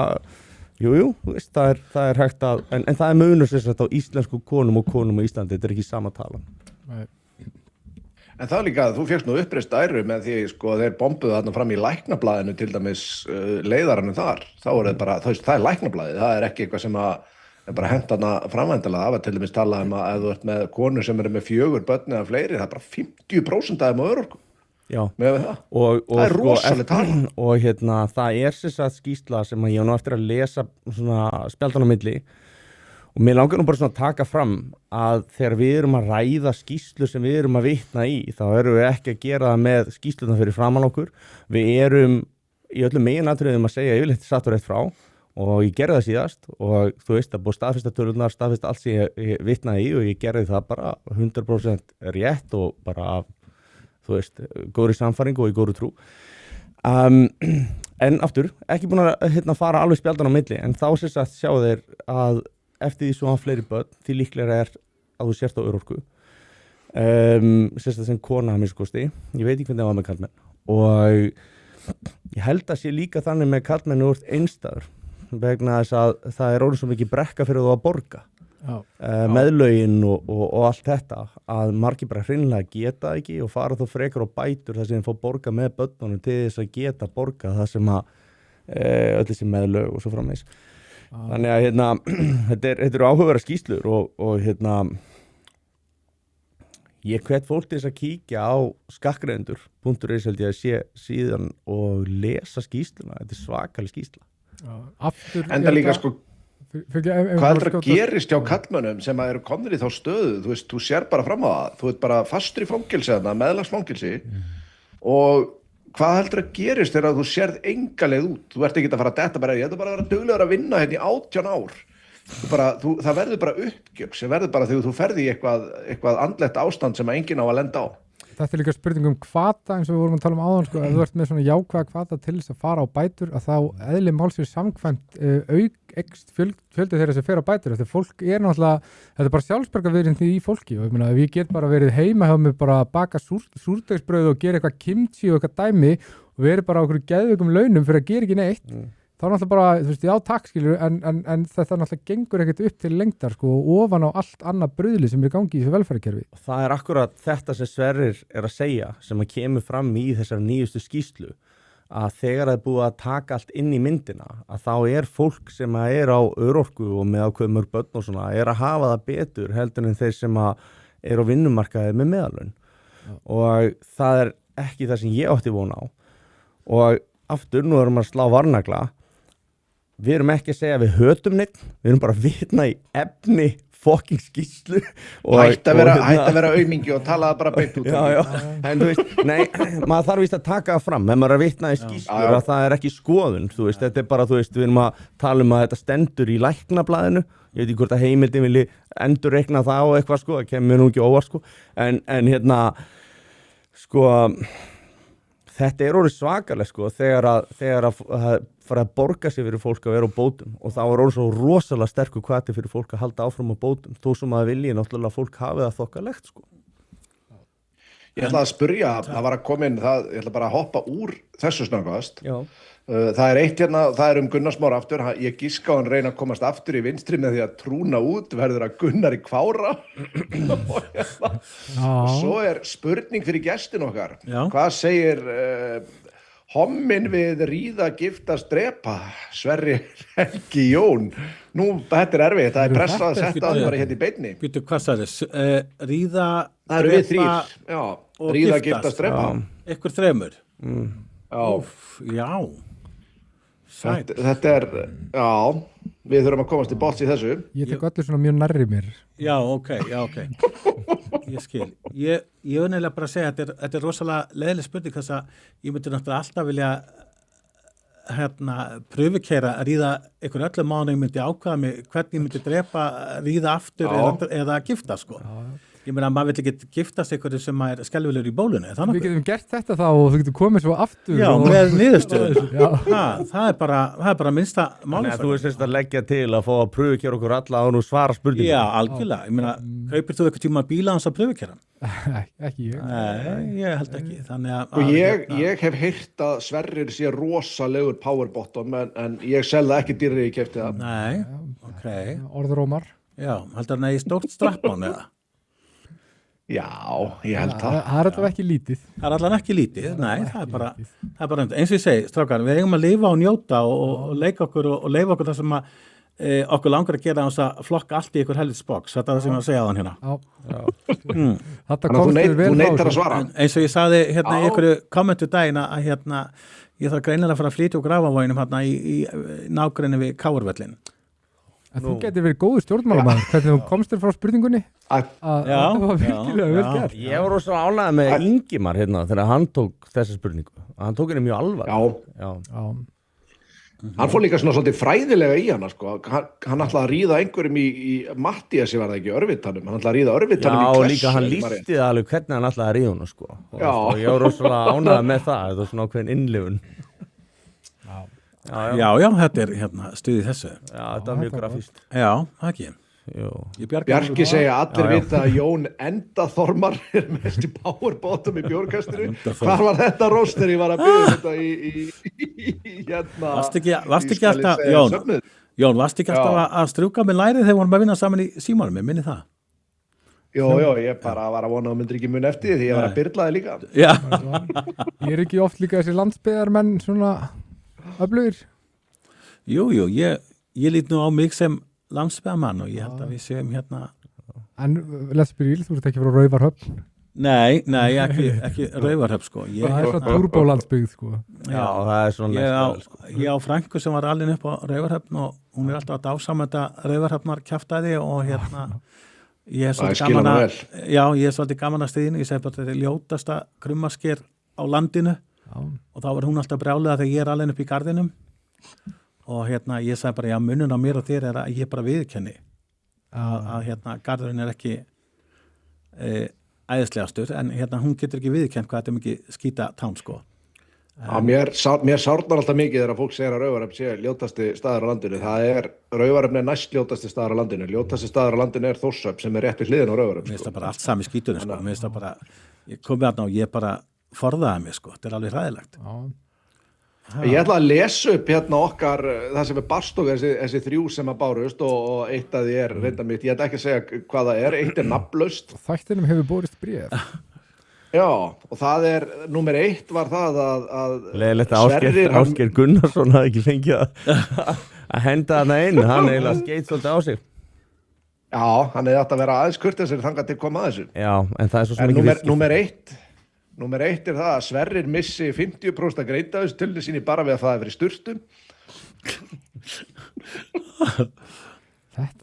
Jú, þú veist, það er hægt að, en það er munur sem sagt á íslensku konum og konum á Íslandi, þetta er ekki sama talan. Nei. En það líka að þú fékkst nú uppreist æru með því þeir bombuðu þarna fram í læknablaðinu til dæmis leiðaranu þar, þá er það bara, það er læknablaðið, það er ekki eitthvað sem er bara hent þarna framvæntalega. Það var til dæmis talað að ef þú ert með konur sem eru með 4 börn eða fleiri, það er bara 50% af þeim á örorku. Já, og það er rosalega tala og það er skýrsla sem ég nú eftir að lesa spjaldan á milli og mér langar nú bara að taka fram að þegar við erum að ræða skýrslu sem við erum að vitna í þá erum við ekki að gera það með skýrsluna fyrir framan okkur, við erum í öllum meginatriðum að segja yfirleitt satt og rétt frá og ég gerði það síðast og þú veist að búið staðfesta tölurnar, staðfesta allt sem ég vitnaði í og ég gerði það bara 100% rétt og bara þú veist, góðri samfæringu og í góðri trú. En aftur, ekki búin að fara alveg spjaldan á milli, en þá sjá þeir að eftir því svo hann fleiri börn, því líklega er að þú sért á örorku. Sem kona að minnskosti, ég veit ekki hvernig það var með karlmenn. Og ég held að sé líka þannig með karlmenn úr einstæður, vegna þess að það er orðið svo mikið brekka fyrir þú að borga. Meðlögin og allt þetta að margir bara hreinlega geta ekki og fara þá frekar á bætur þar sem þeir fá borga með börnunum til þess að geta borga það sem að öll þessi meðlög og svo framvegis. Þannig að þetta eru áhugaverðar skýrslur og ég hvet fólk til þess að kíkja á skattgreiðendur.is held ég að sé síðan og lesa skýrsluna, þetta er svakalig skýrsla. En það líka hvað heldur að gerist hjá kallmönnum sem eru komnir í þá stöðu, þú veist, þú sér bara fram á það, þú ert bara fastur í fangelsi meðlagsfangelsi og hvað heldur að gerist þegar þú sérð enga leið út, þú ert ekki að fara að detta bara, ég ætla bara að vera duglegur að vinna hérna í 18 ár, það verður bara uppgjöf sem verður bara þegar þú ferði í eitthvað andlegt ástand sem enginn á að lenda á. Þetta líka spurning hvata eins og við vorum að tala áðan sko, ef þú ert með svona jákvæða hvata til þess að fara á bætur að þá eðli málsins samkvæmt aukst fjöldi þeirra sem fer á bætur þetta fólk náttúrulega, þetta bara sjálfsbergavirðindi í fólki og ég meina ef ég get bara verið heima hjá mig bara að baka súrdegsbrauð og gera eitthvað kimchi og eitthvað dæmi og verið bara á okkur geðveikum launum fyrir að gera ekki neitt þá náttúrulega bara, þú veist, já takk skilur en þetta náttúrulega gengur ekkert upp til lengdar sko og ofan á allt annað brauðli sem í gangi í þessu velferðarkerfi. Það akkurat þetta sem Sverrir að segja sem að kemur fram í þessar nýjustu skýrslu að þegar það búið að taka allt inn í myndina að þá fólk sem að á örorku og með ákveð mörg börn og svona að hafa það betur heldur en þeir sem að á vinnumarkaði með meðalun og það ekki það sem ég átti von á og aftur nú erum við að slá varnagla. Við erum ekki að segja að við hötum neitt, við erum bara að vitna í efni fucking skýrslu Hætt að vera aumingi og tala það bara beint út. Já, en þú veist, nei, maður þarf víst að taka það fram, ef maður að vitna í skýrslur að það ekki skoðun, þú veist, þetta bara, þú veist, við erum að tala að þetta stendur í læknablaðinu, ég veit ekki hvort að heimildin vilji endurreikna það og eitthvað sko, það kemur nú ekki óvart sko, en sko, þetta orðið svakalega sko, þegar að fara að borga sig fyrir fólk að vera á bótum og þá orðið svo rosalega sterkur hvati fyrir fólk að halda áfram á bótum þó sem að vilji náttúrulega fólk hafi það þokkalegt sko. Ég ætla að spyrja, það var að koma inn ég ætla bara að hoppa úr þessu snöggast. Það eitt hérna, það Gunnar Smára aftur, ég giska á hann reyna að komast aftur í vinstri með því að trúna út, verður að Gunnar í kvára og svo spurning fyrir gestin okkar. Hvað segir hommin við ríða, giftast, drepa, Sverrir Helgi Jón? Nú, þetta erfitt, það pressað að setja það bara hérna í beinni. Býtu, hvað sagði? Ríða, það við þrír, já, ríða, giftast, drepa. Ykkur þremur? Já. Þetta já, við þurfum að komast í botns í þessu. Ég tek öllu svona mjög nærri mér. Já, ok. Ég skil. Ég vil nefnilega bara segja að þetta rosalega leiðileg spurning þess að ég myndi náttúrulega alltaf vilja pröfukeira að ríða einhvern öllum mánuðum myndi ákvaða mig hvernig ég myndi drepa, ríða aftur eða gifta sko. Ég meina að maður vill ekki giftast einhverju sem skelfilegur í bólunni. Við getum gert þetta þá og þú getum komið svo aftur. Já, með niðurstöðu. Það er bara minnsta máli. Þú veist að leggja til að fá að pröfukera okkur alla og nú svara spurningum. Já, algjörlega. Ég meina, kaupir þú eitthvað tíma bíla hans að pröfukera? Ekki ég. Nei, ég held ekki. Þannig að... Og ég hef heyrt að Sverrir sé rosalegur powerbottom en ég selða ekki dýrri í keypti það. Nei, ok. Orðrómar. Já, heldur hann að ég stórt strappán eða? Já, ég held það. Það allavega ekki lítið. Það allavega ekki lítið, nei, það er bara eins og ég segi, strákar, við eigum að lifa og njóta og leika okkur og leifa okkur það sem að okkur langar að gera að flokka allt í ykkur helvits box, þetta er það sem ég að segja á hann hérna. Þú neitar að svara. Eins og ég sagði hérna í ykkur kommentu daginn að hérna, ég þarf greinilega að fara að flytja úr grafavóginum hérna í nágrenni við Káurvöllin. En þú getur verið góður stjórnmálamaður, hvernig þú komst þér frá spurningunni? Það var virkilega vel gert. Ég var rosa ánægður með Ingimar hérna þegar hann tók þessa spurningu. Hann tók henni mjög alvarlega. Já. Hann fór líka svona svolítið fræðilega í hana sko. Hann ætlaði að ríða einhverjum í Mattíasi var það ekki Örvitanum. Hann ætlaði að ríða Örvitanum í Klessu. Já, líka hann lýsti það alveg hvernig hann ætlaði að ríða hana sko. Og ég var rosa ánægður með það. Þetta var svona ákveðin innlifun. Já, þetta hérna stuðið þessu. Já, þetta er mjög grafískt. Já, það ekki. Bjarki segja allir vita að Jón Endaþormar mest í powerbottom í bjórkastinu. Hvar var þetta róster ég var að byrja þetta í hérna? Varst ekki alltaf, Jón, varst ekki alltaf að strjúka með lærið þegar vorum að vinna saman í símanum, ég minni það? Jó, ég bara var að vona að myndir ekki mun eftir því ég var að byrlaði líka. Já. Ég ekki oft líka þessi landsbyggðarmenn svona öflugir? Jú, ég lít nú á mig sem landsbyggðarmann og ég held að við séum hérna. En Lesbyril, þú ert ekki frá Raufarhöfn? Nei, ekki Raufarhöfn sko. Það er svona turbólandsbyggð sko. Já, það er svona næst sko. Ég á frænku sem var alin upp á Raufarhöfn og hún alltaf að dásama þetta Raufarhöfnar kjaftaði og hérna ég er svolítið gaman að stiðinu, ég segi bara þetta er ljótasta krummasker á landinu og þá var hún alltaf brjálega þegar ég er alveg upp í garðinum og ég sagði bara, já, munun á mér og þér að ég bara viðurkenni að garðurinn ekki æðislegastur, en hún getur ekki viðurkennt hvað þetta mikið skýta tán, sko. Mér sárnar alltaf mikið þegar fólk segir að Raufarhöfn sé ljótasti staður á landinu. Raufarhöfn er næst ljótasti staður á landinu. Ljótasti staður á landinu er Þórshöfn sem er rétt við hliðina á Raufarhöfn. Mér finnst það bara allt sami skítunni, sko. Mér finnst það bara, ég kom með þarna og ég bara forðaði mig, sko. Þetta er alveg hræðilegt. Ég ætla að lesa upp okkar, það sem er barst og þessi 3 sem að bárust og eitt af því er reynda mitt. Ég ætla ekki að segja hvað það er. Eitt er nafnlaust. Þættinum hefur borist bréf. Já, og það er, númer 1 var það að Leiðilegt að Ásgeir Gunnarsson hafði ekki fengið að henda hana inn, hann eiginlega skeit svolítið á sig. Já, hann hefði átt að vera aðeins kurteisir þangað til koma að þessu. Já, en það er svo sem En ekki viðskipti. númer 1 er það að Sverrir missi 50% að greita þessu tölni síni bara við að það hefur verið sturtum.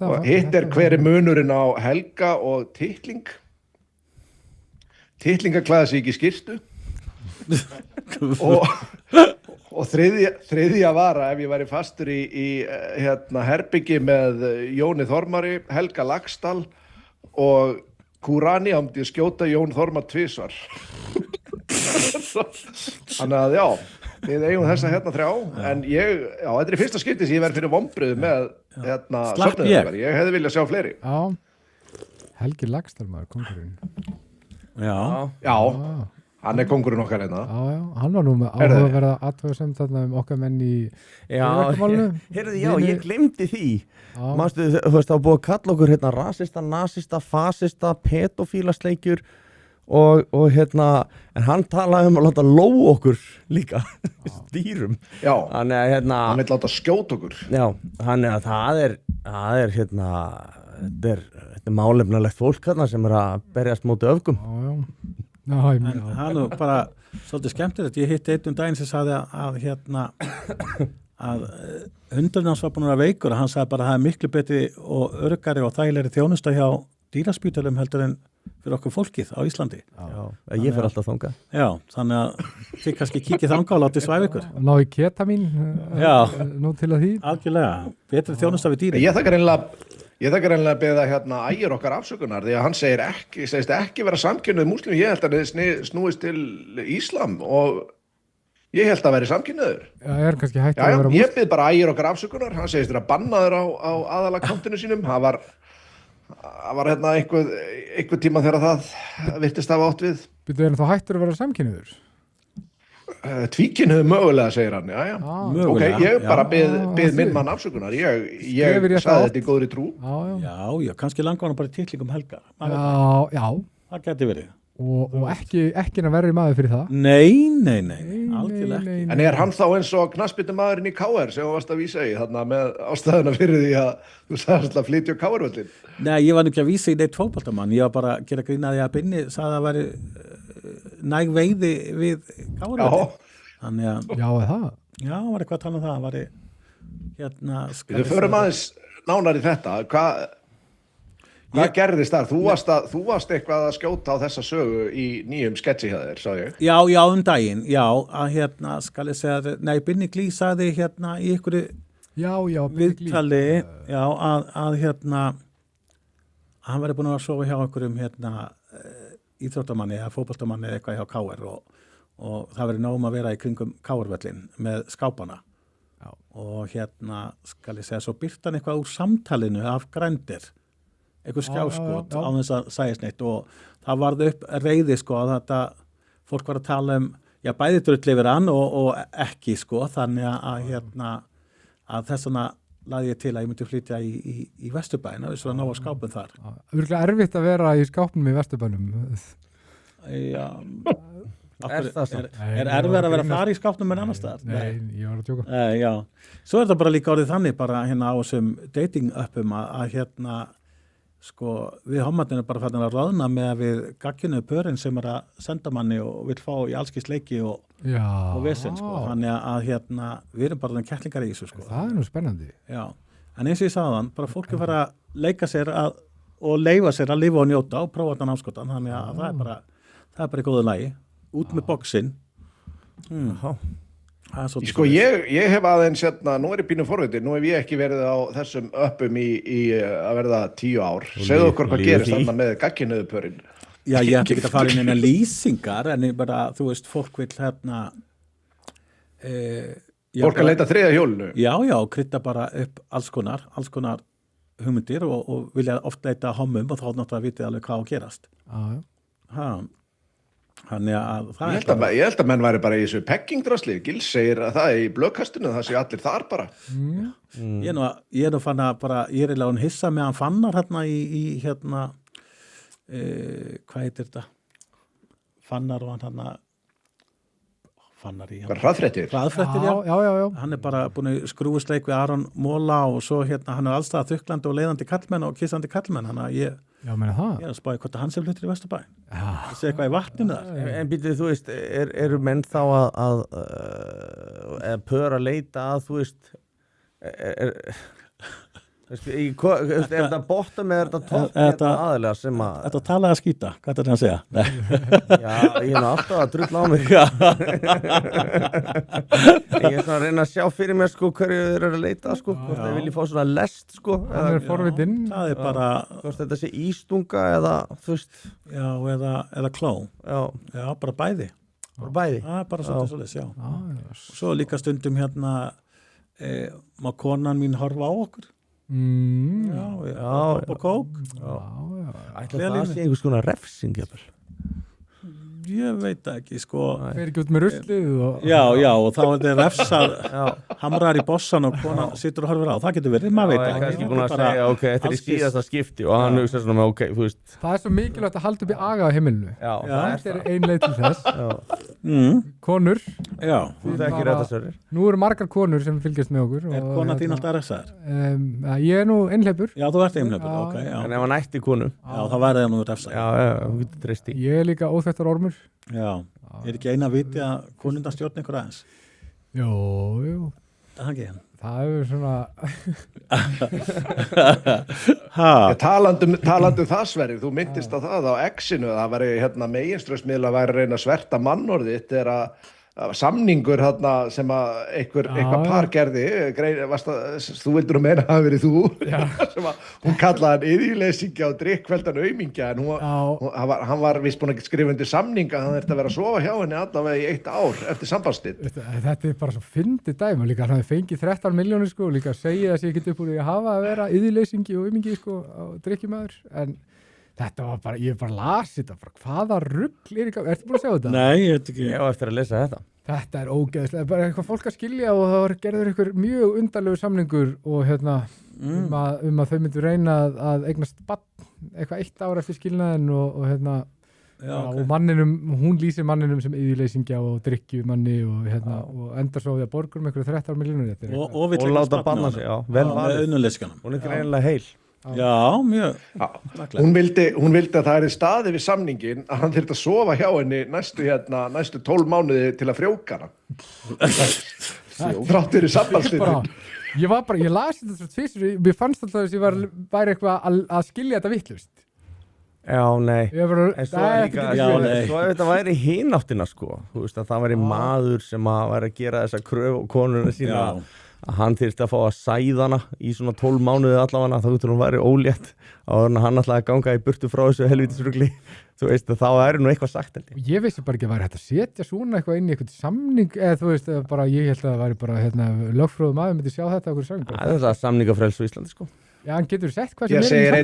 Og hitt er hver er munurinn á Helga og Tittling. Tittlinga klæða sig ekki í skyrtu og þriðja var að ef ég væri fastur í herbyggi með Jóni Þormari, Helga Laxdal og Kúrani, þá myndi ég skjóta Jón Þormar 2 svar. Þannig að já, við eigum þessa 3 en þetta er í fyrsta skipti sem ég verð fyrir vonbrigði með söfnuðar. Ég hefði viljað sjá fleiri. Já, Helgi Laxdal maður, kongurinn. Já, hann er kongurinn okkar hérna. Já, hann var nú með áhugaverða athugasemd þarna okkar menn í Heyrðu, ég glemdi því. Manstu, þú veist, það var búið að kalla okkur rasista, nasista, fasista, pedofílasleikjur og en hann talaði að láta lóa okkur líka dýrum. Já, hann vill láta skjóta okkur. Já, þannig að það er þetta er málefnalegt fólk sem er að berjast móti öfgum. En hann er bara svolítið skemmtilegt. Ég hitti einn daginn sem sagði að hundurinn hans var búin að vera veikur og hann sagði bara að það er miklu betri og öruggari og þægilegri þjónusta hjá dýraspítalum heldur en fyrir okkur fólkið á Íslandi. Já, ég fer alltaf þangað. Já, þannig að þið kannski kikið þangað og látið svæfa ykkur. Ná í ketamín nú til að því. Algjörlega, betri þjónusta við dýrin. Ég þakkar einlega að beða Ægir okkar afsökunar því að hann segist ekki vera samkynhneigð múslim. Ég held að það snúist til Íslam og ég held að vera samkynhneigður. Já, er kannski hægt að vera múslim. Ég bið bara Ægir okkar afsökunar. Hann segist vera bannaður á aðalakántinu sínum. Það var einhver tíma þegar það virtist hafa átt við. Býttu, er þá hættur að vera samkynhneigður? Tvíkynhneigður mögulega, segir hann. Já. Ok, ég bara bið minn mann afsökunar. Ég sagði þetta í góðri trú. Já, kannski langar hann bara í titlingum Helga. Já. Það geti verið. Og ekki að verri maður fyrir það? Nei, algjörlega ekki. En er hann þá eins og knattspyrnumaðurinn í KR sem þú varst að vísa í þarna með ástæðuna fyrir því að þú sagðist að flytja á KR-völlin? Nei, ég var ekki að vísa í neitt fótboltamann. Ég var bara að gera grín að því að Binni sagði að væri næg veiði við KR-völlin. Þannig að... Já, það? Já, var eitthvað að tala um það. Var Við förum aðeins nánar í þetta. Hvað gerðist þar? Þú varst eitthvað að skjóta á þessa sögu í nýjum sketchi hjá þér, sá ég. Já, daginn. Já, að skal ég segja, nei, Binni Glý sagði í ykkur viðtali, að hann væri búin að sofa hjá einhverjum íþróttamanni eða fótboltamanni eða eitthvað hjá KR og það verið nóg að vera í kringum KR-völlin með skápana. Já. Og skal ég segja, svo birti hann eitthvað úr samtalinu af Grændir. Eitthvað skjáskot á þess að sæðist neitt og það varð upp reiði að þetta fólk var að tala bæði drull yfir hann og ekki þannig að þess vegna lagði ég til að ég myndi flytja í Vesturbæna þess að ná að skápum þar. Virkilega erfitt að vera í skápnum í Vesturbænum. Já. Er það samt? Er erfið að vera þar í skápnum en annars staðar? Nei, ég var að tjóka. Já. Svo er það bara líka orðið þannig bara á þessum dating appum að við hommarnir bara fættum að ráðna með að við gagginu pörin sem að senda manni og vil fá í allskis leiki og vesen, þannig að við erum bara kettlingar í þessu, Það er nú spennandi. Já, en eins og ég sagði þann, bara fólki fara að leika sér og leifa sér að lifa og njóta og prófa þetta námskotan, þannig að það er bara í góðu lagi, út með boxin. Það er svolítið Sko svoleiðis. ég hef aðeins nú er ég pínu forvitið, nú hef ég ekki verið á þessum öppum í að verða 10 ár. Segðu okkur hvað líður gerist því. þarna með gagkinuðupörin. Já, ég ætla ekki að fara inn eina lýsingar en ég bara, þú veist, fólk vil hérna Fólk að leita þriðja hjólinu. Já, krydda bara upp alls konar hugmyndir og vilja oft leita hommum og þá náttúrulega vitið alveg hvað á að gerast. Ha. Þannig að það Ég held að menn væri bara í þessu peggingdrasli. Gils segir að það í blöðkastinu, það sé allir þar bara. Ég er nú fann að bara, ég er eiginlega hann hissa með hann fannar hérna í hérna hvað heitir þetta? Fannar og hann hérna fannar í Hvað hraðfréttir? hraðfréttir, Já. Hann er bara búin að skrúfusleik við Aron Móla og svo hérna, hann er allstað þuklandi og leiðandi kallmenn og kissandi kallmenn, hann að ég Já, meina það. er að spáði hvort að hann sem hlutur í Vesturbæ. Það sé eitthvað í vatninu þar. En býtið, þú veist, eru menn þá að pöra að leita að, þú veist, er þetta bottom eða er þetta topp Þetta- aðilega sem að, Þetta talaði að skýta, hvað er þetta að segja? Nei. já, ég er nú alltaf að drulla á mig. Ég er svona að reyna að sjá fyrir mér, sko, hverju þeir eru að leita, sko, hvort þeir vilji fá svona lest, sko, Hann er forvitinn. Það er bara, hvort þetta sé ístunga eða, þú veist, já, eða kló. já, Já, bara bæði. bara bæði. Það er bara svolítið, já. Og svo líka stundum hérna, má konan mín horfa á okkur. Já, Og kók. ætla það sé einhvers konar refsing, jafnvel. Ég veit það ekki, sko. Fer ekki út með ruslið og... Já, og þá er þetta refsað, hamrar í bossan og konan situr og horfir á. Það getur verið, maður veit Já, það kannski ekki. búin að segja, ok, þetta er í alls kyns- síðasta skipti og hann hugsa svona með, ok, þú veist, Það er svo mikilvægt að halda upp í aga á heimilinu. já, Þetta er ein leið til þess. Konur. Já, þú þekkir þetta, Sörri. Nú eru margar konur sem fylgjast með okkur. er konan þín alltaf refsaður? Ég er nú einhleipur. Já, þú ert einhleipur, Já. ok, já. En ef hann ætti konu, Já, þá væri það nú refsaður. já, hún getur treyst í. Ég er líka óþekktar ormur. Já, er ekki eina viti að konundar stjórn einhver aðeins? Jú. Það er ekki. Það er svona... Talandum það, Sverrir, þú myndist á það á X-inu, það væri meginströðsmiðla væri að reyna að sverta mannorðið, þetta er að samningur sem að eitthvað par gerði, þú vildur nú meina að það hafi verið þú, sem að hún kallaði hann iðjuleysingja og drikkveldan aumingja, en hann var vist búin að skrifa undir samninga, hann þurfti að vera að sofa hjá henni allavega í 1 ár eftir sambandstitt. Þetta er bara svo fyndið dæmi, líka hann hefði fengið 13 milljónir, sko, líka að segja að sé ekki upp úr því að hafa að vera iðjuleysingi og aumingi, sko, á drikkjumæður, en þetta var bara, ég bara las þetta, bara hvaða rugl er ekki, ertu búin að sjá þetta? Nei, ég veit ekki. Ég á eftir að lesa þetta. Þetta er ógeðslega, bara eitthvað fólk að skilja og það var gerður einhver mjög undarlegu samningur og um að þau myndu reyna að eignast barn eitthvað 1 ár eftir skilnaðin og og manninum, hún lýsir manninum sem iðjuleysingja og drikkjumanni og endar svo við að borga einhverju 13 milljónir Og Og láta banna sig, já, vel með valið. auðnuleyskanum. Hún er greinilega heil. Já, mjög. Hún vildi að það er staði við samningin að hann þurfti að sofa hjá henni næstu 12 mánuði til að frjóka hana. Þrátt fyrir sambandstittinn. Ég las þetta svo tvisur, mér fannst alltaf þess að ég væri eitthvað að skilja þetta vittlust. Já, nei. En En svo er líka, nei. svo ef þetta væri hináttina, sko, þú veist að það væri maður sem að væri að gera þessa kröfu og konuna sína, að hann þyrfti að fá að sæða hana í svona 12 mánuði allavega, þá getur hún væri ólétt og hann ætlaði að ganga í burtu frá þessu helvítisrugli, þú veist að þá er nú eitthvað sagt, held ég. Ég vissi bara ekki að væri hægt að setja svona eitthvað inn í eitthvað samning, eða þú veist, bara ég held að það væri bara lögfróðum aðeins myndi sjá þetta okkur samning. Það er það samningafrelsi í Íslandi, sko. Já, hann getur sett hvað Hér sem er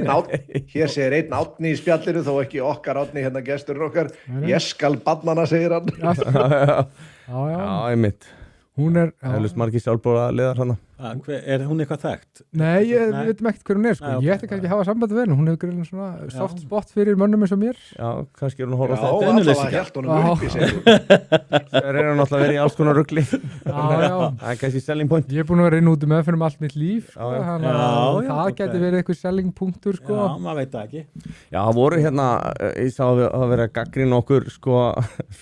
Hér segir einn Árni í spjallinu, þó ekki okkar Árni, gesturinn okkar, ég skal bannana, segir hann. Já, einmitt. Hún er... Heflust margir sjálfbóra liðar hana. Er hún eitthvað þekkt? Nei, við veitum ekkert hver hún er, sko. Nei, Ég ætti kannski að hafa sambandi við henni, hún hefur greinlega svona soft spot fyrir mönnum eins og mér. Já, kannski er hún að horfa á Já, þetta. allavega hélt honum uppi, segir hún. Það er náttúrulega verið í alls konar rugli. Já. Það er kannski selling point. Ég er búin að vera inn út meðfyrir allt mitt líf, sko. Já. Þannig að það geti verið eitthvað selling punktur, sko. Já, maður veit það ekki. Já, það voru ég sá að vera að gagnrýna okkur, sko,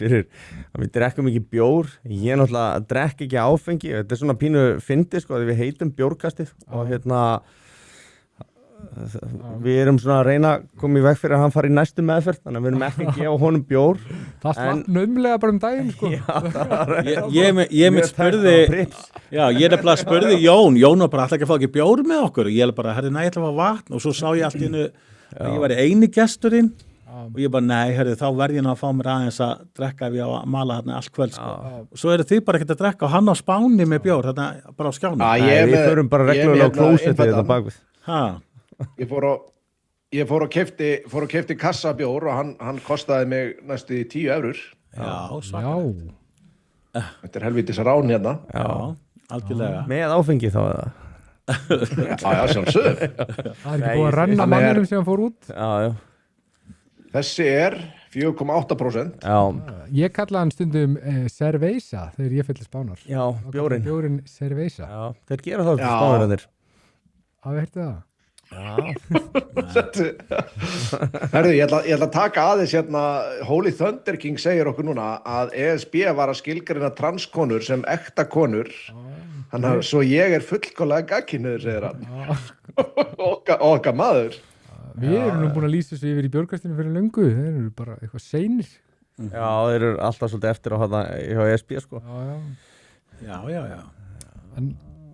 fyrir að við drekkum ekki bjór. Ég náttúrulega drekk ekki áfengi. Þetta er svona pínu fyndi, sko, að við heitum bjórkastið og við erum svona að reyna að koma í veg fyrir að hann fari í næstu meðferð, þannig að við erum ekki að gefa honum bjór. Það slapp nöðmlega bara daginn, sko. Ég mitt spurði já, ég nefnilega spurði Jón var bara alltaf ekki að fá ekki bjór með okkur og ég bara, herri, nei, ég ætla að fá vatn og svo sá ég allt í einu að ég var eini gesturinn og ég bara, nei, herri, þá verð ég nú að fá mér aðeins að drekka ef ég á að mala þarna allt kvöld, sko. Og svo eru þið bara ekkert að drekka og hann á Spáni með bjór, þarna bara á skjánum. Við förum bara reglulega á klósettið þetta bakvið. Ég fór og keypti kassabjór og hann kostaði mig næstu 10 eurur. Já, svakar. Þetta helvítis rán hérna. Já, algjörlega. Með áfengi þá eða? Já, sjálfsögðu. Það er ekki búið að renna manninum sem hann fór út. Já. Þessi er 4,8%. Já. Ég kalla hann stundum cerveza þegar ég fyllir Spánar. Já, bjórinn. Bjórinn cerveza. Já, þeir gera það til Spánverðarnir. Hafið hértið það? Herðu, ég ætla að taka aðeins hérna, Holy Thunder King segir okkur núna að ESB var að skilgreina transkonur sem ekta konur svo ég er fullkomlega gagkinuður, segir hann. Okkar maður. Við erum nú búin að lýsa þessu yfir í bjórkastinu fyrir löngu, þeir eru bara eitthvað seinir. Já, þeir eru alltaf svolítið eftir á hana hjá ESB, sko. Já.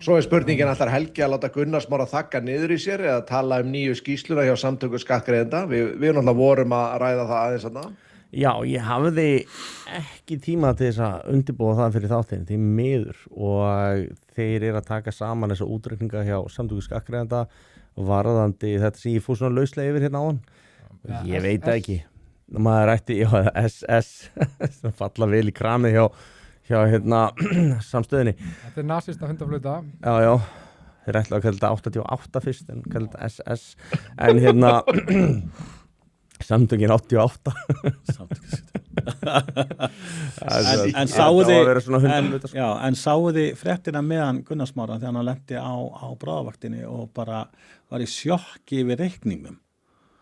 Svo er spurningin ætlar Helgi að láta Gunnar Smára þakka niður í sér eða tala nýju skýrsluna hjá samtöku skattgreiðenda. Við náttúrulega vorum að ræða það aðeins þarna. Já, ég hafði ekki tíma til þess að undirbúa það fyrir þáttinn, því miður, og þeir eru að taka saman þessa útreikninga hjá samtöku skattgreiðenda varðandi þetta sem ég fór svona lauslega yfir hérna á hann. Ég veit það ekki. Maður ætti, SS sem falla vel í kramið hjá hérna samstöðinni. Þetta er nasista hundaflauta. Já. Þeir ætla að kalla þetta 88 fyrst en kalla þetta SS. En hérna samtökin 88. En sáuði fréttina meðan Gunnar Smára þegar hann lenti á bráðavaktinni og bara var í sjokki yfir reikningum.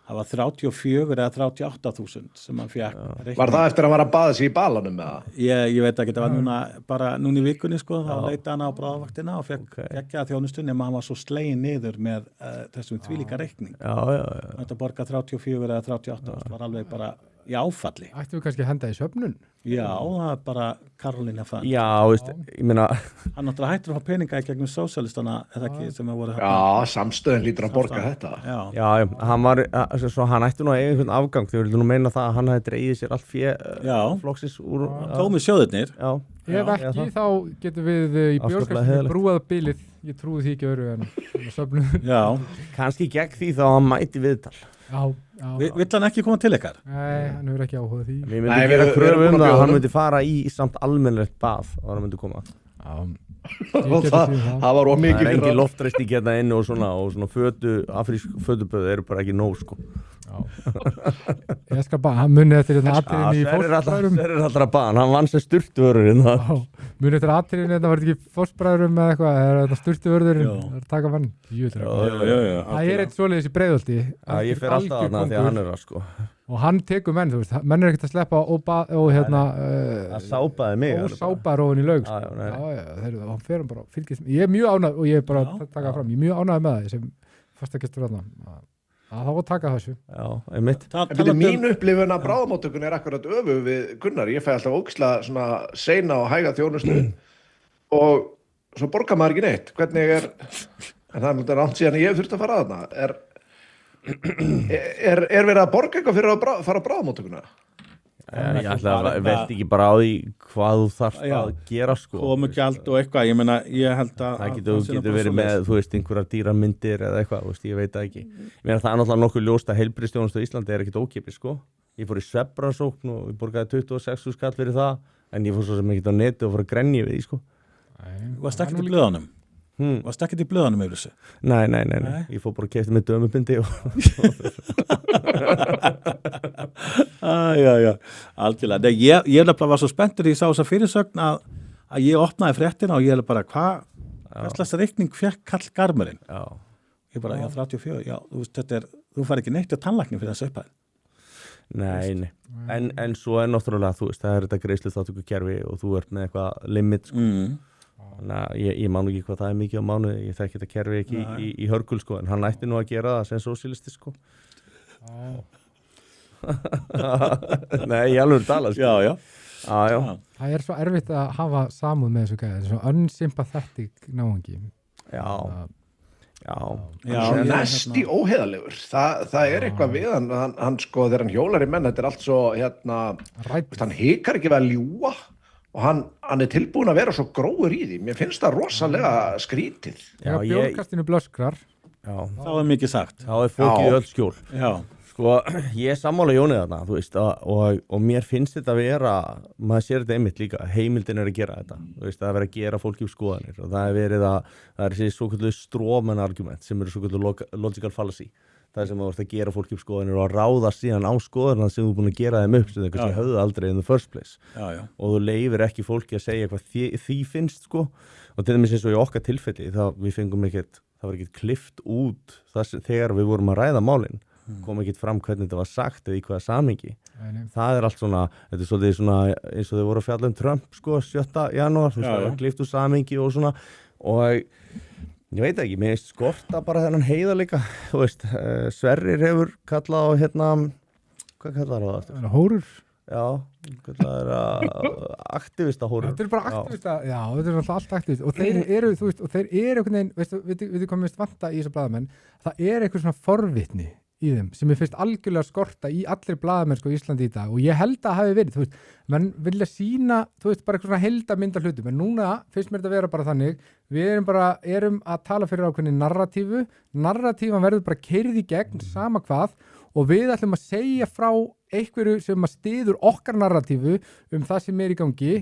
Það var 34 eða 38.000 sem hann fekk reikning. Var það eftir að hann var að baða sig í balanum með það? Ég veit ekki, það var núna í vikunni, sko, þá leita hann á bráðavaktina og fekk ekki að þjónustunni, en hann var svo slegin niður með þessum þvílíka reikning. Já. Þetta borga 34 eða 38, það var alveg bara í áfalli. Ættum við kannski að henda í söfnun? Já, það er bara Karolína fann. Já, veist, ég meina Hann náttúrulega hættur að fá peninga í gegnum sósíalistana, eða ekki, sem að voru Já, samstöðin lítur að borga þetta. Já, hann ætti nú að eiga einhvern afgang, þau vildu nú meina það að hann hefði dreigið sér allt flokksins úr tómi sjóðirnir. Ef ekki, þá getum við í bjórkastinu brúað bilið. Ég trúi því ekki öðru en söfnun. Já. Kannski gegn því þá hann mæti viðtal. Vill hann ekki koma til ykkar? Nei, hann hefur ekki áhuga því. Við myndum gera kröfu það að hann myndi fara í samt almennilegt bað og hann myndi koma. Það var ómikið fyrir. Það er engin loftræsting hérna inni og svona afrísk fötuböð eru bara ekki nóg, sko. Ég skal bara, hann muni eftir þetta atriðin í fósbræðurum. Sverrir allra baðan, hann vann sem sturtuvörðurinn. Muni eftir atriðin, þetta var ekki fósbræðurum eða eitthvað, þetta sturtuvörðurinn, það er taka vann. Það er eitt svoleiðis í Breiðholti. Ég fer alltaf þarna því að hann er það, sko. Og hann tekur menn, þú veist, menn er ekkert að sleppa og hérna það sápaði mig og sápaði róin í laug, sko. Hann fer hann bara, fylgist, ég er mjög ánægð og ég er bara að taka fram, ég er mjög ánægð með það sem fastagestur þarna að það var að taka þessu. Já, einmitt. Mín upplifun af bráðamóttökunni er akkurat öfu við Gunnar, ég fæ alltaf ógeðslega svona seina og hæga þjónustu og svo borgar maður ekki neitt, hvernig en það er langt síðan ég þurfti að fara að þarna, er verið að borga eitthvað fyrir að fara á bráðamóttökuna? Ég ætla að velta ekki bara á því hvað þú þarft að gera, sko. Komugjald og eitthvað, ég meina, ég held að það getur verið með, þú veist, einhverjar dýramyndir eða eitthvað, þú veist, ég veit það ekki. Ég meina, það er náttúrulega nokkuð ljóst að heilbrigðisþjónusta í Íslandi er ekkert ókeypis, sko. Ég fór í svefnrannsókn og ég borgaði 26.000 kall fyrir það, en ég fór svo sem ekkert á neti og fór að grenja við því, sko. Varst ekkert í blöðunum? Varst ekkert í blöðunum yfir þessu? Nei, ég fór bara að keypti með dömubindi og Já, algjörlega. Ég var svo spenntur í sá þessa fyrirsögn að ég opnaði fréttina og ég bara, hvað slags reikning fekk Karl Garmurinn? Ég bara, 34, þú veist, þú fær ekki neitt á tannlækni fyrir þessu upphæð. Nei, en svo er náttúrulega, þú veist, það er þetta greiðsluþátttökukerfi og þú ert með eitthvað limit, sko. Þannig að ég man ekki hvað það er mikið á mánuði, ég þekki þetta kerfi ekki í hörgul sko, en hann ætti nú að gera það sem sósíalisti sko. Nei, ég alveg tala sko. Já. Það er svo erfitt að hafa samúð með þessu gæði, svo unsympathetic náungi. Já, hann er næsti óheðalegur. Það er eitthvað við hann sko, þegar hann hjólar í menn, þetta er allt svo hann hikar ekki við að ljúga og hann er tilbúin að vera svo gróður í því. Mér finnst það rosalega skrítið. Já, bjórkastinu blöskrar. Já, þá er mikið sagt. Þá er fólkið öll skjól. Já. Sko, ég er sammála Jóni þarna, þú veist, og mér finnst þetta að vera, maður sér þetta einmitt líka, heimildin er að gera þetta, þú veist, það er verið að gera fólki úr skoðanir og það er verið það er þessi svoköldu strawman argument sem eru svoköldu logical fallacy, það er sem að gera fólki úr skoðanir og ráða síðan á skoðanir sem þú er búin að gera þeim upp sem þau kannski höfðu aldrei in the first place og þú leifir ekki fólki að segja hvað því finnst sko og til dæmis eins og í okkar tilfelli við fengum ekkert, það var ekkert klippt út þegar við vorum að ræða málin kom ekkert fram hvernig þetta var sagt eða í hvaða samhengi. Það er allt svona, þetta er svolítið svona eins og þau voru að fjalla Trump sko 7. janúar, það var klippt úr samhengi og svona og ég veit ekki, mér finnst skorta bara þennan heiðarleika, þú veist, Sverrir hefur kallað á hvað kallar það aftur? Hórur? Já, kallar aktivista hórur. Þetta er bara aktivista, já, þetta er alltaf aktivist og þeir eru, þú veist, og þeir eru einhvern veginn, veistu, við komum vist vanta í þessu blaðamenn, það er eitthvað svona forvitni í þeim sem ég finnst algjörlega skorta í allir blaðamennsku í Íslandi í dag og ég held að hafi verið, þú veist, menn vilja sína, þú veist, bara eitthvað svona heildamynda hlutum en núna finnst mér þetta vera bara þannig við erum að tala fyrir ákveðni narratífan verður bara keyrð í gegn sama hvað og við ætlum að segja frá einhverju sem að styður okkar narratífu það sem er í gangi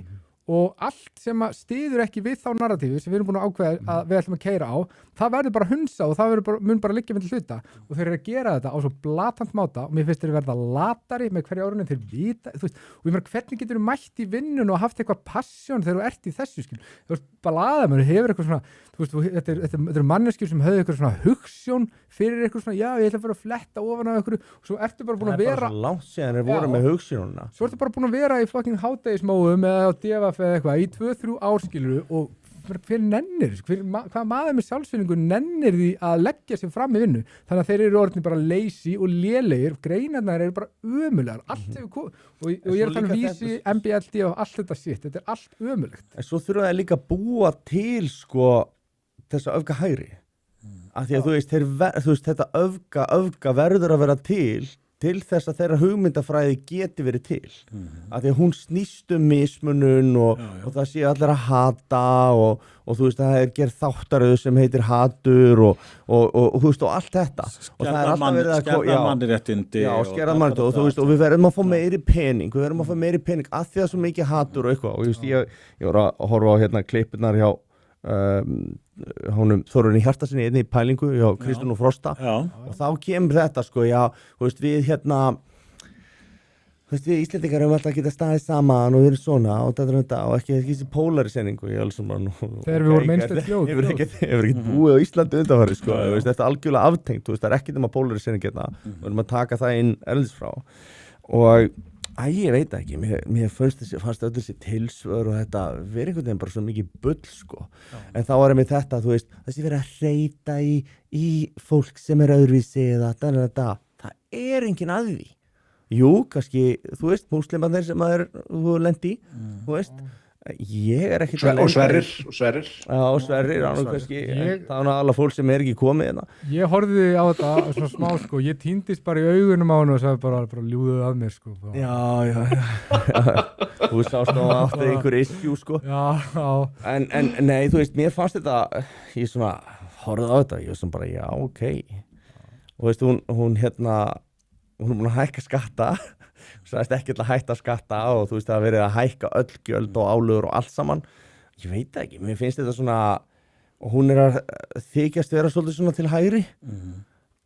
og allt sem að styður ekki við þá narratífu sem við erum búin að ákveða að við ætlum að keyra á, það verður bara hunsa og það mun bara liggja með til hluta og þeir eru að gera þetta á svo blatant máta og mér finnst þeir verða latari með hverja orðinu þeir vita, þú veist, og ég meina hvernig getur þú mætt í vinnun og haft eitthvað passion þegar þú ert í þessu, skil, þú veist, blaðamenn hefur eitthvað svona, þú veist, þetta eru manneskjur sem höfðu eitthvað svona hugsjón fyrir eitthvað svona, já, ég ætla að vera að fletta ofan af eitthvað og svo ertu bara búin að vera það er bara svo langt síðan þeir voru með hugsjónuna svo ertu bara búin að vera í fucking hádegismóum eða á DFF eða eitthvað í 2-3 ár skilur og hver nennir, hvað maður með sjálfsvinningu nennir því að leggja sig fram í vinnu, þannig að þeir eru orðin bara lazy og lélegir, greinarnar eru bara ömulegar, allt hefur og ég er að tala vísi, MBLD og allt þetta shit, þetta er allt ömulegt. En svo þurfa það líka að búa til sko þessa öfga hægri af því að þú veist þetta öfga verður að vera til þess að þeirra hugmyndafræði geti verið til af því að hún snýst mismunun og það sé allir að hata og þú veist að það er gerð þáttaröð sem heitir hatur og þú veist og allt þetta og það er alltaf verið að skerða mannréttindi og skerða mannréttindi og þú veist og við verðum að fá meiri pening af því að svo mikið hatur og eitthvað og ég var að horfa á hérna klippurnar hjá Þórunni Hjartarsyni einni í pælingu hjá Kristján og Frosta og þá kemur þetta sko, já, þú veist við við Íslendingar erum alltaf að geta staðið saman og við erum svona og þetta og ekki þessi polariseringu þegar við vorum einstætt fljóð hefur ekki búið á Íslandi undanfæri sko, veist, þetta er algjörlega aftengt, það er ekkert um að polarisering við erum að taka það inn erlendis frá og ég veit ekki, mér fannst öll þessi tilsvör og þetta verið einhvern veginn bara svo mikið bull sko en þá er mér þetta, þú veist, þessi verið að reyta í fólk sem er öðruvísi eða það er enginn að því jú, kannski, þú veist, múslimarnir sem þú lendi þú veist ég er ekki og Sverrir það er alveg fólk sem er ekki komið hérna. Ég horfði á þetta svona smá sko, ég týndist bara í augunum á hann og sagði bara ljúðuð að mér sko já þú sást á aftur einhver issue sko en nei, þú veist, mér fannst þetta ég svona horfði á þetta ég var svona bara, já, ok og veist, hún er búin að hækka skatta sagðist ekki að hætta skatta og þú veist það verið að hækka öll gjöld og álögur og allt saman ég veit ekki, mér finnst þetta svona og hún er að þykjast vera svolítið svona til hægri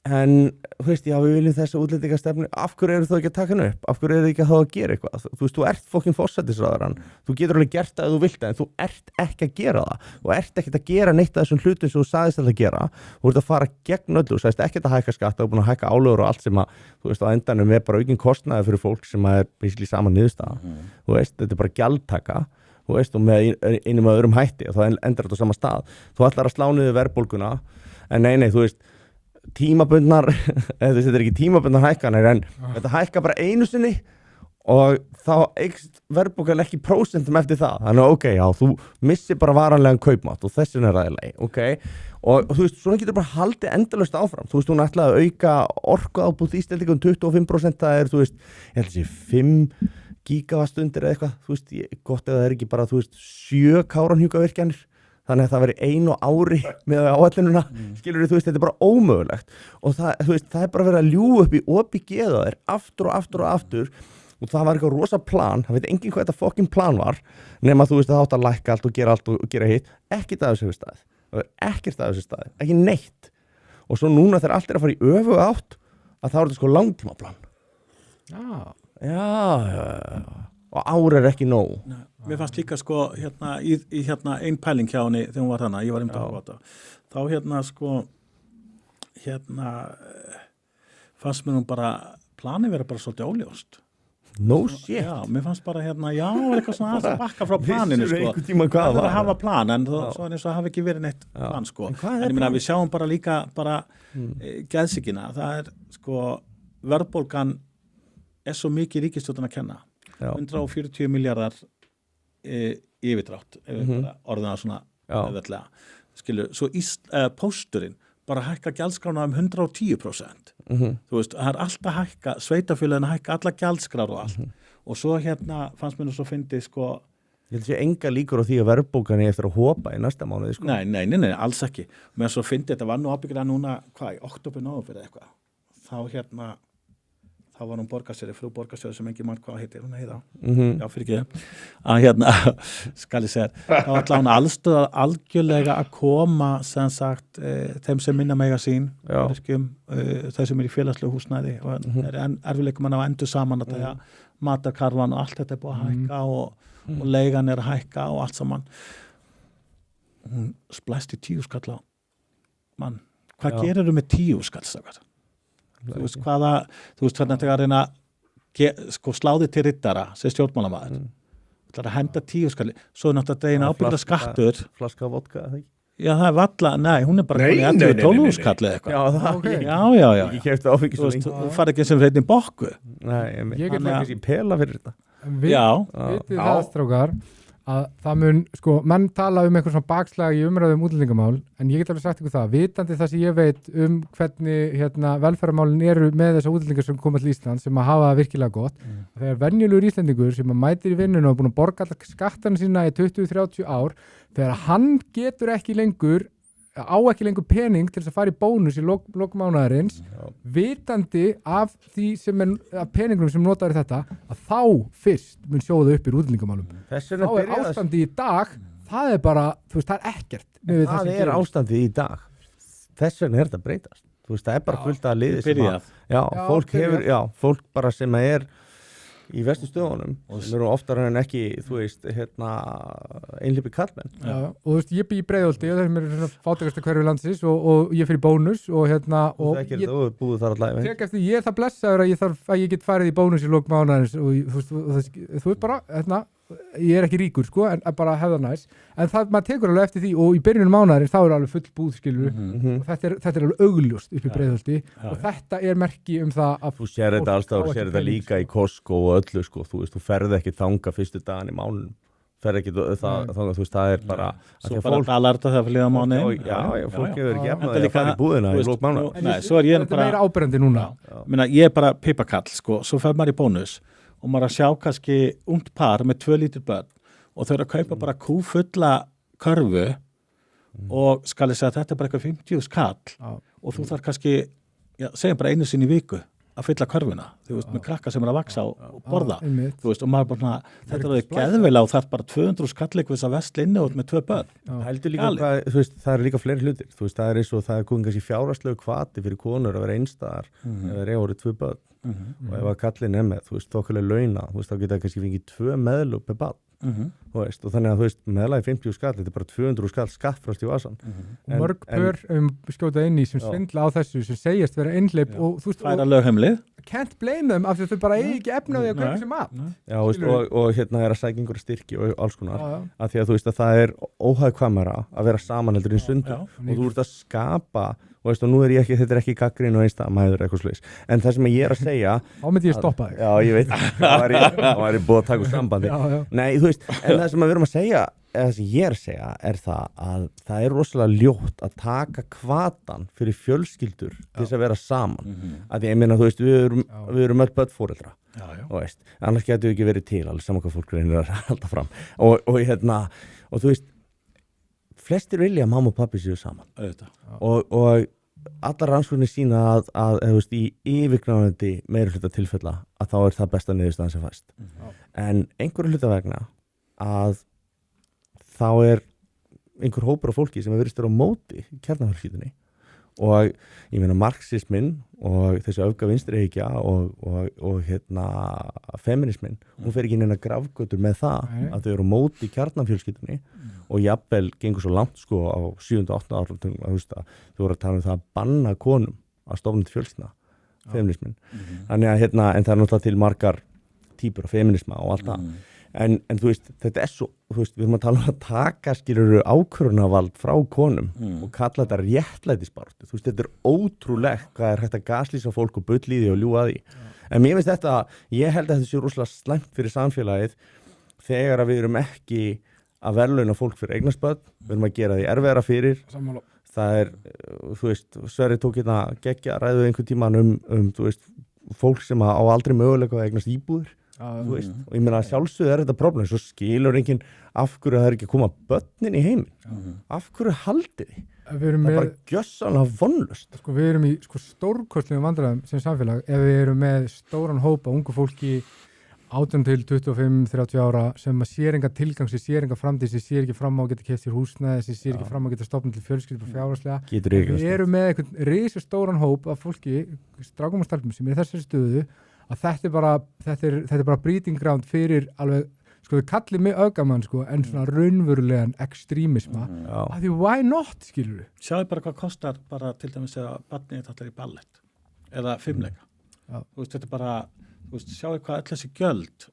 en þú veist, já við viljum þessa útlendingastefnu af hverju eru þú ekki að taka henni upp, af hverju eru þið ekki að þá að gera eitthvað, þú veist, þú ert fokkin forsætisráðherrann, þú getur alveg gert það ef þú vilt en þú ert ekki að gera það þú ert ekki að gera neitt af þessum hlutum sem þú sagðist að gera, þú ert að fara gegn öllu þú sagðist ekki að hækka skatta, þú er búin að hækka álögur og allt sem að, þú veist, á endanum er bara aukinn kostnaði fyrir fólk sem er basically sama niðurstaða þú veist, þetta er bara gjaldtaka þú veist, og með einum að öðrum hætti og þá endar þetta á sama stað. Þú ætlar að slá niður verðbólguna, en nei, þú veist, tímabundnar, þetta er ekki tímabundnar hækkanir, en þetta hækka bara einu sinni og þá eykst verðbólgan ekki prósentum eftir það. Þannig að já, þú missir bara varanlegan kaupmátt og þessin er ræðileg, og þú veist, svona getur bara haldið endalaust áfram. Þú veist, hún ætlaði að auka orkuábúð Íslendinga 25%, það er, þú veist, ég held að sé 5 gígavattstundir eða eitthvað, þú veist, gott ef það er ekki bara, þú veist, 7 Kárahnjúkavirkjanir, þannig að það veri 1 ári með áætlununa, skilurðu, þú veist, þetta er bara ómögulegt og það, þú veist, það er bara verið að ljúga upp í opið geða þér aftur og aftur og það var eitthvað rosa plan, það veit enginn hvað þetta fucking plan var, nema þú veist að það átt að lækka allt og gera hitt, ekkert af þessu staði, það er ekkert af þessu staði, ekki neitt og svo núna þegar allt er að fara í öfuga átt að það er þetta sko langtímaplan. Já, og ár er ekki nóg. Mér fannst líka sko í ein pæling hjá henni þegar hún var hana, ég var að þetta þá sko fannst mér hún bara planið vera bara svolítið óljóst. No shit. Já, mér fannst bara eitthvað svona að bakka frá planinu sko. Það var að hafa plan en svo er eins og hafi ekki verið neitt plan sko. En ég meina við sjáum bara líka geðsíkina, það er sko verðbólgan er svo mikið ríkisstjórnin að kenna. 140 miljardar yfirdrátt orðina svona auðveldlega. Skilur, svo pósturinn bara hækka gjaldskrána 110%. Þú veist, það er alltaf hækka, sveitafélagin hækka alla gjaldskrár og allt. Og svo fannst mér nú svo fyndið sko. Ég held að sé enga líkur á því að verðbólgan er eftir að hopa í næsta mánuði sko. Nei, alls ekki. Mér svo fyndið, þetta var nú ábyggilega núna, í október, nóvember eða eitthvað. Þá var hún borgarstjóri, frú borgarstjóri sem engin mann hvað heitir, hún heiða. Já, fyrir ekki. Að skal ég segja, þá ætla hún algjörlega að koma, sem sagt, þeim sem minna mega sín, þeir sem er í félagslegu húsnæði og er erfiðleikum að endur saman að það matarkarfan og allt þetta er búið að hækka og leigan er að hækka og allt saman. Hún splæst í 10 skall á mann. Hvað gerir þú með 10 skall, stakar? Þú veist hvernig þetta er að reyna sko sláði til riddara sem stjórnmálamaður það er að henda 10 skall svo er náttúrulega degin ábyrgða skattur flaska vodka, eða ekki? Já, það er valla, hún er bara 12 skall eða eitthvað já Ég keypti áfengi svo lengi þú farið ekki sem reyndin bokku ég get ekki pela fyrir þetta Vitið það, strákar að það mun, sko, menn tala eitthvað svona bakslag í umræðum útlendingamál en ég get alveg sagt ykkur það, vitandi það sem ég veit hvernig velferðarmálin eru með þessa útlendingar sem koma til Ísland sem að hafa það virkilega gott þegar venjulegur Íslendingur sem að mætir í vinnuna og búin að borga alltaf skattarna sína í 20-30 ár þegar hann getur ekki lengur pening til þess að fara í bónus í lokmánaðarins vitandi af því sem af peningum sem notaður þetta að þá fyrst mun sjóða upp í útlendingamálum þá er ástandi í dag það er bara, þú veist, það er ekkert það er ástandi í dag þess vegna er þetta breytast þú veist, það er bara fullt að liði sem að fólk bara sem að er í verstu stöðunum sem eru oftar en ekki, þú veist, einhleypir karlmenn. Og þú veist, ég bý í Breiðholti og þessum eru fátækasta hverfi landsins og ég fyrir bónus og og þú búið þar allavega. Tek eftir, ég er það blessaður að ég get farið í bónus í lok mánaðarins og þú veist bara, ég er ekki ríkur, sko, en bara hefða næs. En það, maður tekur alveg eftir því og í byrjunum mánaðarins þá er alveg full búð, skilur og þetta er alveg augljóst upp í Breiðholti og þetta er merki það að þú sér þetta alltaf, þú sér þetta líka í Costco og öllu, sko, þú veist, þú ferð ekki þanga fyrstu dagann í mánunum, ferð ekki þanga, þú veist, það er bara svo bara dalar þetta þegar fyrir liða mánu fólk hefur ekki efnaði að fara í búðina í lók mánu. Svo er ég bara meira áberandi núna. Ég er bara piparkall, sko, svo fer maður í bónus og maður að sjá kannski ungt par með 2 lítur börn og þau eru að kaupa bara kúfulla körfu og skal ég segja að þetta er bara eitthvað 50 skall og þú þarf kannski, segjum bara einu sinni í viku að fylla körfuna, þú veist, með krakka sem er að vaksa og borða, þú veist, og maður bara þetta er alveg geðveila og þarf bara 200 skall eitthvað þess að vesla inni út með 2 börn. Heldur líka hvað, þú veist, það er líka fleiri hlutir, þú veist, það er eins og það er komið kannski fjárhagslegu hvati fyrir konur að vera einstæðar ef þeir eiga orðið 2 börn og ef að kallinn með, þú veist, þokkulega launa, þú veist, þá geta kannski fengið 2 meðlög per barn, þú þú veist, og þannig að þú veist, meðlagi 50 skall, þetta er bara 200 skall skattfröst í vasan. Og mörg pör skjóta inn í sem svindla á þessu, sem segjast vera einhleip og þú veist, Færa lögheimlið. can't blame them af því að þau bara eigi ekki efna á því að kaupa sér mat. Já, veist, og hérna er að sækja einhverja styrki og alls konar, Já. af því að þú veist að það er óhagkvæmara að vera saman heldur í sundur og þú ert að skapa, og veist, og nú er ég ekki, þetta er ekki gaggrín og einstæða mæður eitthvað slags, en það sem ég er að segja Þá myndi ég stoppa þig. Já, ég veit, það væri búið að taka úr sambandi. Já. Nei, þú veist, en það sem við erum að segja, eða það sem ég er að segja, er það að það er rosalega ljótt að taka hvatan fyrir fjölskyldur til þess að vera saman. Af því ég meina, þú veist, við erum öll börnforeldra, þú veist, annars getur við ekki verið til, alveg saman hvað fólk reynir að halda fram. Og þú veist, flestir vilja að mamma og pappi séu saman. Og allar rannsóknir sína að þú veist, í yfirgnæfandi meiri hluta tilfella að þá er það besta niðurstaðan sem fæst. En einhverju hluta vegna að þá er einhver hópur af fólki sem er virðist vera á móti kjarnafjölskyldunni og ég meina marxismin og þessi öfga vinstrihyggja og feminismin, hún fer ekki inn að grafgötur með það að þau eru á móti kjarnafjölskyldunni og jafnvel gengur svo langt sko á 7. og 8. áratugum að þú voru að tala um það að banna konum að stofna til fjölskyldna, feminismin. Þannig að en það er náttúrulega til margar típur af feminisma og allt það. En þú veist, þetta er svo, þú veist, við erum að tala um að taka skilur ákvörðunarvald frá konum og kalla þetta réttlætisbaráttu. Þú veist, þetta er ótrúlegt hvað er hægt að gaslýsa fólk og bull í því og ljúga því. En mér finnst þetta, ég held að þetta sé rosalega slæmt fyrir samfélagið þegar að við erum ekki að verðlauna fólk fyrir eignarspöld, við erum að gera því erfiðara fyrir. Sammála. Það er, þú veist, Sverri tók hérna geggja ræðu einhvern tímann þú veist, fólk sem á aldrei möguleika að eignast íbúður. Þú veist, og ég meina að sjálfsögðu er þetta problem, svo skilur enginn af hverju það er ekki að koma börnin í heiminn. Af hverju haldið þið? Það er bara gjössanlega vonlust. Sko við erum í stórkostlegum vandræðum sem samfélag ef við erum með stóran hópa ungu fólki 18 til 25-30 ára sem sér enga tilgang, sér enga framtíð, sér ekki fram á að geta keypt sér húsnæði, sér ekki fram á að geta stofnað til fjölskyldu og fjárhagslega. Við erum með einhvern risastóran hóp af fólki, strákum og stelpum sem er í þessari stöðu að þetta er bara breeding ground fyrir alveg, sko við kallið mig öfgamann sko, en svona raunverulegan ekstremisma, af því why not, skilur við? Sjáðu bara hvað kostar bara til dæmis að barnið þetta í ballett eða fimmleika. Þú veist, þetta er bara, þú veist, sjáðu hvað öll þessi gjöld,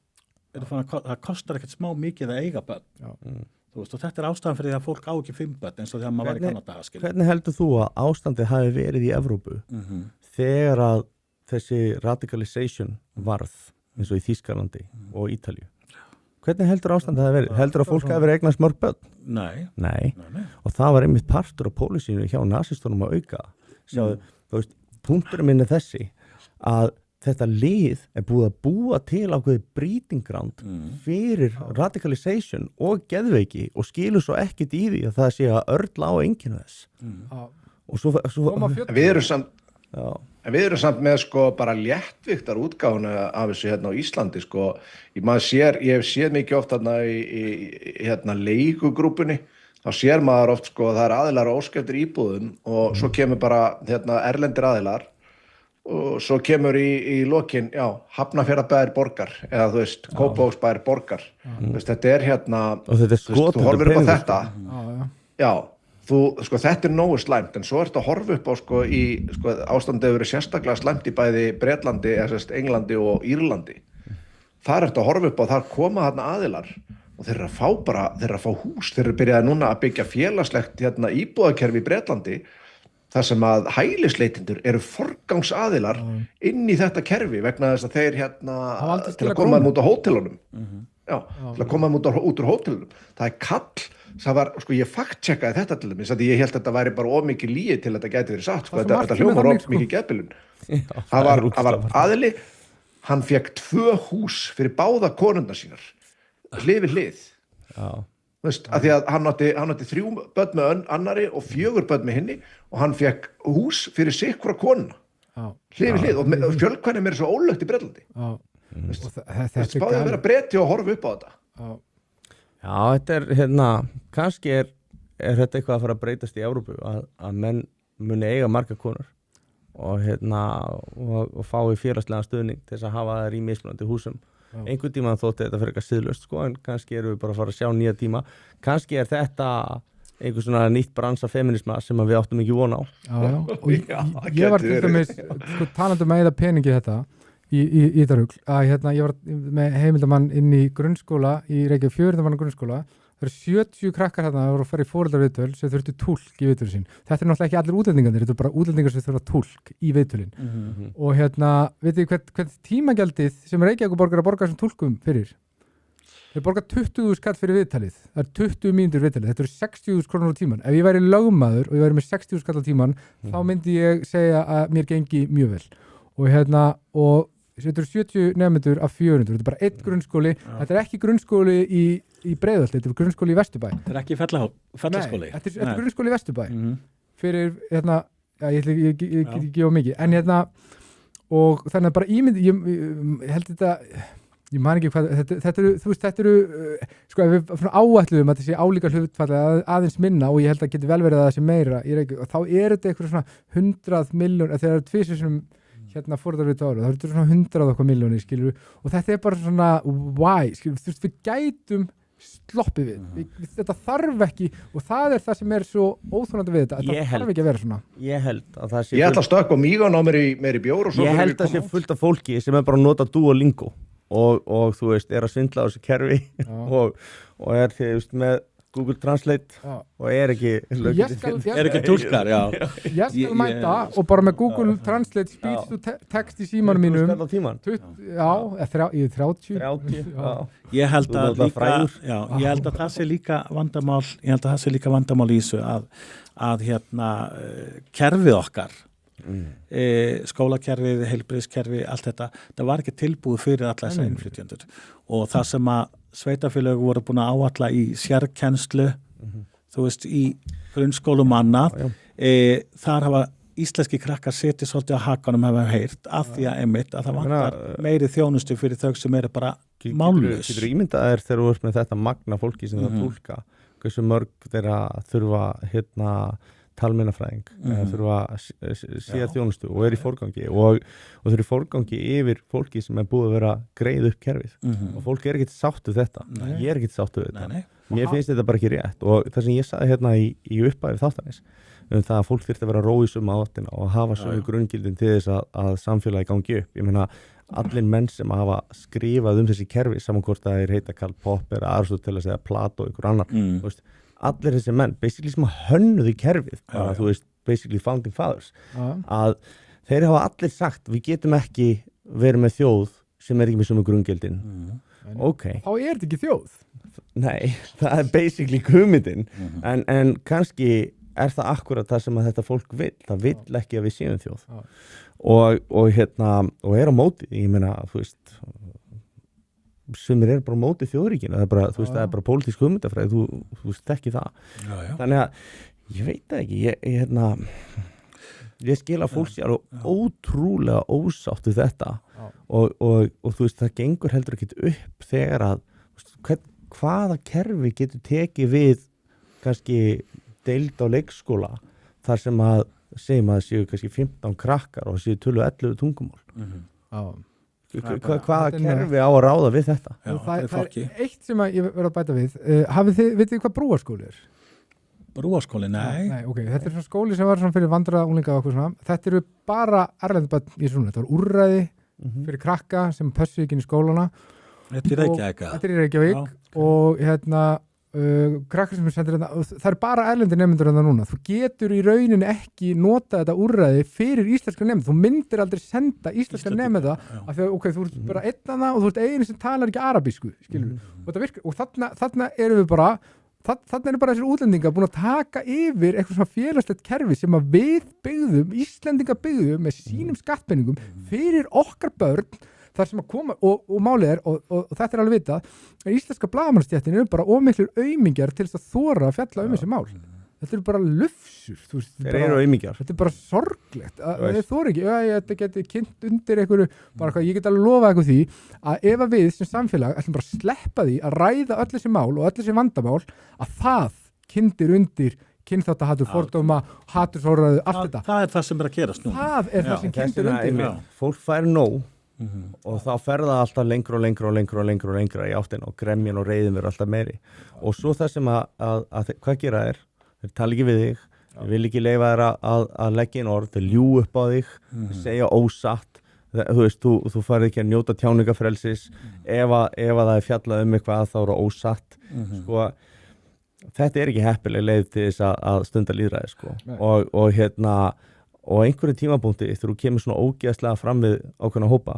það kostar ekkert smá mikið að eiga börn. Þú veist, og þetta er ástæðan fyrir því að fólk á ekki 5 börn eins og þegar maður var í Kanada, skilur. Hvernig heldur þú að ástandið hafi verið í Evrópu þegar að þessi radicalization varð eins og í Þýskalandi og Ítalíu? Hvernig heldur ástandið það verið? Heldur að fólk hafi verið eignast mörg börn? Nei. Og það var einmitt partur af pólísínu hjá nasistunum að auka. Sjáðu, þú veist, punkturinn minn er þessi að þetta lið er búið að búa til ákveðið breeding ground fyrir radicalization og geðveiki og skilur svo ekkert í því að það sé að örla á enginu þess. Og svo við erum samt með sko bara léttvíktar útgáfuna af þessu hérna á Íslandi sko. Ég hef séð mikið oft hérna í hérna leigugrúpunni, þá sér maður oft sko það er aðilar á óskeftir íbúðum og svo kemur bara hérna erlendir aðilar og svo kemur í lokin, Hafnarfjarðarbær borgar eða þú veist, Kópavogsbær borgar. Þú veist, þetta er hérna, þú horfir upp á þetta. Sko, þetta er nógu slæmt, en svo ertu að horfa upp á sko, ástandið hefur verið sérstaklega slæmt í bæði Bretlandi, Englandi og Írlandi. Þar ertu að horfa upp á, þar koma þarna aðilar og þeir eru að fá hús, þeir eru byrjaði núna að byggja félagslegt hérna, íbúðakerfi í Bretlandi, þar sem að hælisleitendur eru forgangsaðilar inn í þetta kerfi vegna þess að þeir hérna, til að koma út á hótelunum. Til að koma út úr hótelunum. Það er kall. Það var, sko, ég fact-checkaði þetta til dæmis, ég held að þetta væri bara of mikið lygi til þetta gæti verið satt, sko, þetta hljómar of mikið geðbilun. Það var aðili, hann fekk 2 hús fyrir báða konurnar sínar, hlið við hlið. Veist, að því að hann átti 3 börn með annari og 4 börn með hinni og hann fekk hús fyrir sikkvara konuna, hlið við hlið og fjölkvæðin er svo ólögt í Bretlandi. Spáði að vera Breti og horfa upp á þetta. Já, þetta er, hérna, kannski er þetta eitthvað að fara að breytast í Evrópu að menn muni eiga marga konur og, hérna, og fái félagslega stuðning til þess að hafa þær í mismunandi húsum einhvern tíma þótti þetta fyrir eitthvað siðlust sko, en kannski erum við bara að fara að sjá nýja tíma, kannski þetta einhver svona nýtt bransa feminisma sem að við áttum ekki vona á. Já. Og ég var til dæmis sko, talandi með eða peningi þetta í þetta rugl, að ég var með heimildamann inn í grunnskóla í Reykjavík, 400 manna grunnskóla. Það eru 70 krakkar þarna að voru að fara í foreldraviðtöl sem þurftu túlk í viðtölu sín. Þetta er náttúrulega ekki allir útlendingarnir, þetta er bara útlendingar sem þurfa túlk í viðtölin. Og veitir hvert tímagjaldið sem Reykjavíkurborg er að borga þessum túlkum fyrir? Þeir borga 20.000 kall fyrir viðtalið. Það er 20 mínútur viðtalið. Þetta eru 60.000 krónur á tíman. Ef ég væri lögmaður og ég væri með 60.000 kall á tíman, þá myndi ég segja að mér gengi mjög vel. Og þetta eru 70 nefnendur af 400. Þetta er bara einn grunnskóli. Þetta er ekki grunnskóli í Breiðholti, þetta er grunnskóli í Vesturbæ. Þetta er ekki fellaskóli. Nei, þetta er grunnskóli í Vesturbæ. Fyrir, ég get ekki gefa mikið. En og þannig að bara ég held þetta, ég man ekki hvað, þetta eru, sko, ef við áætluðum að þessi álíka hlutfalli aðeins minna og ég held að geti vel verið að það sé meira í Reykjavík, og þá er þetta eitthvað svona 100 milljón, þegar það eru tvisvar foreldraviðtöl ára, það eru svona 100 okkar milljónir, skilur við, og þetta er bara svona why, skilur við, við gætum sloppið við, þetta þarf ekki, og það er það sem er svo óþolandi við þetta, þetta þarf ekki að vera svona. Ég held að það sé Ég ætla að stökkva mígan á mér í bjór og svo Ég held að það sé fullt af fólki sem er bara að nota Duolingo og þú veist, er að svindla á þessu kerfi og er því, þú veist, með Google Translate og er ekki túlkar, já. Ég skal mæta og bara með Google Translate speech to text í símanum mínum. Já, 30. Ég held að það sé líka vandamál í þessu að kerfið okkar, skólakerfið, heilbrigðiskerfi, allt þetta, það var ekki tilbúið fyrir alla þessa innflytjendur og það sem að sveitafélög voru búin að áætla í sérkennslu, þú veist, í grunnskólum annað, þar hafa íslenski krakkar setið svolítið á hakanum hafa heyrt af því að einmitt að það vantar meiri þjónustu fyrir þau sem eru bara mállaus. Getur ímyndað þegar þú ert með þetta magna fólki sem það túlka, hversu mörg þeirra þurfa talmeinafræðing, þurfa síða þjónustu og er í forgangi og þau eru í forgangi yfir fólki sem er búið að vera greið upp kerfið og fólk er ekkert sáttu þetta. Ég er ekkert sáttu þetta. Mér finnst þetta bara ekki rétt og það sem ég sagði í uppæði þáttanins það að fólk þyrfti að vera rói sömu áttina og hafa sömu grunngildin til þess að samfélagi gangi upp. Ég meina, allir menn sem hafa skrifað þessi kerfi, saman hvort það er heita Karl Popper, Aristoteles eða Plato og ykkur annar, þú veist, allir þessi menn, basically sem að hönnuðu kerfið, bara, þú veist, basically founding fathers, að þeir hafa allir sagt, við getum ekki verið með þjóð sem er ekki með sömu grunngildin. Þá er þetta ekki þjóð. Nei, það er basically hugmyndin, en kannski er það akkurat það sem að þetta fólk vill, það vill ekki að við séum þjóð og er á móti, ég meina, þú veist, sumir er bara á móti þjóðríkinu, það er bara, þú veist, það er bara pólitísk hugmyndafræði, þú veist ekki það. Þannig að, ég veit það ekki, ég skil að fólk sé alveg ótrúlega ósátt við þetta og þú veist, það gengur heldur ekkert upp þegar að, hvaða kerfi getur tekið við kannski deild á leikskóla þar sem að segjum að það séu kannski 15 krakkar og séu 11 tungumál. Hvaða kerfi á að ráða við þetta? Það er eitt sem ég verð að bæta við. Vitið þið hvað brúarskóli er? Brúarskóli, nei. Ok, þetta er svona skóli sem var svona fyrir vandraða unglinga og okkur svona. Þetta eru bara erlendaböld í svona. Þetta var úrræði fyrir krakka sem pössu ekki inn í skólana. Þetta er í Reykjavík og krakkar sem er sendir þetta, það er bara erlendir nemendur en það núna, þú getur í rauninni ekki nota þetta úrræði fyrir íslenska nemendur, þú myndir aldrei senda íslenska nemenda, af því að ok, þú ert bara einnana og þú ert einu sem talar ekki arabísku, skilur við, og það virkar, og þarna erum við bara, þarna eru bara þessir útlendingar búin að taka yfir eitthvað svona félagslegt kerfi sem að við byggðum, Íslendingar byggðum með sínum skattpenningum fyrir okkar börn, þar sem að koma, og málið er, og þetta er alveg vitað, að íslenska blaðamannastéttin eru bara ómiklir aumingjar til þess að þora að fjalla þessi mál. Þetta eru bara lufsur. Þeir eru aumingjar. Þetta er bara sorglegt. Þeir þora ekki, þetta geti kynnt undir einhverju, bara hvað, ég get alveg lofað eitthvað því, að ef að við sem samfélag ætlum bara að sleppa því að ræða öll þessi mál og öll þessi vandamál, að það kyndir undir kynþáttahatur, fordóma, hatursorðræðu, allt þetta. Það er það sem er að gerast nú. Það er það sem kyndir undir. Fólk fær nóg og þá fer það alltaf lengra og lengra og lengra og lengra og lengra í áttina og gremjan og reiðin verður alltaf meiri og svo það sem að hvað gera þeir tala ekki við þig, þeir vil ekki leyfa þér að leggja inn orð, þeir ljú upp á þig, segja ósatt, þú veist, þú farið ekki að njóta tjáningafrelsis ef það er fjallað eitthvað þá eru ósatt sko, þetta er ekki heppileg leið til þess að stunda lýðræði sko. og einhverjum tímapunkti þegar þú kemur svona ógeðslega fram við ákveðna hópa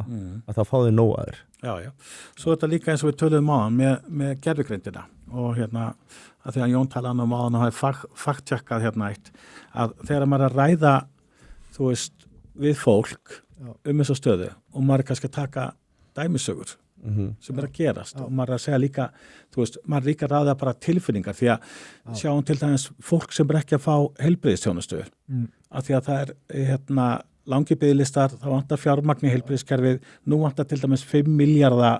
að þá fá þið nóg að þér. Já. Svo er þetta líka eins og við töluðum á með gervigreindina og að því að Jón talaði á og hafi fakttjekkað eitt að þegar maður er að ræða þú veist við fólk þessa stöðu og maður er kannski að taka dæmisögur sem er að gerast og maður er að segja líka þú veist, maður er líka að ræða bara tilfinningar því að sjáum til dæmis fólk sem er ekki að fá heilbrigðisþjónustu af því að það er langi biðlistar, þá vantar fjármagn í heilbrigðiskerfið, nú vantar til dæmis 5 milljarða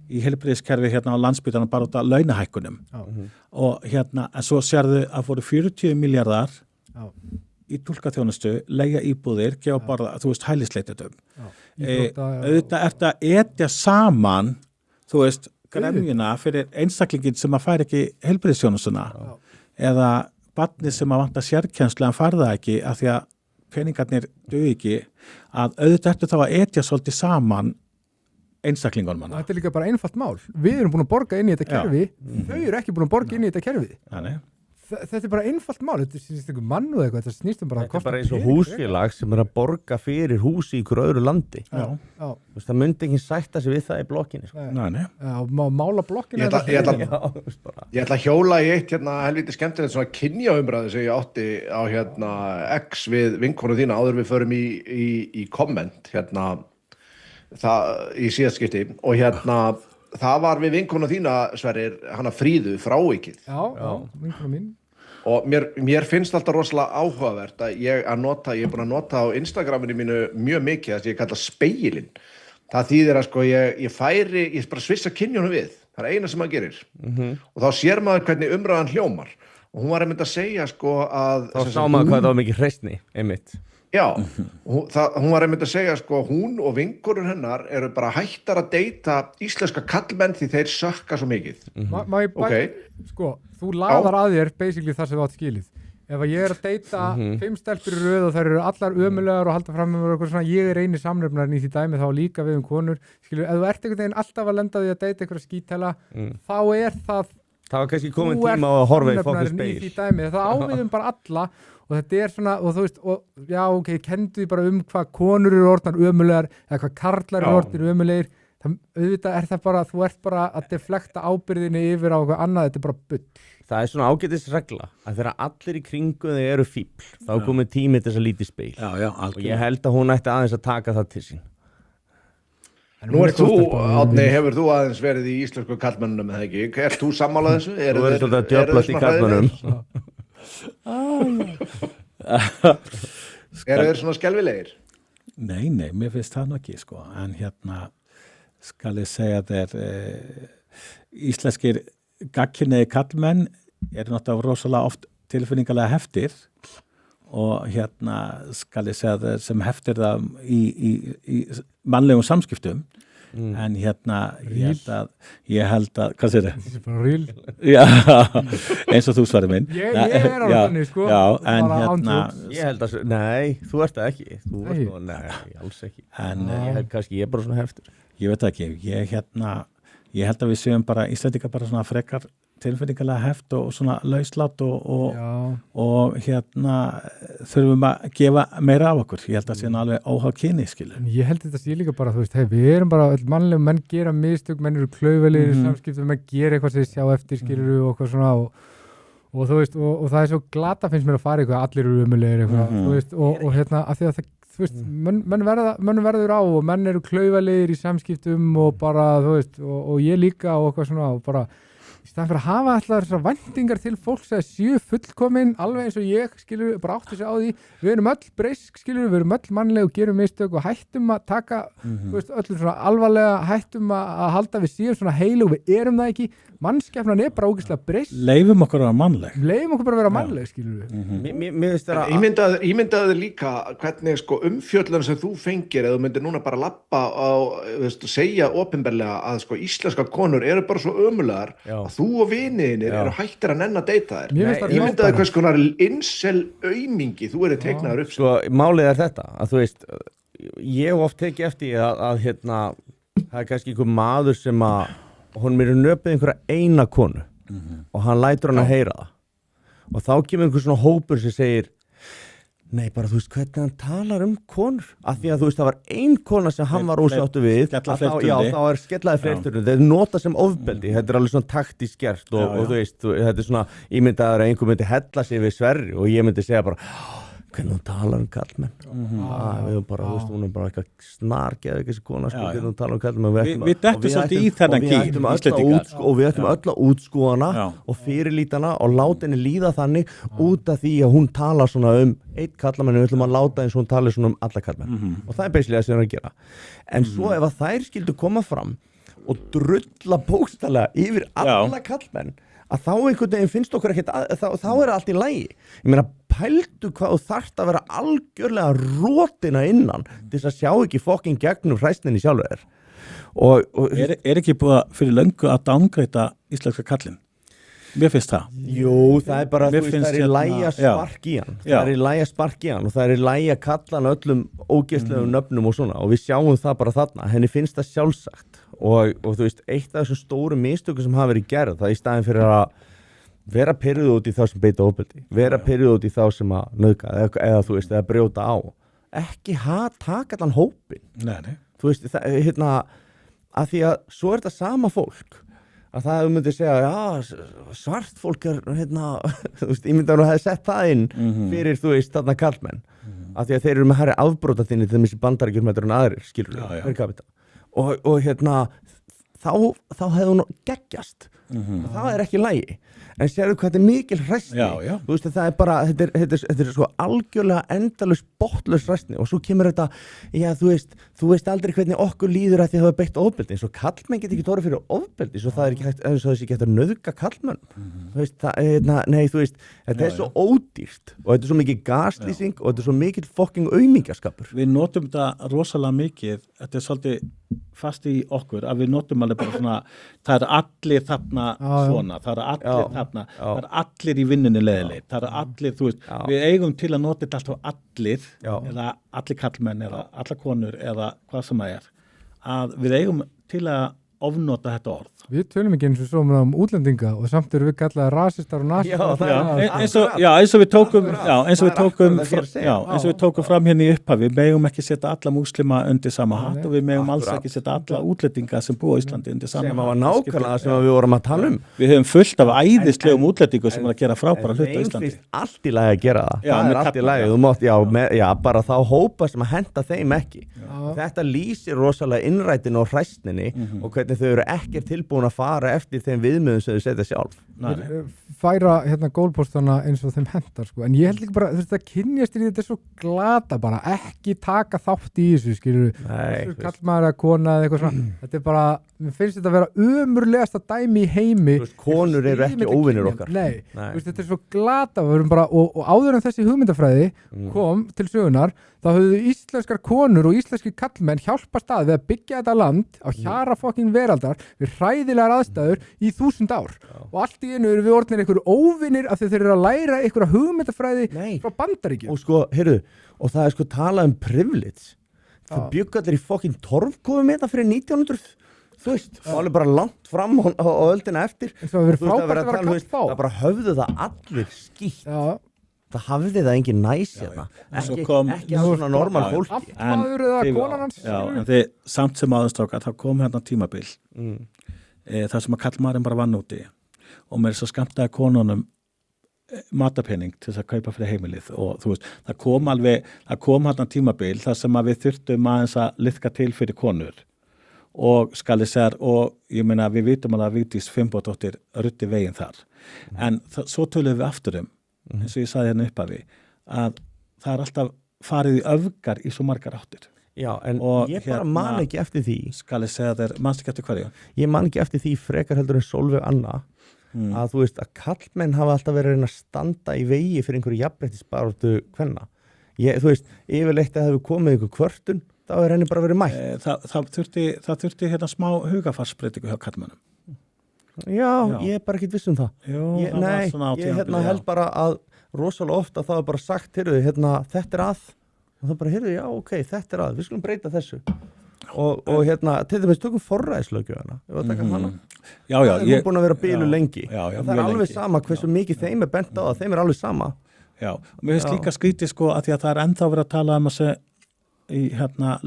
í heilbrigðiskerfið á Landspítalanum bara út af launahækkunum og en svo sérðu að voru 40 milljarðar í túlkaþjónustu, leigja íbúðir, gefa bara, þú veist, hælisleitendum. Auðvitað er þetta að etja saman, þú veist, gremjuna fyrir einstaklingin sem að færa ekki heilbrigðisþjónustuna eða barnið sem að vanta sérkennslu en farða ekki af því að peningarnir dugi ekki, að auðvitað ertu þá að etja svolítið saman einstaklingunum hana. Þetta er líka bara einfalt mál. Við erum búin að borga inn í þetta kerfi, þau eru ekki búin að borga inn í þetta kerfi. Þetta er bara einfalt mál, þetta snýst einhver mann eitthvað, þetta snýst bara að kosta. Þetta er bara eins og húsfélag sem er að borga fyrir húsi í ykkur öðru landi. Það myndi ekki sætta sig við það í blokkinni. Sko. Mála blokkinni. Ég ætla að hjóla í eitt helviti skemmtilegt svona kynjaumræðu sem ég átti á X við vinkonu þína áður við förum í komment í síðastskipti og það var við vinkonu þína, Sverrir, hana Fríðu Frávikið. Já, vinkonu mín. Og mér finnst alltaf rosalega áhugavert að ég er búin að nota á Instagraminu mínu mjög mikið það sem ég kalla speilin. Það þýðir að sko ég bara svissa kynjónu við. Það er eina sem maður gerir. Og þá sér maður hvernig umræðan hljómar. Og hún var einmitt að segja sko að... Þá sá maður hvað það var mikið hreistni, einmitt. Já, hún var einmitt að segja sko hún og vinkonur hennar eru bara hættar að deyta íslenska kallmenn því þeir sökka svo mikið. Sko, þú laðar að þér basically það sem þú átt skilið. Ef ég er að deyta 5 stelpur í röð og þær eru allar ömulegar og halda fram með mér eitthvað svona, ég er eini samnefnarinn í því dæmi þá líka við konur. Skilur, ef þú ert einhvern veginn alltaf að lenda því að deyta einhverja skítela, þá er það var kannski komin tíma á að horfa í fokki speil. Það áviðum bara alla og þetta er svona, og þú veist, já, ok, kendu því bara hvað konur eru orðnar ömulegar eða hvað karlar eru orðnar ömulegir. Auðvitað er það bara, þú ert bara að deflekta ábyrðinni yfir á eitthvað annað, þetta er bara bull. Það er svona ágætisregla að þegar allir í kringu þig eru fíbl, þá er komið tími til þess að líti speil. Og ég held að hún ætti aðeins að taka það til sín. Nú ert þú, Árni, hefur þú aðeins verið í íslensku kallmönnum eða ekki? Ert þú sammálað þessu? Þú verður svolítið að djöflast í kallmönnum. Eru þeir svona skelfilegir? Nei, mér finnst það nú ekki, sko. En skal ég segja að íslenskir gagnkynhneigðir kallmenn eru náttúrulega rosalega oft tilfinningalega heftir og skal ég segja að sem heftir það í mannlegum samskiptum en ég held að hvað segir þið? Þetta er bara real. Já, eins og þú svarir minn. Ég er á þannig, sko. Já, en ég held að, nei, þú ert það ekki. Þú ert nú, nei, alls ekki. En kannski ég er bara svona heftur. Ég veit ekki, ég held að við séum bara Íslendingar bara svona frekar tilfinningalega heft og svona lauslátt og þurfum að gefa meira af okkur. Ég held að sé alveg óháð kyni, skilur. Ég held þetta sé líka bara, þú veist, við erum bara mannlega, menn gera mistök, menn eru klaufalegir í samskiptum, menn gera eitthvað sem þið sjá eftir, skilur og eitthvað svona og þú veist, og það er svo glata finnst mér að fara eitthvað, allir eru umulegir eitthvað, þú veist, og af því að það þú veist, menn verður á og menn eru klaufalegir í samskiptum og bara, þú veist, og ég líka og eitthvað svona og bara, í staðan fyrir að hafa allar þessar væntingar til fólks að séu fullkomin alveg eins og ég, skilur, bara átti sig á því við erum öll breysk, skilur, við erum öll mannleg og gerum mistök og hættum að taka þú veist, öllum svona alvarlega hættum að halda við séum svona heilu og við erum það ekki, mannskefnan er bara ógeðslega breysk, Leifum okkur að vera mannleg. leifum okkur bara að vera mannleg, skilur við Mér finnst þeirra Ímyndaðu líka hvernig sko umfjöllun sem þú fengir eða þú myndir núna bara lappa á segja opinberlega að sko íslenska konur eru bara svo ömulegar að þú og viniðinir eru hættir að nenn að deyta þér. Mér finnst það Ímyndaðu frábært. hvers konar insel aumingi þú eru teiknaður upp sem. Sko, málið er þetta að þú veist, ég hef oft tekið eftir því að hérna, það er kannski einhver maður sem að honum er nöpið einhverja eina konu og hann lætur hann að heyra það og þá kemur einhver svona hópur sem segir nei, bara þú veist hvernig hann talar konur af því að þú veist það var ein kona sem hann var ósáttu við Skella að þá, fleirturni. já, þá er skellaði fleirturni þeir nota sem ofbeldi, þetta er alveg svona taktísk gert og þú veist, þetta er svona ímyndaður að einhver myndi hella sig við Sverri og ég myndi segja bara hvernig hún talar kallmenn við erum bara, þú veist, hún er bara eitthvað snargeð ekki þessi kona, sko, hvernig hún talar kallmenn Við dettum svolítið í þennan gír, Íslendingar. og við ættum öll að útskúa hana og fyrirlíta hana og láta henni líða þannig út af því að hún talar svona einn kallamenn, við ætlum að láta eins og hún talar svona alla kallmenn og það er basically það sem við erum að gera en svo ef að þær skildu koma fram og drulla bókstaflega yfir alla kallmenn að þá einhvern veginn finnst okkur ekkert þá er allt í lagi. Ég meina pældu hvað þú þarft að vera algjörlega rótina innan til þess að sjá ekki fokking gegnum hræsninni sjálfur þér. Og Er ekki búið fyrir löngu að downgreita íslenska kallinn? Mér finnst það. Jú, það er bara, Mér þú veist, finnst það er í lagi að já. sparki í hann. Já. Það er í lagi að sparki í hann og það er í lagi að kalla hann öllum ógeðslegum nöfnum og svona og við sjáum það bara þarna. Henni finnst það sjálfsagt og þú veist, eitt af þessum stóru mistökum sem hafa verið gerð, það er í staðin fyrir að vera pirruð út í þá sem beita ofbeldi, vera pirruð út í þá sem að nauðga eða þú veist, eða brjóta á. Ekki taka allan hópin. Nei. Þú veist, hérna, að því að svo er þetta sama fólk að það hefur myndið segja, já, svart fólk er, hérna, þú veist, ég myndi að hún hefði sett það inn fyrir, þú veist, þarna kallmenn, að því að þeir eru með hærri afbrótaþinni til þessi bandaríkjum en aðrir, skilur Já. per capita. Og hérna, þá hefði hún geggjast. Það er ekki lægi. En sérðu hvað þetta er mikil hræstni. Já. Þú veist, það er bara, þetta er svo algjörlega endalaus botlaus hræstni og svo kemur þetta, já, þú veist aldrei hvernig okkur líður að því að það er beitt ofbeldi. Eins og kallmenn get ekki orðið fyrir ofbeldi, svo það er ekki hægt, eins og þessi ekki hægt að nauðga kallmenn. Þú veist, þú veist, þetta er svo ódýrt og þetta er svo mikið gaslýsing og þetta er svo mikil fucking aumingjaskapur. Við notum þetta rosalega mikið, þetta er svolítið fast í okkur, að við notum alveg bara svona, það er allir þarna svona, það er allir þarna, það er allir í vinnunni leiðileg, það er allir, þú veist, við eigum til að nota þetta alltaf allir, eða allir kallmenn, eða allar konur, eða hvað sem það er, að við eigum til að ofnota þetta orð. Við tölum ekki eins og svo um útlendinga og samt eru við kallaði rasistar og nasistar. Eins og við tókum fram hérna í upphafi, við megum ekki setja alla múslima undir sama hatt og við megum alls ekki setja alla útlendinga sem búa í Íslandi undir sama hatt. Sem var nákvæmlega sem við vorum að tala um. Við höfum fullt af æðislegum útlendingum sem er að gera frábæra hluti á Íslandi. Allt í lagi að gera það. Það er allt í lagi. Þú mátt, bara þá hópa sem að henda þeim ekki. Þetta lýsir rosalega innrætinu og hræstninni og hvernig þau eru ekki tilbúin að fara eftir þeim viðmiðum sem þau setja sjálf. Færa hérna gólpostana eins og þeim hendar, sko. En ég held líka bara, þú veist, að kynjast í þetta er svo glata bara, ekki taka þátt í þessu, skilur við. Kallmaður eða kona eða eitthvað svona. Þetta er bara, mér finnst þetta að vera ömurlegasta dæmi í heimi. Veist, konur eru ekki óvinir okkar. Nei. Veist, þetta er svo glata, við erum bara, og áður en þessi hugmyndafræði kom til sögunar, þá höfðu íslenskar konur og íslenski kallmenn hjálpast að við að byggja þetta land á hjara fokkin veraldar við hræðilegar aðstæður í 1000 ár. Og allt í einu eru við orðnir einhverju óvinir af því þeir eru að læra einhverja hugmyndafræði frá Bandaríkjum. Og sko, heyrðu, og það er sko talað privilege. Það byggu allir í fokkin torfkofum þetta fyrir 1900, þú veist, og alveg bara langt fram á öldina eftir. Það verður frábært að vera kallt þá. Það bara höfðu það allir skýtt. Það hafði það engin næs hérna. Ekki svona normal fólki. Afmaður eða konan hans. En þið samt sem aðstrákar, þá kom hérna tímabil þar sem að kallmaðurinn bara vann úti og með þess að skammtaði konunum matapenning til þess að kaupa fyrir heimilið og þú veist, það kom hérna tímabil þar sem að við þurftum aðeins að liðka til fyrir konur og skal ég segja og ég meina við vitum alveg að Vigdís Finnbogadóttir ruddi veginn þar en svo tölum við aftur eins og ég sagði hérna uppafi að það er alltaf farið í öfgar í svo margar áttir. Já, en Og ég bara man ekki eftir því Skal ég segja þér, manstu ekki eftir hverju? ég man ekki eftir því frekar heldur en Sólveig Anna að þú veist að kallmenn hafa alltaf verið að reyna að standa í vegi fyrir einhverju jafnréttisbaráttu kvenna. Þú veist, yfirleitt að hefur komið einhver kvörtun, þá er henni bara verið mætt. Það þurfti hérna smá hugafarsbreytingu hjá kallmennum. Já, ég er bara ekki viss um það. Jú, Ég, það var nei, svona á ég tímabili, held bara að rosalega ofta það er bara sagt, heyrðu, þetta er að og það bara, heyrðu, já, ok, þetta er að við skulum breyta þessu og til dæmis tökum forræðislöggjöfina ég var að taka hana Já, það er búin að vera bílu lengi já, það er mjög alveg lengi. sama hversu mikið þeim er bent á það, þeim er alveg sama Já, og mér finnst líka skrítið sko að því að það er ennþá verið að tala um að segja í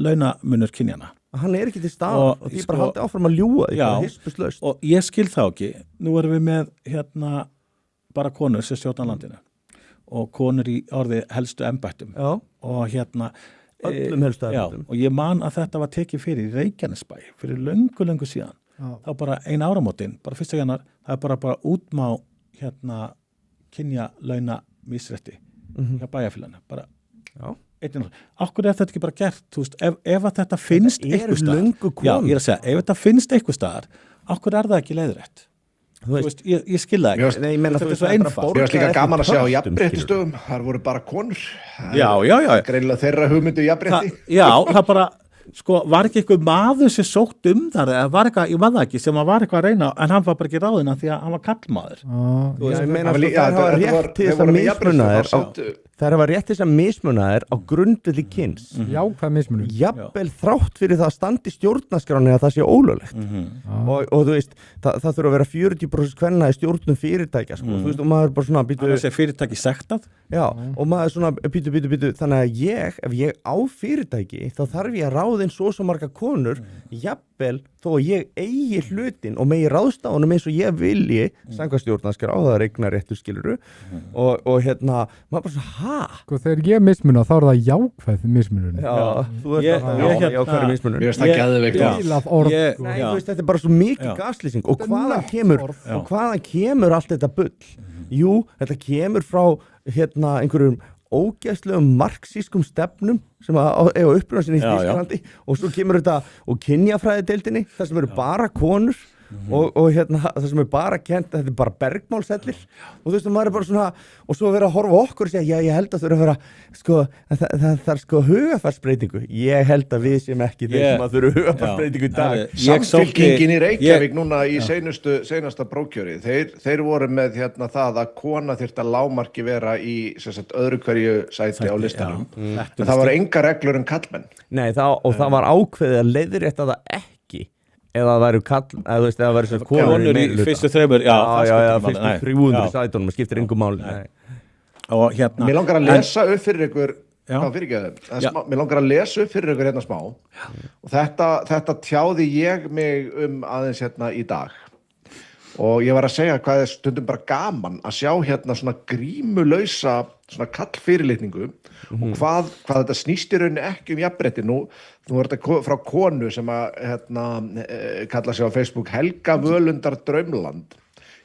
launamunur kynjana. hann er ekki til staðar og því bara haldi áfram að ljúga því bara hispurslaust og ég skil það ekki nú erum við með bara konur sem stjórna landinu og konur í orði helstu embættum og öllum helstu embættum og ég man að þetta var tekið fyrir í Reykjanesbæ fyrir löngu síðan þá bara ein áramótin, bara 1. janúar það er bara útmá kynja launa misrætti hjá bæjarfélaginu bara Akkur er þetta ekki bara gert, þú veist, ef að þetta finnst eitthvað staðar, já, ég er að segja, ef þetta finnst eitthvað staðar, akkur er það ekki leiðrétt? Þú veist, ég skil það ekki. Nei, ég meina, þetta er svo einfalt. Mér finnst líka gaman að sjá jafnréttisdögum, þar voru bara konur. Já. Greinilega þeirra hugmyndu jafnrétti. Já, það bara, sko, var ekki einhver maður sem sótt þar, eða var eitthvað, ég maður það ekki, sem var eitthvað að reyna, en hann var bara ekki ráðina því að hann var kallmaður. Ég meina, það hafa rétt til þess að mismuna þér Það var rétt þess að mismuna þér á grundvelli kyns. Já, hvað mismunum? Jafnvel þrátt fyrir það að standi stjórnarskráni að það sé ólöglegt. Og þú veist, það þurfa að vera 40% kvenna í stjórnum fyrirtækja, sko. Þú veist, og maður bara svona Það er að segja fyrirtæki sektað? Já, og maður svona býtu, þannig að ef ég á fyrirtæki, þá þarf ég að ráða inn svo marga konur, jafnvel þó að ég eigi hlutin og megi ráðstafunum eins og ég vilji, samkvæmt stjórnarskrá, það er eignarréttur skiluru, og maður bara svona, Sko, þegar ég mismuna, þá er það jákvæð mismunum. Já, þú veist það jákvæður mismunum. Mér finnst það geðveikt orð. Nei, þú veist, þetta er bara svo mikið gaslýsing og hvaðan kemur allt þetta bull? Jú, þetta kemur frá einhverjum ógeðslegum marxískum stefnum sem eiga uppruna sinni í Þýskalandi og svo kemur þetta og kynjafræðideildinni þar sem eru bara konur og það sem er bara kent, þetta er bara bergmálsellir og þú veist, maður er bara svona og svo vera að horfa okkur og segja, ég held að þú eru að vera sko, það er sko hugafarsbreytingu, ég held að við sem ekki þeir sem að þú eru hugafarsbreytingu í dag Samfylkingin í Reykjavík núna í seinasta prófkjöri, þeir voru með það að kona þyrfti að lágmarki vera í öðru hverju sæti á listanum en það voru enga reglur kallmenn. Nei, það var ákveðið að leiðrétta það ekki eða það væri eða þú veist, eða það væri svona konur í fyrstu þreymur, fyrstu 300 sætunum, það skiptir engum máli. Og Mér langar að lesa upp fyrir ykkur mér langar að lesa upp fyrir ykkur hérna smá og þetta tjáði ég mig aðeins í dag og ég var að segja hvað er stundum bara gaman að sjá svona grímulausa svona kallfyrirlitningu og hvað þetta snýst í rauninni ekki jafnrétti. Nú er þetta frá konu sem að kalla sig á Facebook Helga Völundar Draumland.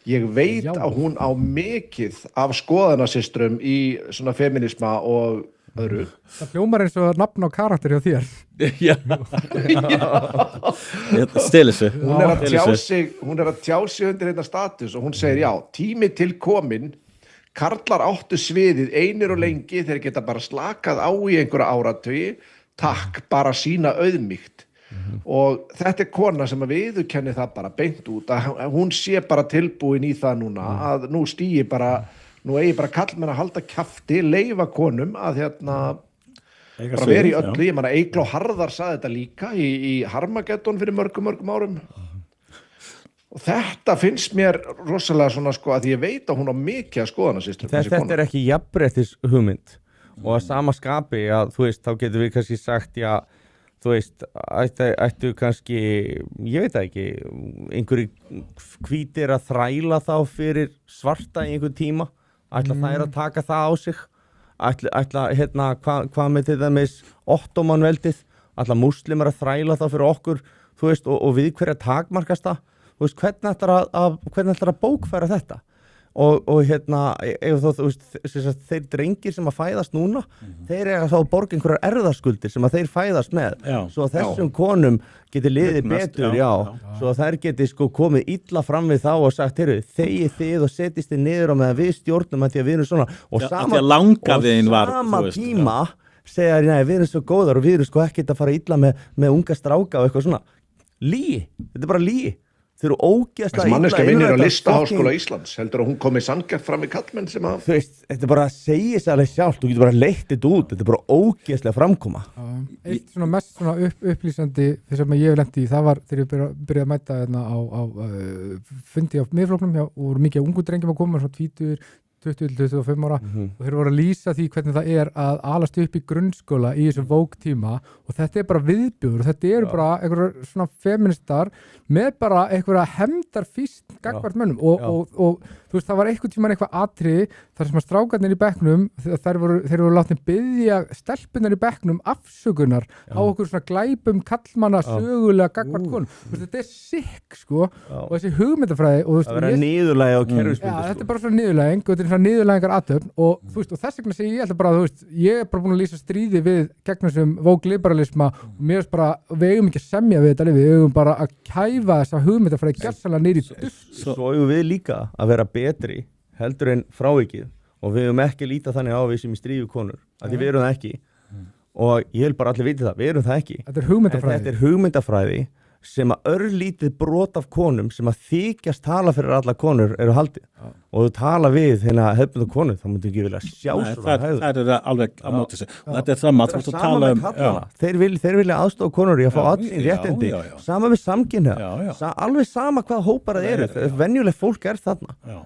Ég veit að hún á mikið af skoðanasystrum í svona feminisma og öðru. Það hljómar eins og nafn á karakter hjá þér. Já. Stelur sig. Hún er að tjá sig undir þetta status og hún segir tími til komin, karlar áttu sviðið einir og lengi, þeir geta bara slakað á í einhverja áratugi, takk, bara sína auðmýkt. Og þetta er kona sem að viðurkenni það bara beint út, að hún sé bara tilbúin í það núna, að nú eigi bara kallmenn að halda kjafti, leyfa konum að bara vera í öllu. Ég man að Eygló Harðar sagði þetta líka í Harmageddon fyrir mörgum árum. Og þetta finnst mér rosalega svona að ég veit að hún á mikið að skoðanasystrum. Þetta er ekki jafnréttis hugmynd og að sama skapi að þú veist, þá getum við kannski sagt þú veist, ættu kannski, ég veit það ekki, einhverju hvítir að þræla þá fyrir svarta í einhver tíma, ætla þær að taka það á sig, ætla hvað með til dæmis Ottomanveldið, ætla múslimar að þræla þá fyrir okkur þú veist, og við hverja takmarkast það, þú veist, hvernig ætlar að bókfæra þetta og hérna, þú veist, þeir drengir sem að fæðast núna, þeir eiga þá að borga einhverjar erfðaskuldir sem að þeir fæðast með, svo að þessum konum geti liðið betur, svo að þær geti sko komið illa fram við þá og sagt, heyrðu, þið og setjist þið niður á meðan við stjórnum að því að við erum svona og sama tíma segja, nei, við erum svo góðar og við erum sko ekkert að fara illa með unga stráka og eitthvað svona, þetta er bara lygi. Þeir eru ógeðslega þessi manneskja vinnur á Listaháskóla Íslands, heldur að hún komi sanngjarnt fram í kallmenn sem að þú veist, þetta er bara að segja sér alveg sjálft, þú getur bara leitt þetta út, þetta er bara ógeðslega framkoma. Eitt svona mest svona upplýsandi þess að ég hef lent í, það var þegar ég byrjaði að mæta á fundi á miðflokknum og voru mikið ungu drengjum að koma, svona 20-25 ára og þeir voru að lýsa því hvernig það er að alast upp í grunnskóla í þessum vóktíma og þetta er bara viðbjóður og þetta eru bara einhverjum svona feministar með bara einhverja hefndarfýst gagnvart mönnum og þú veist það var einhvern tímann eitthvað atriði þar sem að strákarnir í bekknum þeir voru látni biðja stelpunar í bekknum afsökunar á okkur svona glæpum kallmanna sögulega gagnvart konum þetta er sikk sko og þessi hugmyndafræði og það verður niðurlægi á kerfisbundið þetta er bara svona niðurlæging og þetta er svona niðurlægingar athöfn og þú veist og þess vegna segi ég alltaf bara þú veist ég er bara búin að lýsa stríði við gegn þessum woke-liberalisma og mér finnst bara við eigum ekki að semja við þetta við eigum bara að kæfa þessa hugmyndafræði gjörsamlega niður í duft svo eigum við líka að vera betri heldur en frávikið og við eigum ekki að líta þannig á við sem í stríðu konur að því við erum það ekki og ég vil bara allir vita það, við erum það ekki þetta er hugmyndafræði sem að örlítið brot af konum sem að þykjast tala fyrir alla konur eru haldið og þú tala við hérna hefndu konur þá myndu ekki vilja sjá svona það er alveg að móti sig og þetta er það maður þú tala þeir vilja aðstofa konur í að fá allir réttindi sama með samkynhneigða alveg sama hvað hópar það eru venjulegt fólk er þarna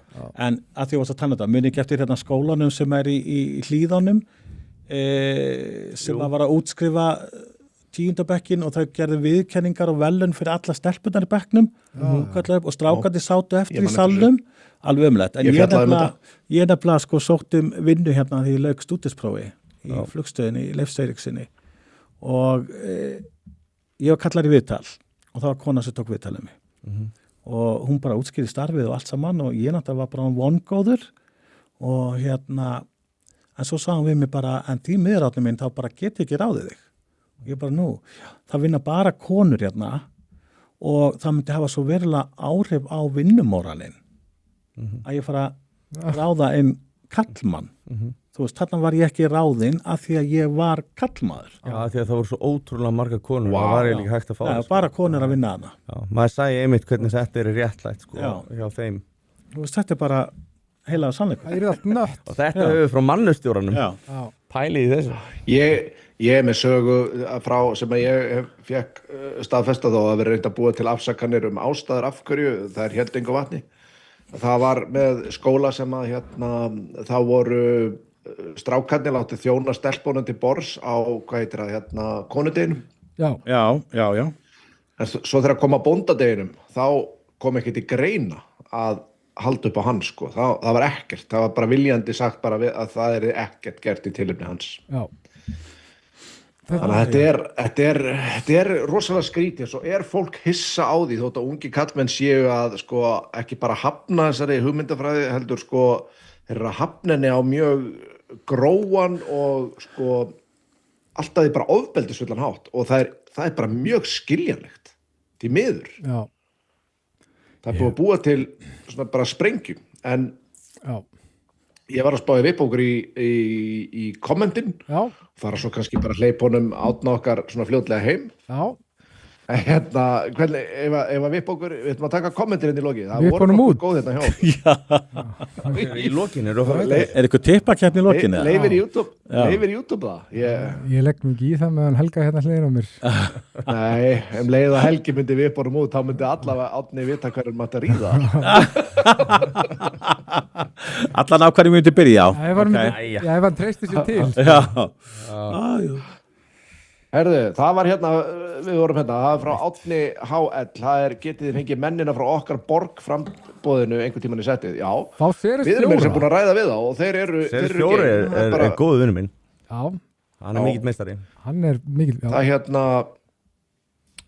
en að því að tala þetta muni ekki eftir hérna skólanum sem er í Hlíðanum sem að var að útskrifa 10. bekkin og þau gerðu viðkenningar og velun fyrir alla stelpunar í bekknum og strákandi sátu eftir í salnum alveg umlegt en ég nefnilega sko sótt vinnu hérna því ég lauk stúdentsprófi í flugstöðinni í Leifs Eiríksinni og ég var kallar í viðtal og það var kona sem tók viðtalið mig og hún bara útskýrði starfið og allt saman og ég náttúrulega var bara vongóður og hérna en svo sagði hún við mig bara en því miðuráttum minn þá bara get ég ekki ráðið þig ég bara það vinna bara konur hérna og það myndi hafa svo verulega áhrif á vinnumóralin að ég fara að ráða einn kallmann þú veist, þarna var ég ekki ráðinn af því að ég var kallmaður því að það voru svo ótrúlega marga konur það var eiginlega ekki hægt að fá það bara konur að vinna hana maður sagði einmitt hvernig þetta er réttlætt sko, hjá þeim þú veist, þetta er bara heilaga sannleikur og þetta hefur frá mannustjóranum pælið í þessu Ég er með sögu frá sem að ég fekk staðfesta þó að vera reynd að búa til afsakanir ástæður af hverju, það er Héldingu vatni. Það var með skóla sem að þá voru strákarnir látið þjóna stelpunum til borðs á, hvað heitir það, konudeginum. Já. En svo þegar kom að bóndadeginum, þá kom ekki til greina að halda upp á hans, sko. Það var ekkert, það var bara viljandi sagt bara að það er ekkert gert í tilefni hans. Já. Þannig að þetta er rosalega skrítið, svo er fólk hissa á því þótt að ungi kallmenn séu að sko ekki bara hafna þessari hugmyndafræði heldur sko þeir eru að hafna henni á mjög gróan og sko alltaf því bara ofbeldisfullan hátt og það er bara mjög skiljanlegt því miður. Já. Það er búið að búa til svona bara sprengjum en ég var að spá í viðbókur í kommentin fara svo kannski bara hleypa honum átna okkar svona fljótlega heim hvernig ef að viðbókur við ætlum að taka kommentin inn í loki það voru nokkuð góð þetta hjá í lokinu er eitthvað tippakeppni í lokinu leifir YouTube það ég legg mikið í það meðan Helga hérna hliðin á mér nei, leið að Helgi myndi viðbórum út þá myndi allavega átni vita hverjum maður að ríða allan á hverju myndi byrja á ef hann treysti sér til Herðu, það var hérna, við vorum hérna, það er frá Átni HL, það er getið þið fengið mennina frá okkar borgframboðinu einhvern tímann í settið, já. Við erum eins og búin að ræða við þá og þeir eru... Fjóri er góðu vinnu minn. Já. Hann er mikill meistari. Hann er mikill, já. Það hérna,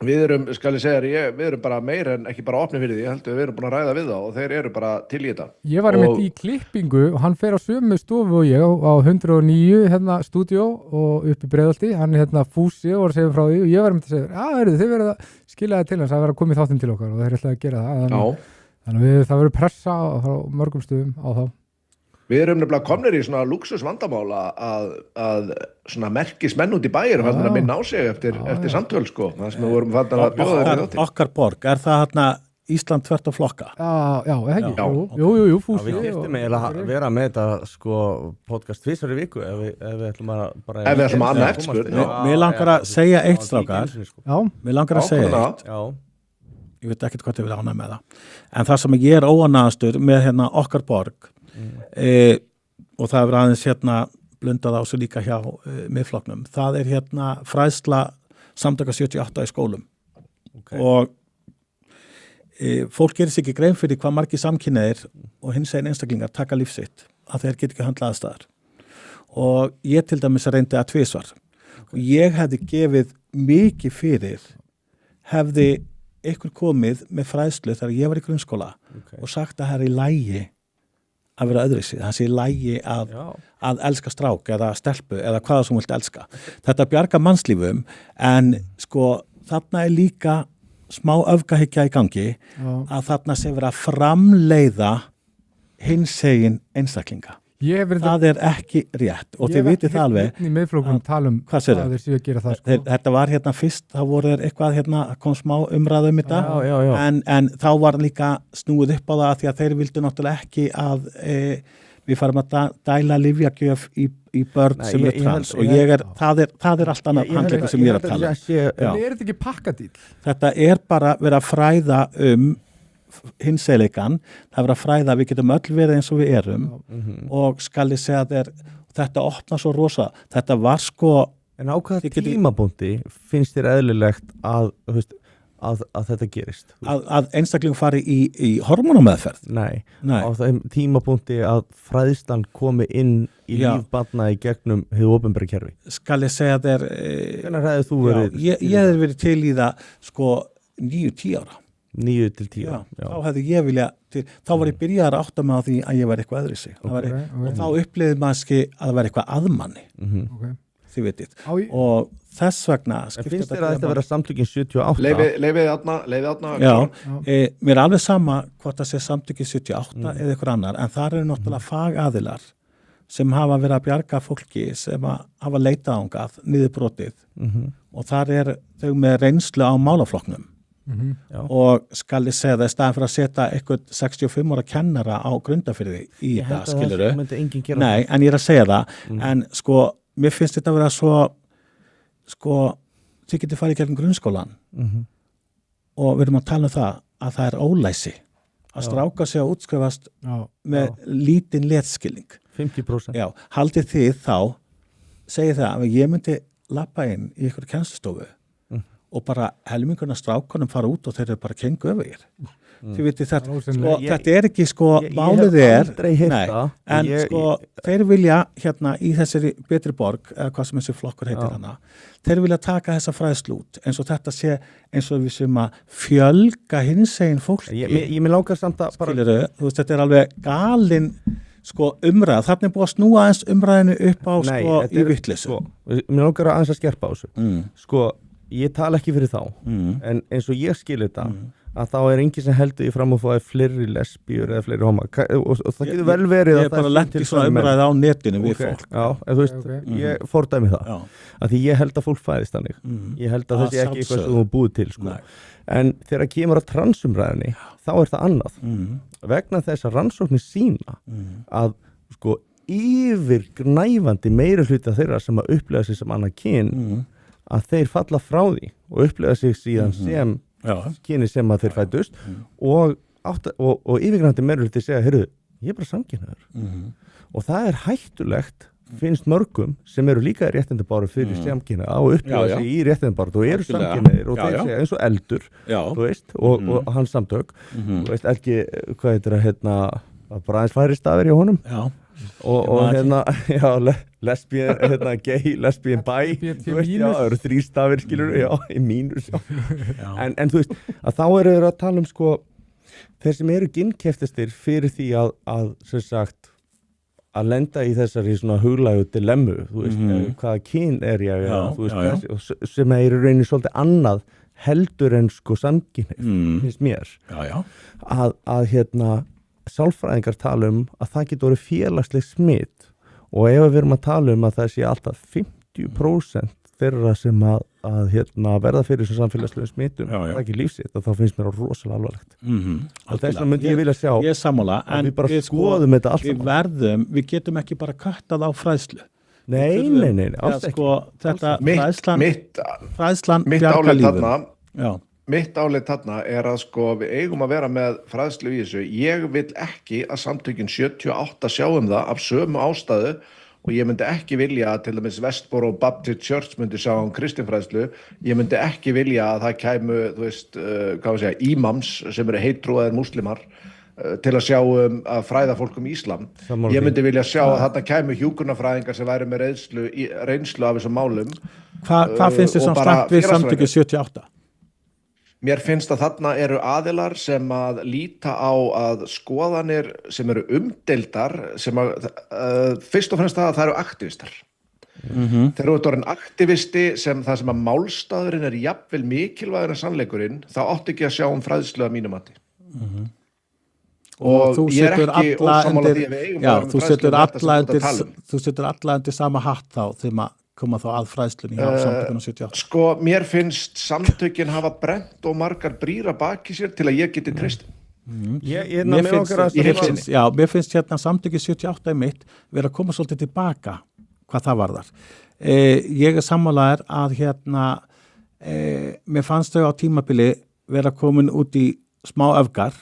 við erum, skal ég segja, við erum bara meir en ekki bara opni fyrir því, ég heldur við erum búin að ræða við þá og þeir eru bara til í þetta. Ég var einmitt í klippingu og hann fer á sömu stofu og ég á 109 hérna stúdíó og upp í Breiðholti, hann er hérna Fúsi og var að segja frá því og ég var einmitt að segja, þið verður að skila það til hans að vera að koma í þáttinn til okkar og þeir ætlaði að gera það. Þannig það verður pressa frá mörgum stöðum á þá. Við erum nefnilega komnir í svona luxusvandamála að svona merkismenn út í bæir að minna á sig eftir samtöl sko. Það sem við vorum fann að bjóða þeirri þátti. Okkar borg, er það hérna Ísland tvert og flokka? Já, ekki. Jú, Fúsi. Við giftum eiginlega að vera með þetta sko podcast tvisvar í viku ef við ætlum að bara... Ef við ætlum að annað eftir. Mér langar að segja eitt strákar. Já. Mér langar að segja eitt. Já. Ég veit ekkert hvað ég vil ánægja með það. En það sem ég er óánægastur með hérna okkar borg og það er aðeins hérna blundað á sig líka hjá miðflokknum. Það er hérna fræðsla samtaka 78 í skólum og fólk gerir sig ekki grein fyrir hvað margir samkynhneigðir og hinsegin einstaklingar taka líf sitt að þeir get ekki höndla aðstæður og ég til dæmis reyndi að tvisvar og ég hefði gefið mikið fyrir hefði einhver komið með fræðslu þegar ég var í grunnskóla og sagt að það er í lagi að vera öðruvísi, það sé í lagi að elska strák eða stelpu eða hvaða sem vilt elska. Þetta bjargar mannslífum en sko þarna er líka smá öfgahyggja í gangi að þarna sé vera að framleiða hinsegin einstaklinga. Það er ekki rétt og þið vitið það alveg. Ég hef í miðflokkunum tala hvað þeir séu að gera það sko. Þetta var hérna fyrst, þá voru þeir eitthvað hérna, kom smá umræðu þetta en þá var líka snúið upp á það því að þeir vildu náttúrulega ekki að við farum að dæla lyfjagjöf í börn sem er trans og það er allt annað handleikur sem ég er að tala. En er þetta ekki pakkadíl? Þetta er bara verið að fræða hinsegleikan, það er verið að fræða að við getum öll verið eins og við erum og skal ég segja að þetta opna svo rosa, þetta var sko en á hvaða tímabúndi finnst þér eðlilegt að þetta gerist? Að einstaklingum fari í hormónameðferð? Nei, á þeim tímabúndi að fræðslan komi inn í líf barna í gegnum hið opinbera kerfi. Skal ég segja að hvenær hefði þú verið? Ég hefði verið til í það sko 9-10 ára. 9 til 10 já. Þá hefði ég vilja þá var ég byrjaðar að átta mig á því að ég var eitthvað öðruvísi og þá upplifði maður að það var eitthvað aðmanni þið vitið og þess vegna finnst þér að þetta vera samtökin 78? Leifið átna mér er alveg sama hvort það sé samtökin 78 eða eitthvað annar en það eru náttúrulega fagaðilar sem hafa verið að bjarga fólki sem hafa leitað ángað niður brotið og þar er þau með reynslu á málaflokknum og skal ég segja það í staðan fyrir að setja eitthvað 65 ára kennara á Grundarfirði í þetta, skilurðu? Nei, en ég er að segja það en sko, mér finnst þetta að vera svo sko, þið getur farið í gegnum grunnskólan og við erum að tala um það er ólæsi að stráka sig að útskrifast með lítinn letskilning 50%. Já, haldið þið þá segið það að ég myndi labba inn í einhverju kennslustofu og bara helmingurna strákunum fara út og þeir eru bara kengu öfugir. Þið vitið þetta, sko, þetta er ekki sko, málið en sko, þeir vilja hérna í þessari betri borg, eða hvað sem þessi flokkur heitir hana, þeir vilja taka þessa fræðslu út, eins og þetta sé eins og við sem að fjölga hinsegin fólki. Ég með langar samt að bara... Skilurðu, þú veist, þetta er alveg galinn sko umræð, þarna er búið að snúa aðeins umræðinu upp á sko í vitleysu. Sko, mér langar að aðeins að skerpa á þessu. Sko, ég tala ekki fyrir þá, en eins og ég skil þetta, að þá er enginn sem heldur í fram að fá fleiri lesbíur eða fleiri hóma og það getur vel verið að það er bara lent í svona umræði á netinu við fólk. Já, en þú veist, ég fordæmi það, að því ég held að fólk fæðist þannig. Ég held að það sé ekki eitthvað sem þú búið til, sko. En þegar kemur að transumræðinni, þá er það annað. Vegna þess að rannsóknir sýna að, sko, yfirgnæfandi meiri hluti þeirra sem að upplega sig sem annað kyn að þeir falla frá því og upplega sig síðan sem kyni sem að þeir fæddust og yfirgnæfandi meiri hluti segja, heyrðu, ég er bara samkynhneigður og það er hættulegt finnst mörgum sem eru líka í réttindabáru fyrir samkynhneigða og upplega sig í réttindabáru og eru samkynhneigðir og þeir segja eins og Eldur þú veist, og hans samtök þú veist ekki, hvað heitir að bara aðeins færi stafir í honum og hérna, já, lesbíen, hérna, gay, lesbíen, bi, þú veist, já, það eru 3 stafir, skilur, já, í mínus, já. En þú veist, að þá eru þeir að tala sko, þeir sem eru ginnkeftastir fyrir því að sem sagt, að lenda í þessari svona huglægu dilemmu, þú veist, hvaða kyn ég, þú veist, þessi, sem er í rauninni svolítið annað heldur en sko samkynhneigð, finnst mér, að hérna, sálfræðingar tala að það getur verið félagsleg smitt og ef við erum að tala að það sé alltaf 50% þeirra sem að hérna, verða fyrir þessum samfélagslegum smittum, það er ekki lífsitt og þá finnst mér rosalega alvarlegt. Og þess vegna myndi ég vilja sjá ég sammála, en við bara skoðum þetta allt saman. Við getum ekki bara köttað á fræðslu. Nei, alls ekki. Þetta fræðslan mitt bjargar álit lífum. Já. Mitt álit þarna að sko við eigum að vera með fræðslu í þessu. Ég vil ekki að samtökin 78 sjá það af sömu ástæðu og ég myndi ekki vilja að til dæmis Westboro Baptist Church myndi sjá kristinfræðslu. Ég myndi ekki vilja að það kæmu, þú veist, ímams sem eru heittrúaðir múslimar til að sjá að fræða fólk íslam. Ég myndi vilja sjá að þarna kæmu hjúkrunarfræðingar sem væri með reynslu af þessum málum. Hvað finnst þér svona slæmt við samtökin 78? Mér finnst að þarna eru aðilar sem að líta á að skoðanir sem eru umdeildar, sem að fyrst og fremst það eru aktivistar. Þegar þú ert orðinn aktivisti það sem að málstaðurinn er jafnvel mikilvægur en sannleikurinn, þá átti ekki að sjá fræðslu að mínu mati. Og ég er ekki ósammála því að við eigum að þú setur alla undir sama hatt þá þegar koma þá að fræðslunni hjá samtökunum 78. Sko, mér finnst samtökin hafa brennt og margar brýra baki sér til að ég geti treyst. Mér finnst hérna samtökin 78 mitt vera að koma svolítið tilbaka hvað það varðar. Ég er sammálaður að hérna mér fannst þau á tímabili vera komin út í smá öfgar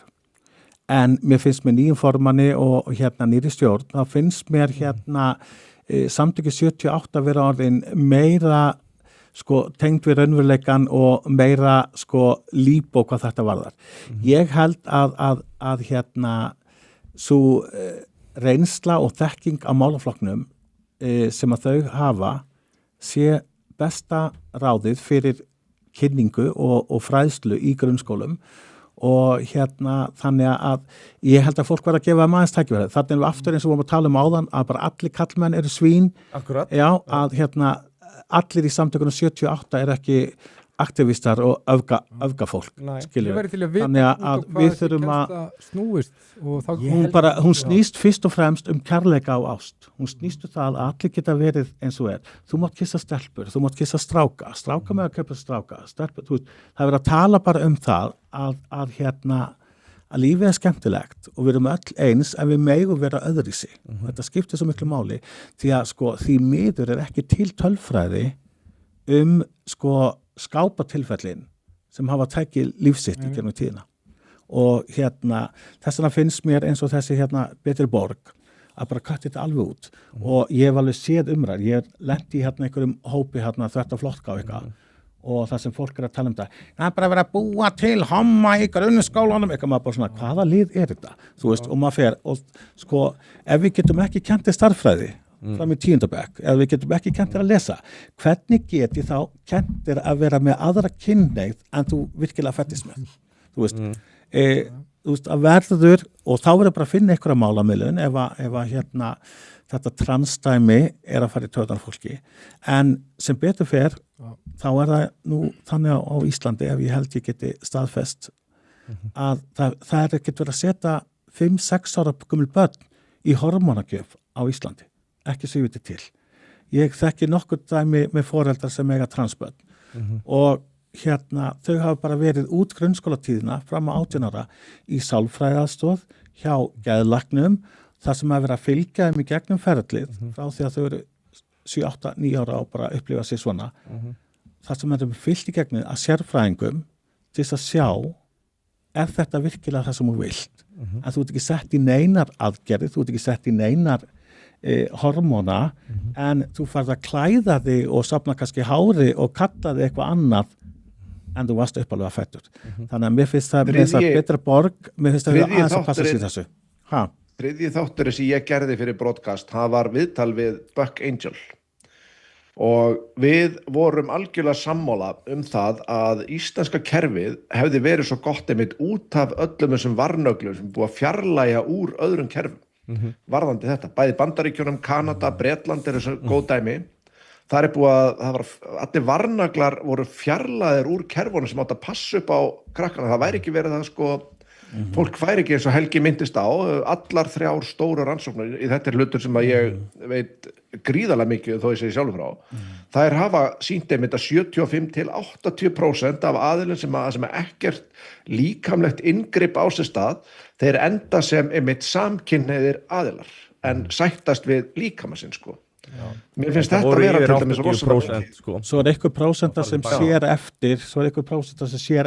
en mér finnst með nýjum formanni og hérna nýri stjórn, þá finnst mér hérna samtökin 78 vera orðin meira sko tengd við raunveruleikan og meira sko líbó hvað þetta varðar. Ég held að hérna svo reynsla og þekking á málaflokknum sem að þau hafa sé besta ráðið fyrir kynningu og fræðslu í grunnskólum og hérna þannig að ég held að fólk verða að gefa aðeins tækifæri. Þannig erum við aftur eins og vorum að tala áðan að bara allir kallmenn eru svín. Akkurat. Já, að hérna allir í samtökunum 78 eru ekki aktivistar og öfgafólk, skilur. Þannig að við þurfum að snúist og þá hún snýst fyrst og fremst kærleika og ást. Hún snýst það að allir geta verið eins og Þú mátt kissa stelpur, þú mátt kissa stráka með að kaupa stráka, stelpur, þú veist, það er verið að tala bara það að hérna að lífið er skemmtilegt og við erum öll eins en við megum vera öðruvísi. Þetta skiptir svo miklu máli því að sko því miður er ekki til tölfræði sko skápatilfellin sem hafa tekið lífsitt í gegnum tíðina og hérna þess vegna finnst mér eins og þessi hérna Betri borg að bara katti þetta alveg út og ég hef alveg séð umræður, ég lendi í hérna einhverjum hópi hérna þetta flottka og eitthvað og það sem fólk að tala það er bara verið að búa til homma í grunnskólanum eitthvað maður bara svona, hvaða lið er þetta? Þú veist, og maður fer og sko, ef við getum ekki kentið starffræði fram í 10. bekk, eða við getum ekki kentir að lesa, hvernig geti þá kentir að vera með aðra kynhneigð en þú virkilega fættist með þú veist, að verður og þá verður bara að finna einhverja málamiðlun ef að hérna þetta transdæmi er að fara í taugarnar fólki en sem betur fer þá er það nú þannig á Íslandi ef ég held ég geti staðfest að það er ekkert verið að setja 5-6 ára gömul börn í hormónagjöf á Íslandi ekki svo viti til. Ég þekki nokkur dæmi með foreldrar sem eiga transbörn og hérna þau hafa bara verið út grunnskólatíðina fram á 18 ára í sálfræðaðstoð hjá geðlæknum þar sem að vera að fylgja þeim í gegnum ferlið frá því að þau eru 7, 8, 9 ára og bara upplifa sig svona þar sem þeim fylgt í gegnum að sérfræðingum til þess að sjá þetta virkilega það sem þú vilt en þú ert ekki sett í neinar aðgerðir, þú ert ekki sett í neinar hormóna en þú farð að klæða þig og safna kannski hári og kalla þig eitthvað annað en þú varst uppalega fættur þannig að mér finnst það Betri borg mér finnst það aðeins að passa sér þessu þriðji þáttur sem ég gerði fyrir broadcast, það var viðtal við Buck Angel og við vorum algjörlega sammála það að íslenska kerfið hefði verið svo gott einmitt út af öllum þessum varnöglum sem búið að fjarlægja úr öðrum kerfum varðandi þetta, bæði Bandaríkjunum, Kanada, Bretland eru svo góð dæmi. Það er búið að allir varnaglar voru fjarlæðir úr kerfunum sem átt að passa upp á krakkana. Það væri ekki verið það sko, fólk væri ekki eins og Helgi myndist á, allar 3 stóru rannsóknir, í þetta hlutur sem að ég veit gríðarlega mikið þó ég segi sjálfur frá. Þær hafa sýnt einmitt að 75-80% af aðilum sem ekkert líkamlegt inngrip á sér stað, þeir enda sem einmitt samkynhneigðir aðilar en sættast við líkama sinn sko. Mér finnst þetta vera til dæmis rosalega mikið. sko. Svo er einhver prósenta sem sér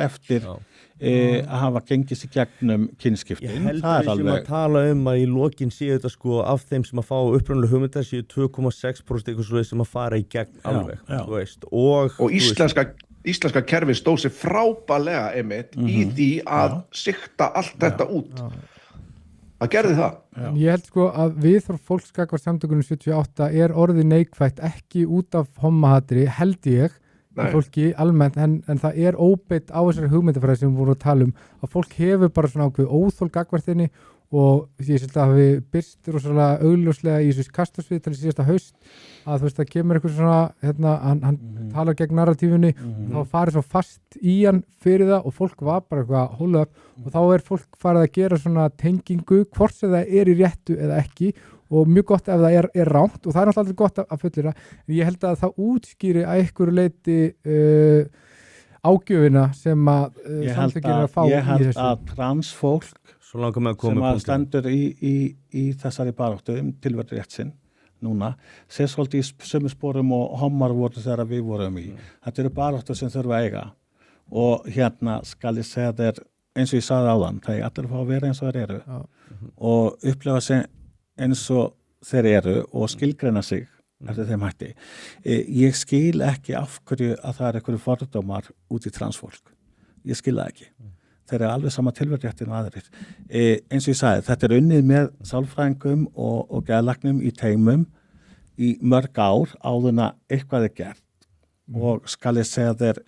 eftir að hafa gengið sér gegnum kynskiptin. Ég held að við sem að tala að í lokin séu þetta sko af þeim sem að fá upprunalega hugmyndar séu 2,6% eitthvað svo sem að fara í gegn alveg, þú veist. Og íslenska kerfi stóð sér frábærlega einmitt í því að sikta allt þetta út. Það gerði það. Ég held sko að viðhorf fólks gagnvart samtökunum 78 er orðið neikvætt ekki út af homahatri, held ég, fólki almennt, en það er óbeitt á þessari hugmyndafræði sem við vorum að tala að fólk hefur bara svona ákveð óþol gagnvartinni og ég held að hafi birst rosalega augljóslega í þessu kastasvið til síðasta haust að þú veist það kemur eitthvað svona hann talar gegn narratífunni þá farið svo fast í hann fyrir það og fólk var bara eitthvað hold up og þá er fólk farið að gera svona tengingu hvort sem það er í réttu eða ekki og mjög gott ef það er rámt og það er náttúrulega aldrei gott að fullira en ég held að það útskýri að einhverju leyti ágjöfina sem að samtökin er að fá í þessu. Ég held að transfólk sem að stendur í þessari baráttu tilverði rétt sinn núna, sér svolítið í sömu sporum og homar voru þegar við vorum í. Þetta eru baráttu sem þurfa að eiga og hérna skal ég segja þeir eins og ég sagði áðan, það er allir að fá að vera eins og þeir eru og upplefa sig eins og þeir eru og skilgreina sig eftir þeim hætti. Ég skil ekki af hverju að það er einhverju fordómar út í transfólk. Ég skil það ekki. Þeir eru alveg sama tilverðréttin og aðrir. Eins og ég sagði, þetta er unnið með sálfræðingum og geðlæknum í teymum í mörg ár áðurna eitthvað er gert. Og skal ég segja þeir,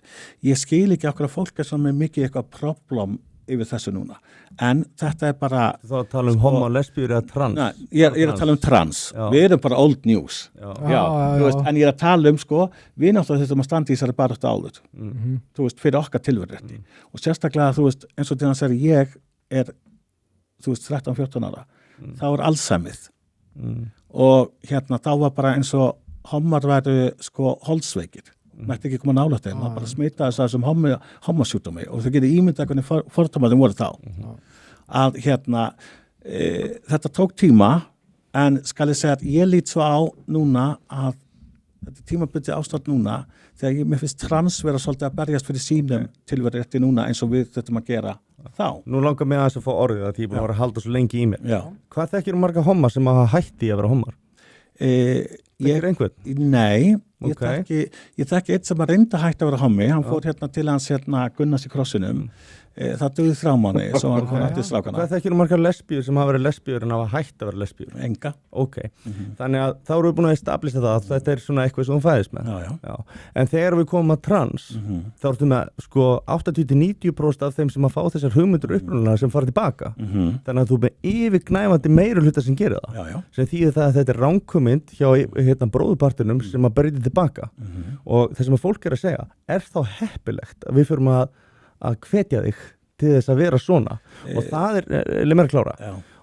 ég skil ekki okkur að fólk er svona með mikið eitthvað problem yfir þessu núna. En þetta er bara... Þá að tala homo, lesbíur eða trans? Nei, ég er að tala trans. Við erum bara old news. Þú veist, en ég er að tala sko, við náttúrulega þurfum að standa í þessari baráttu áður. Þú veist, fyrir okkar tilverðrétti. Og sérstaklega, þú veist, eins og til að segja, ég er, þú veist, 13-14 ára. Þá er Alzheimer's. Og hérna, þá var bara eins og homar væru, sko, holdsveikir. Mætti ekki koma nálægt þeim, það bara smita þessum homasjúkdómi og þau getur ímyndað hvernig fordómarnir voru þá. Að hérna, þetta tók tíma en skal ég segja að ég lít svo á núna að þetta tímabundið ástand núna þegar mér finnst trans vera svolítið að berjast fyrir sínum tilverðrétti núna eins og við þurfum að gera þá. Nú langar mig að fá orðið að ég búin að vera að halda svo lengi í mér. Já. Hvað þekkir marga homar sem hafa hætti að vera homar? Þekkir einhvern? Nei, ég þekki eitt sem að reynda hætti að vera hommi, hann fór hérna til hans Gunnars í krossinum, það dugði 3 mánuði, svo hann kom eftir strákana. Hvað þekkir margar lesbíur sem hafa verið lesbíur en hafa hætt að vera lesbíur? Enga. Ok, þannig að þá erum við búin að establista það að þetta er svona eitthvað sem hún fæðist með. Já. En þegar við komum að trans, þá erum við sko 80-90% af þeim sem að fá þessar hugmyndur upprunalega sem fara tilbaka. Þannig að þú með yfirgnæfandi meiri hluta sem gerir það. Sem þýðir það að þetta er ranghugmynd hjá bróðurpartinum sem að breyta tilbaka. Og það sem að fólk er að segja, er þá heppilegt að við förum að hvetja þig til þess að vera svona og það er mér að klára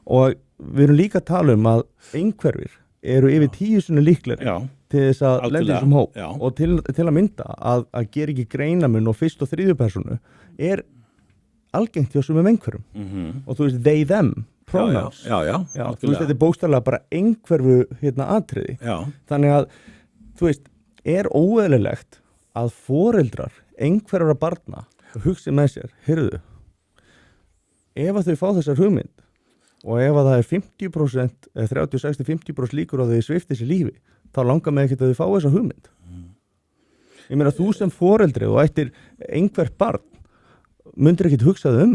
og við erum líka að tala að einhverfir eru yfir 10 sinni líklegri til þess að lenda þessum hóp og til að mynda að gera ekki greinamun og fyrst og þriðju persónu er algengt hjá sumum einhverjum og þú veist they them pronouns þú veist þetta er bókstaflega bara einhverfu atriði þannig að þú veist er óeðlilegt að foreldrar einhverjara barna hugsi með sér, heyrðu ef að þau fá þessar hugmynd og ef að það er 50% eða 30-60-50% líkur á þau svifti sér lífi, þá langar mig ekki að þau fá þessar hugmynd ég meina þú sem foreldri og ættir einhvert barn myndir ekkit hugsaðu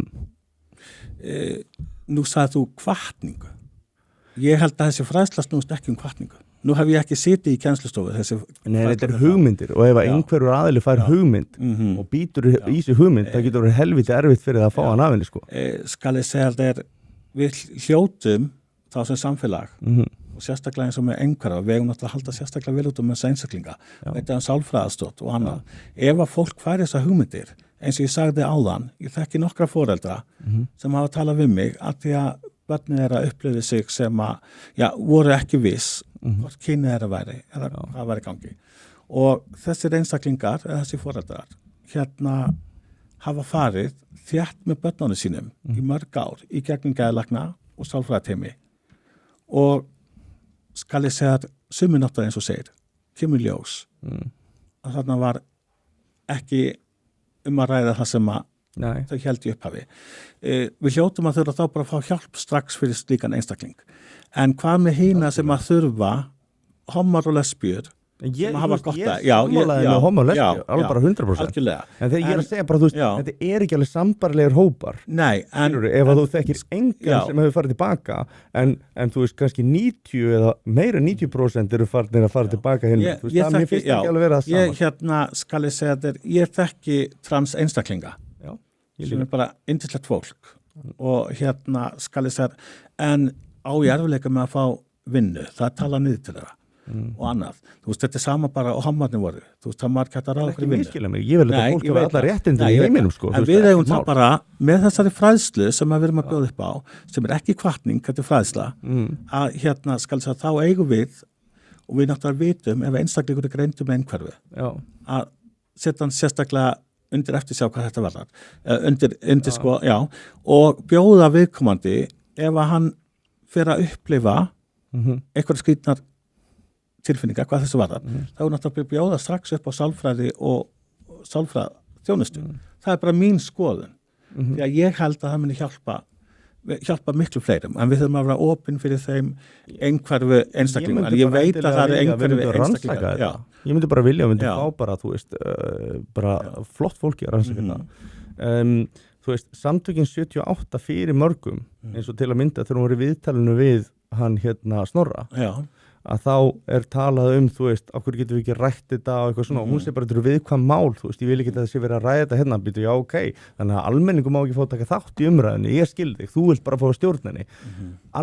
Nú sagði þú hvatningu ég held að þessi fræðsla snúst ekki hvatningu. Nú hef ég ekki sitið í kennslustofu Nei, þetta er hugmyndir og ef að einhverjur aðili fær hugmynd og býtur í sig hugmynd, það getur verið helviti erfitt fyrir það að fá hann af henni sko. Skal ég segja að við hljótum þá sem samfélag og sérstaklega eins og með einhverja við eigum náttúrulega að halda sérstaklega vel út með einstaklinga þetta sálfræðastótt og annað ef að fólk fær þessar hugmyndir eins og ég sagði áðan, ég þekki nokkra foreldra sem hafa talað við mig að því að börnin þeirra upplifði sig sem að voru ekki viss hvort kynið þeirra væri eða hvað væri í gangi og þessir einstaklingar eða þessi foreldrar hafa farið þétt með börnunum sínum í mörg ár í gegnum geðlækna og sálfræðiteymi og skal ég segja að sumir náttúrulega eins og segir kemur ljós að þarna var ekki að ræða það sem að þau held í upphafi. Við hljótum að þurfa þá bara að fá hjálp strax fyrir slíkan einstakling. En hvað með hina sem að þurfa homar og lesbjur Ég hafa gott að sammálaði með homo og lesbíu, alveg bara 100%. Algjörlega. En þegar ég er að segja bara, þú veist, þetta er ekki alveg sambarlegur hópar. Nei, en ef að þú þekkir engan sem hefur farið tilbaka, en þú veist, kannski 90 eða meira 90% eru farnir að fara tilbaka hinn. Þú veist, það mér finnst ekki alveg vera það saman. Skal ég segja að ég þekki trans einstaklinga, sem er bara yndislegt fólk. Og skal ég segja, en á ég erfiðleika með að fá vinnu, það tala niður til þeirra. Og annað, þú veist, þetta er sama bara og hammarnir voru, þú veist, það margir hægt að ráða fyrir vinnu. Ég vil að fólk hafa alla réttindi í heiminum, sko. En við eigum það bara, með þessari fræðslu sem við erum að bjóða upp á, sem er ekki hvatning, þetta er fræðsla, að skal þess að þá eigum við, og við náttúrulega vitum, ef einstaklingur er greindur með einhverfu, að setja hann sérstaklega undir eftir sjá hvað þetta verðar, undir sko, og bjóða viðkomandi ef að hann fer að upplifa einhverja skrýtnar tilfinningar, hvað þessu varðar, þá er náttúrulega að bjóða strax upp á sálfræði og sálfræðþjónustu. Það er bara mín skoðun. Því að ég held að það muni hjálpa miklu fleirum, en við þurfum að vera opin fyrir þeim einhverfu einstaklingum. En ég veit að það er einhverfu einstaklingar. Ég myndi bara vilja, fá bara, þú veist, bara flott fólki að rannsaka þetta. Þú veist, samtökin 78 fyrir mörgum, eins og til að mynda þegar hún var í viðtalinu við hann Snorra. Að þá er talað þú veist, okkur getum við ekki rætt þetta og eitthvað svona, og hún sé bara þetta viðkvæm mál, þú veist, ég vil ekki að það sé verið að ræða þetta býtu, ok, þannig að almenningur má ekki fá að taka þátt í umræðinni, ég skil þig, þú vilt bara fá stjórninni.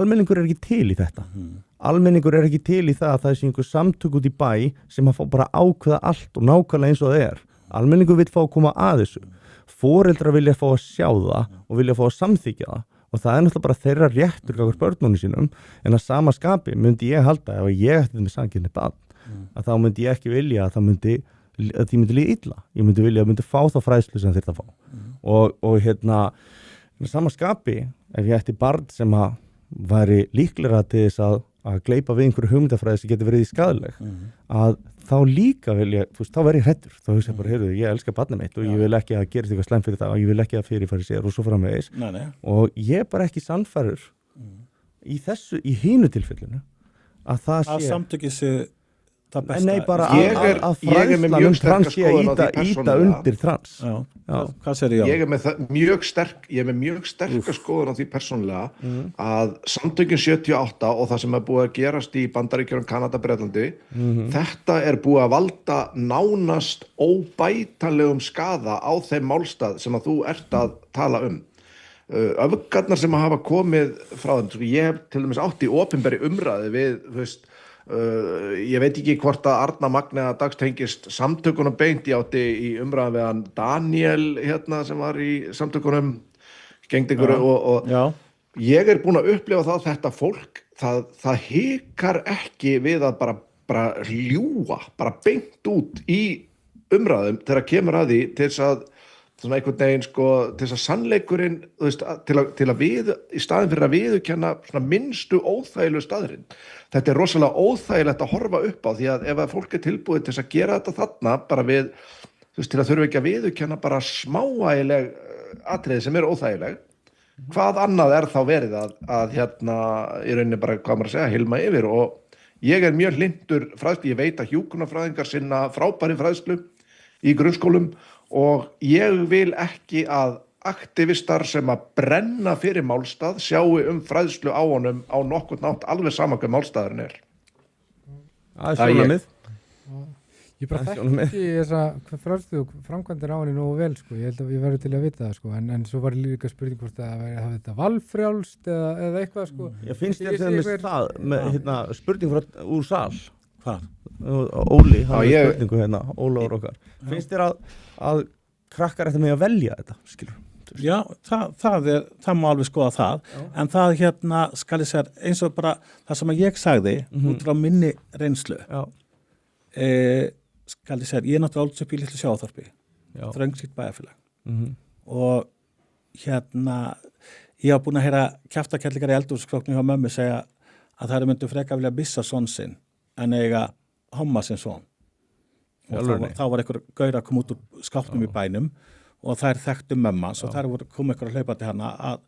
Almenningur er ekki til í þetta. Almenningur er ekki til í það að það sé einhver samtök út í bæ sem að fá bara ákveða allt og nákvæmlega eins og það er. Almenningur vill fá að koma að þessu. Foreldrar vilja fá að sjá það og vilja fá að samþykja það. Og það er náttúrulega bara þeirra réttur gagnvart börnunum sínum, en að sama skapi myndi ég halda ef ég ætti með sanngirni barn, að þá myndi ég ekki vilja að því myndi líða illa. Ég myndi vilja að myndi fá þá fræðslu sem þeir það fá. Og með sama skapi, ef ég ætti barn sem að væri líklega til þess að gleypa við einhverju hugmyndafræði sem getur verið skaðleg, að þá líka vilja, þú veist, þá verð ég hræddur. Þá hugsa ég bara, heyrðu, ég elska barnið mitt og ég vil ekki að gera eitthvað slæmt fyrir það og ég vil ekki að fyrirfæri sér og svo framvegis. Og ég er bara ekki sannfærður í hínu tilfellinu að það sé að samtökið sé það besta. Nei, bara að fræðslan trans sé að íta undir trans. Hvað segir ég á? Ég er með mjög sterka skoðun á því persónulega að samtökin 78 og það sem er búið að gerast í Bandaríkjunum, Kanada, Bretlandi, þetta er búið að valda nánast óbætanlegum skaða á þeim málstað sem að þú ert að tala öfgarnar sem að hafa komið frá þeim. Ég hef til dæmis átt í opinberri umræðu við, þú veist, ég veit ekki hvort að Arna Magni að dagstengist samtökunum beint, ég átti í umræðan við hann Daniel sem var í samtökunum gengd einhverju og ég er búin að upplifa það að þetta fólk það hikar ekki við að bara ljúga, bara beint út í umræðum þegar kemur að því til þess að svona einhvern veginn sko, til þess að sannleikurinn, þú veist, til að við í staðin fyrir að viðurkenna svona minnstu óþægilegu staðurinn. Þetta er rosalega óþægilegt að horfa upp á, því að ef að fólk er tilbúið til þess að gera þetta þarna bara við, þú veist, til að þurfa ekki að viðurkenna bara smáægileg atriði sem eru óþægileg, hvað annað er þá verið að í rauninni bara, hvað maður að segja, hilma yfir. Og ég er mjög hlynntur fræðslu, ég veit að hjúkrunarfræðingar sinna frábæri fræðslu í grunnskólum og ég vil ekki að aktivistar sem að brenna fyrir málstað sjáu fræðslu á honum á nokkurn nátt alveg sama hver málstaðurinn er. Það er Það ég- sjónamið. Ég bara Það er þekki sjónarmið. ekki þessa fræðslu og framkvæmdir á henni nógu vel sko. Ég held að ég verður til að vita það sko. En svo var líka spurning hvort að hafa þetta valfrjálst eða eitthvað sko. Ég finnst Ég þér sé þegar hver- það með spurning úr sal. Hvað? Óli, hann Já, er ég- spurningu Ólafur okkar. Finnst þér að krakkar ætti með að velja þetta, skilur? Já, það má alveg skoða það, en það skal ég segja, eins og bara það sem að ég sagði, út frá minni reynslu, Já, skal ég segja, ég er náttúrulega ólst upp í litlu sjáþorpi, já. þröngsýtt bæjarfélag, og ég hafa búin að heyra kjaftakellingar í eldhúskroknu hjá mömmu segja að það myndu freka vilja missa son sinn en eiga homma sinn son. Og þá var einhver gaur að koma út úr skápnum í bænum og þær þekktu mömmans og þær kom einhver að hlaupa til hana að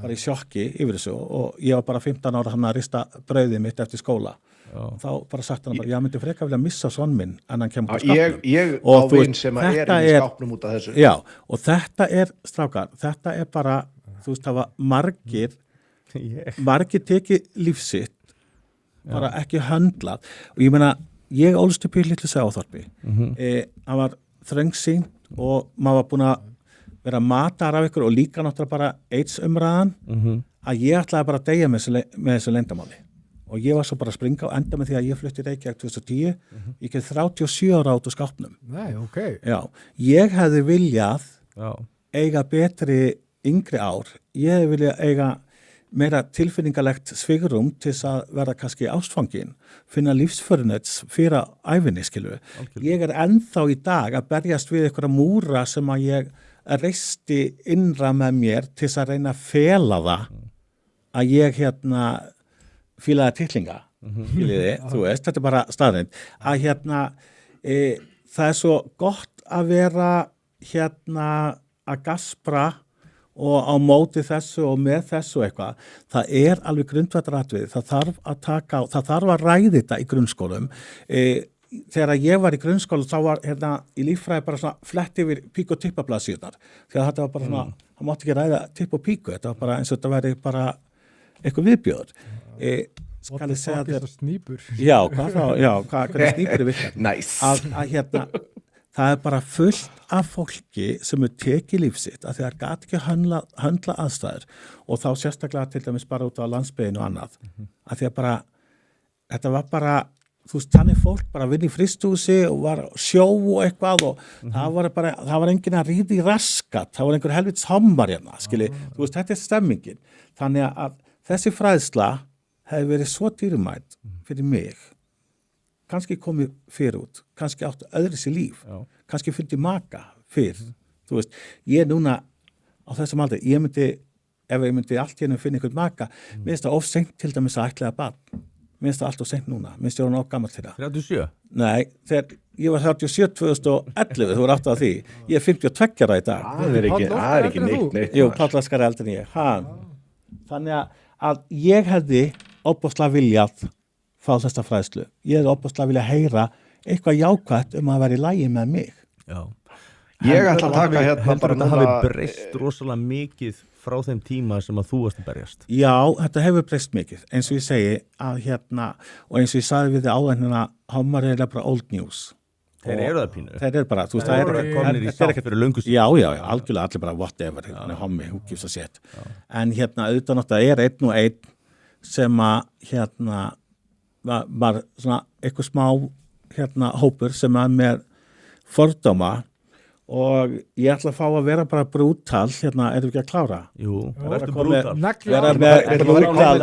bara í sjokki yfir þessu og ég var bara 15 ára hann að rista brauðið mitt eftir skóla. Og þá bara sagt hann bara, ég myndi freka vilja missa son minn en hann kemur úr skápnum. Ég á Og þú vin veist, sem að þetta er í skápnum út af þessu. Já, og þetta er, strákar, þetta er bara, þú veist, það var margir tekið lífsitt, bara ekki höndlað. Og ég meina, ég ólst upp í litlu Sjáþorpi. Það var þröngsýnt og maður var búin að vera matar af ykkur og líka náttúrulega bara AIDS umræðan að ég ætlaði bara að deyja með þessu leyndamáli. Og ég var svo bara að springa og enda með því að ég flutti í Reykjavík 2010. Ég gerði 37 ára át úr skápnum. Nei, ok. Já, ég hefði viljað Já. eiga betri yngri ár. Ég hefði viljað eiga meira tilfinningalegt svigrum til þess að vera kannski ástfangin, finna lífsförunets fyrir æfinni, skilu. Ég er ennþá í dag að berjast við einhverja múra sem að ég reisti innra með mér til þess að reyna að fela það að ég fílaði titlinga, skiljiði, þú veist, þetta er bara staðreind, að það er svo gott að vera að gaspra og á móti þessu og með þessu eitthvað, það er alveg grundvallaratriði, það þarf að ræði þetta í grunnskólum. Þegar ég var í grunnskóla þá var í líffræði bara svona flett yfir pík og tippablaðsíðunar, þegar þetta var bara svona, það mátti ekki ræða tipp og píku, þetta var bara eins og þetta væri bara eitthvað viðbjóður. Skal ég segja þér snýpur. Já, hvernig snýpur er virkað? Nice. Það er bara fullt af fólki sem er tekið lífsitt að þeir gat ekki höndla aðstæður og þá sérstaklega til dæmis bara út á landsbyggðinu og annað. Að því að bara, þetta var bara, þú veist, þannig fólk bara vinni í fristúsi og var sjó og eitthvað og það var enginn að ríða í raskat, það var einhver helvits hommar skilji, þú veist, þetta er stemmingin. Þannig að þessi fræðsla hefði verið svo dýrmæt fyrir mig, kannski komið fyrir út, kannski áttu öðru sér líf, kannski fyndi maka fyrr, þú veist, ég núna á þessum aldrei, ef ég myndi allt hérna finna einhvern maka, mér finnst það of seint til dæmis að ætlaða barn, mér finnst það allt of seint núna, mér finnst ég of gamall til það. 37? Nei, þegar ég var 37 2011, þú var átt af því, ég er 52 ára í dag. Það er ekki neitt. Jú, Páll Óskar er eldri en ég, þannig að ég hefði ofboðslega viljað fá þessa fræðslu. Ég hefði ofboðslega viljað heyra eitthvað jákvætt að vera í lagi með mig. Já. Ég ætla að taka Heldur bara þetta hafi breyst rosalega mikið frá þeim tíma sem að þú varst að berjast? Já, þetta hefur breyst mikið. Eins og ég segi að og eins og ég sagði við þið áðan hommar er bara old news. Þeir eru það pínu. Þeir eru bara, þú veist, það er bara komnir í sátt fyrir löngu síðan. Já, algjörlega allir bara whatever, hommi, who gives a shit. En auðvitað náttúrulega er einn og einn sem að var svona eitthvað smá hópur sem er með fordóma og ég ætla að fá að vera bara brútal, erum við ekki að klára? Jú, verður brútal. Nagla. Vera með brútal,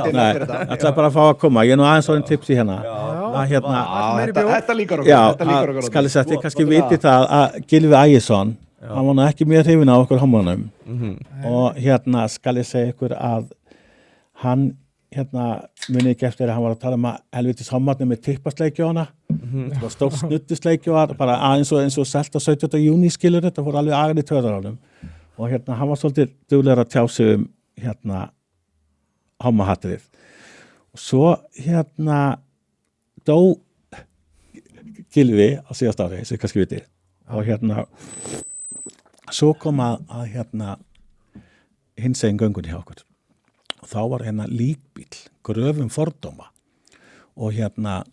ætla bara að fá að koma, ég er nú aðeins orðin tipsi hérna. Þetta líkar okkur. Já, skal ég segja, þið kannski viti það að Gylfi Ægisson, hann var nú ekki mjög hrifinn á okkur homunum og skal ég segja ykkur að hann muni ekki eftir að hann var að tala að helvitis hommarnir með tippasleikju á hana það var stórt snuttisleikju bara eins og selt á 17. júní skilur þetta fór alveg agan í töðar á honum og hann var svolítið duglegur að tjá sig hommahattrið og svo dó Gylfi á síðast ári sem kannski viti og svo kom að hinsegin göngunni hjá okkur og þá var hérna líkbíll, gröfum fordóma og hérna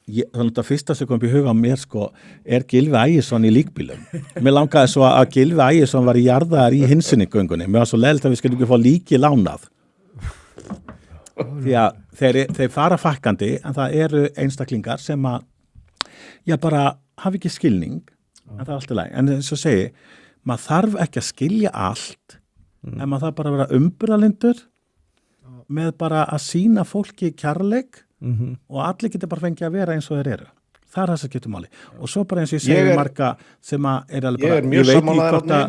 þannig að fyrsta sem kom upp í huga á mér sko er Gylfi Ægisson í líkbílum. Mér langaði svo að Gylfi Ægisson var í jarðaðar í hinsinni göngunni. Mér var svo leiðilegt að við skulum ekki fá líki lánað. Því að þeir fara fækkandi en það eru einstaklingar sem að bara hafa ekki skilning en það er allt í lagi. En eins og segi, maður þarf ekki að skilja allt en maður þarf bara að vera umburðarlyndur með bara að sýna fólki kærleik og allir getur bara fengið að vera eins og þeir eru. Það er það sem getur máli. Og svo bara eins og ég segi marga sem að er alveg bara,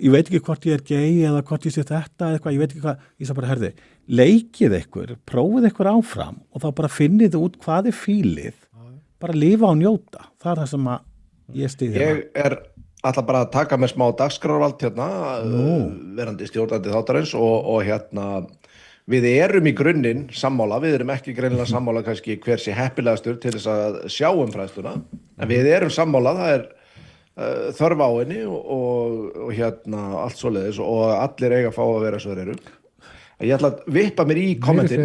ég veit ekki hvort ég er gay eða hvort ég sé þetta eða eitthvað, ég veit ekki hvað, ég sá bara herði, leikið ykkur, prófið ykkur áfram og þá bara finnið út hvað er fílið, bara lifa og njóta. Það er það sem að ég stýði hérna. Ég er alltaf bara að taka með smá dagskrárvald hérna, verandi stjórnandi þáttarins og hérna við erum í grunninn sammála, við erum ekki greinilega sammála kannski hver sé heppilegastur til þess að sjá fræðsluna, en við erum sammála, það er þörf á henni og hérna allt svoleiðis og allir eiga að fá að vera svo þeir eru. Ég ætla að vippa mér í kommentin.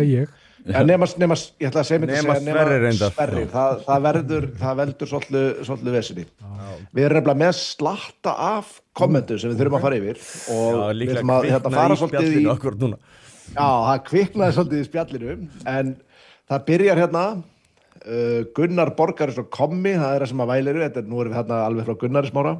Nema, ég ætla að segja mér Sverrir, það veldur svolítið vesinni. Við erum nefnilega með slatta af kommentum sem við þurfum að fara yfir og við ætlum að fara svolítið í Já, það kviknaði svolítið í spjallinu en það byrjar hérna Gunnar Borgaris og Kommi, það er það sem að væliru, nú erum við hérna alveg frá Gunnari Smára.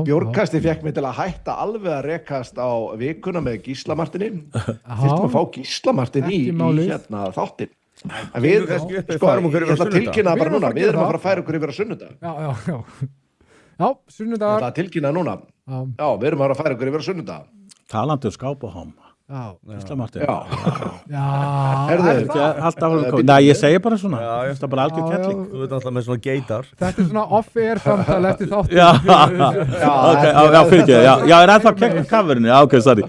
Bjórkasti fekk mig til að hætta alveg að rekast á vikuna með Gísla Martini. Þyrftum að fá Gísla Martin í hérna þáttinn. En við, sko, ég ætla að tilkynna bara núna, við erum að fara að færa okkur yfir á sunnudag. Já, sunnudag. Ég ætla að tilkynna núna. Já, við erum að fara að færa okkur yfir á sunnudag. Talandi skáp og hóm. Gísla Martin. Nei, ég segi bara svona það er bara algjör kettling. Þú veit alltaf með svona geitar. Þetta er svona off-air samtal eftir þáttu. Já, fyrir ekki já, er ennþá coverinu, ok, sorry.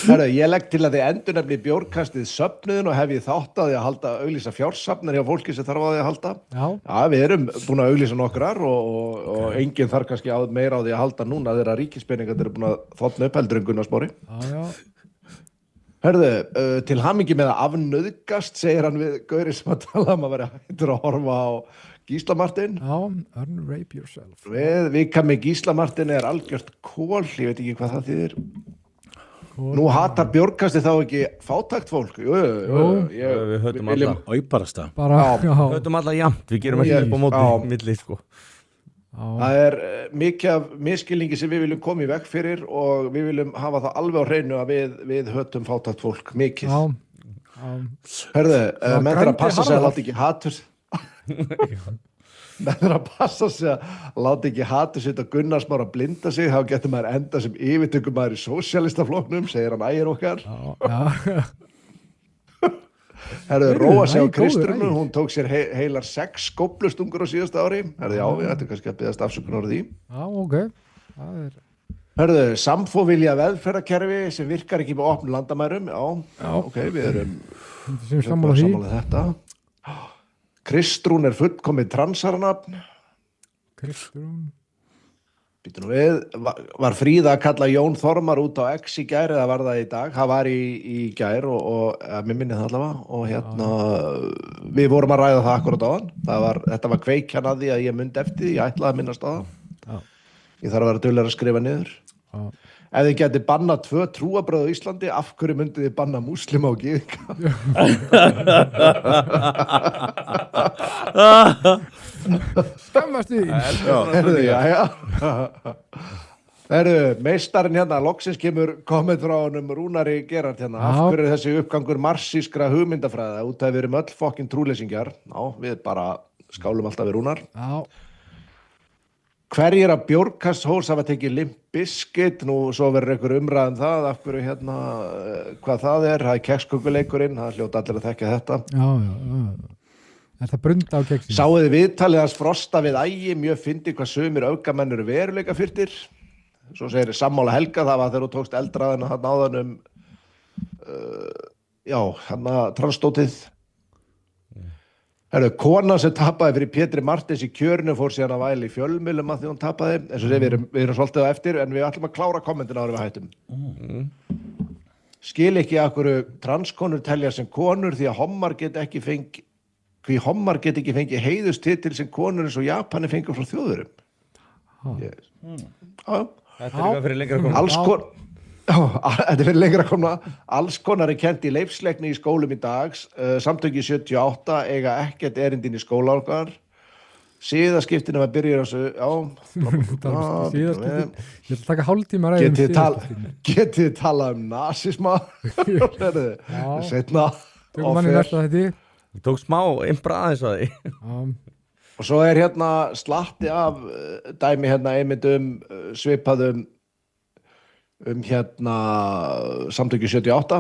Ég legg til að þið endurnefni bjórkastið söfnuðin og hef ég þátt að því að halda auglýsa fjársafnar hjá fólki sem þarf á því að halda. Já, við erum búin að auglýsa nokkrar og enginn þarf kannski meira á því að halda núna þegar ríkispeningar eru búin að þotna upp heldur en Gunnar Smári. Hörðu, til hamingju með að afnauðgast, segir hann við gaurinn sem að tala að vera hættur að horfa á Gísla Martin. Já, unrape yourself. Vika með Gísla Martin er algjört kól, ég veit ekki hvað það þýðir. Nú hatar bjórkasti þá ekki fátækt fólk. Jú, við höfum alla. Óibarasta. Höfum alla jafnt, við gerum ekki upp á móti milli, sko. Það er mikið af miskilningi sem við viljum koma í veg fyrir og við viljum hafa það alveg á hreinu að við hötum fátækt fólk mikið. Hörðu, menn þarf að passa sig að láta ekki hatur menn þarf að passa sig að láta ekki hatur sitt að Gunnar Smára blinda sig, þá getur maður enda sem yfirtökumæður í sósíalistaflokknum, segir hann ægir okkar. Herðu, róa sig á Kristrúnu, hún tók sér heilar 6 skóflustungur á síðasta ári. Herðu, já, við ættum kannski að biðjast afsökunar á því. Já, ok. Herðu, Samfó vilja velferðarkerfi sem virkar ekki með opnum landamærum. Já, ok, við erum sammála þetta. Kristrún er fullkomið transarnafn. Kristrún. Býtum nú við, var Fríða að kalla Jón Þormar út á X í gær eða var það í dag? Það var í gær og mér minni það allavega og hérna við vorum að ræða það akkurat á hann. Þetta var kveikjan að því að ég myndi eftir því, ég ætlaði að minnast á það. Ég þarf að vera duglegur að skrifa niður. Ef þið geti bannað 2 trúarbrögð á Íslandi, af hverju myndið þið banna múslima og gyðinga? Skammast því. Meistarinn hérna, loksins kemur komment frá honum Rúnari Gerhard hérna. Af hverju er þessi uppgangur marxískra hugmyndafræða út af við erum öll fokkin trúleysingjar? Já, við bara skálum alltaf við Rúnar. Já. Hverjir að bjórkasthós hafa tekið Limp Bizkit, nú svo verður einhver umræðan það, af hverju hérna, hvað það er kekskökuleikurinn, það hljóta allir að þekka þetta. Já. Er það brunda á keksinu? Sáuð þið viðtalið hans Frosta við Ægi, mjög fyndið hvað sumir öfgamenn eru veruleika fyrtir. Svo segir sammála Helga, það var þegar þú tókst eldraðina hann áðan hann að transstótið. Herru, konan sem tapaði fyrir Pétri Martins í kjörinu fór síðan að væla í fjölmiðlum að því hún tapaði, eins og við erum svolítið á eftir, en við ætlum að klára kommentina áður en við hættum. Skil ekki að hverju transkonur telja sem konur því að hommar get ekki fengið heiðustitil sem konur eins og Japani fengur frá þjóðurum. Þetta er eitthvað fyrir lengra að koma. Þetta er fyrir lengra að koma. Alls konar er kennt í leifsleikni í skólum í dags. Samtöki 78 eiga ekkert erindin í skólaorgar. Síðaskiptinu var byrjur á þessu, Ég ætla að taka hálftíma að ræða getið þið talað um nasisma? Setna. Tökum manni næsta þetta. Ég tók smá impra aðeins að því. Og svo er hérna slatti af dæmi hérna einmitt svipaðum hérna Samtöki 78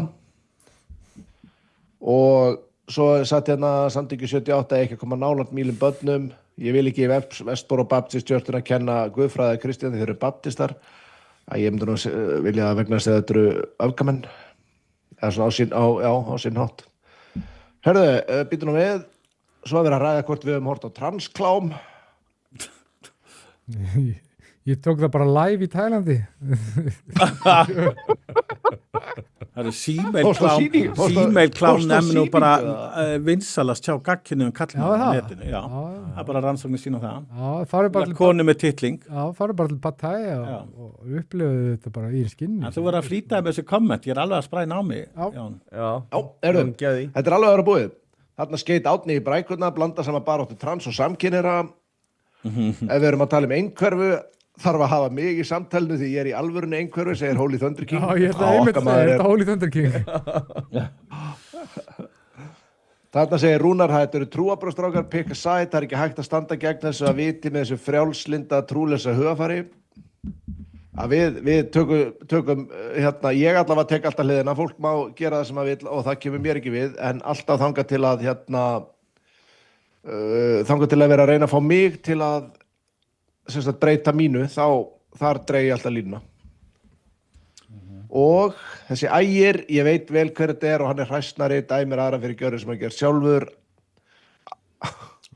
og svo satt hérna Samtöki 78 ekki að koma nálægt mýlum börnum. Ég vil ekki í Vestbór og Baptist-tjörtuna kenna Guðfræði Kristján þeir eru baptistar. Ég myndi nú vilja vegna þess að þetta eru öfgamenn eða svona á sinn hátt. Hörðu, býtum nú við. Svo að vera að ræða hvort við höfum hort á transklám. Ég tók það bara live í Tælandi. Það eru símail-klám nefnir og bara vinsalast hjá gagkynum kallinu á netinu. Já, það er bara rannsóknir sína það. Já, farið bara konu með titling. Já, farið bara til Pattaya og upplifðu þetta bara í skinni. En þú verður að flýta með þessi komment, ég er alveg að spræna á mig. Já, þetta er alveg að vera búið. Þarna skeit Árni í brækurna, blanda saman baráttu trans og samkynhneigðra. Ef við erum að tala um einhverfu, þarf að hafa mig í samtalinu því ég er í alvörunni einhverfu, segir Holy Thunder King. Já, ég ætla einmitt að segja þetta Holy Thunder King. Þarna segir Rúnar, þetta eru trúarbragðsstrákar, pick a side, það er ekki hægt að standa gegn þessu að viti með þessu frjálslinda trúleysa hugafari. Að við tökum hérna, ég allavega tek alltaf hliðina, fólk má gera það sem það vill og það kemur mér ekki við, en alltaf þangað til að þangað til að vera að reyna að fá mig til að sem sagt breyta mínu, þar dreg ég alltaf línuna. Og þessi Ægir, ég veit vel hver þetta er og hann er hræsnari, dæmir aðra fyrir gjörðir sem hann ger sjálfur.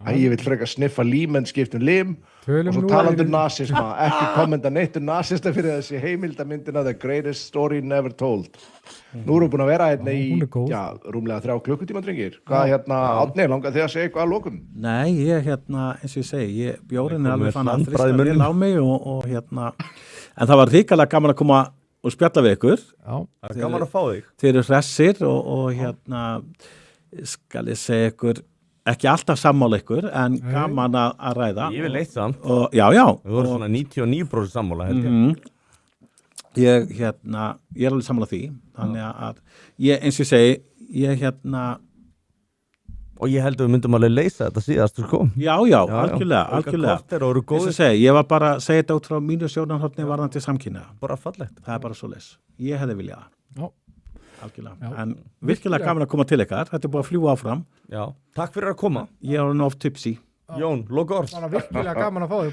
Ægir vill frekar sniffa lím en skipt lim. Og svo talandi nasisma, ekki kommenta neitt nasista fyrir þessi heimildamyndina The Greatest Story Never Told. Nú erum við búin að vera hérna í rúmlega 3 klukkutíma, drengir. Hvað Árni, langar þið að segja eitthvað að lokum? Nei, ég eins og ég segi, bjórinn er alveg fann að þrista vel á mig og en það var ríkalega gaman að koma og spjalla við ykkur. Já, það er gaman að fá þig. Þið eru hressir og skal ég segja ykkur, ekki alltaf sammála ykkur, en gaman að ræða. Ég vil eitt samt. Já. Við vorum svona 99% sammála, held ég. Ég er alveg sammála því, þannig að eins og ég segi, og ég held að við myndum alveg leysa þetta síðast, sko. Já, algjörlega. Eins og segi, ég var bara að segja þetta út frá mínu sjónarhorni varðandi samkynhneigða. Bara fallegt. Það er bara svoleiðis. Ég hefði viljað það. Já. Algjörlega. En virkilega gaman að koma til ykkar. Þetta er búið að fljúga áfram. Já. Takk fyrir að koma. Ég er nú oft tipsy. Jón, loka orð. Það var virkilega gaman að fá þig.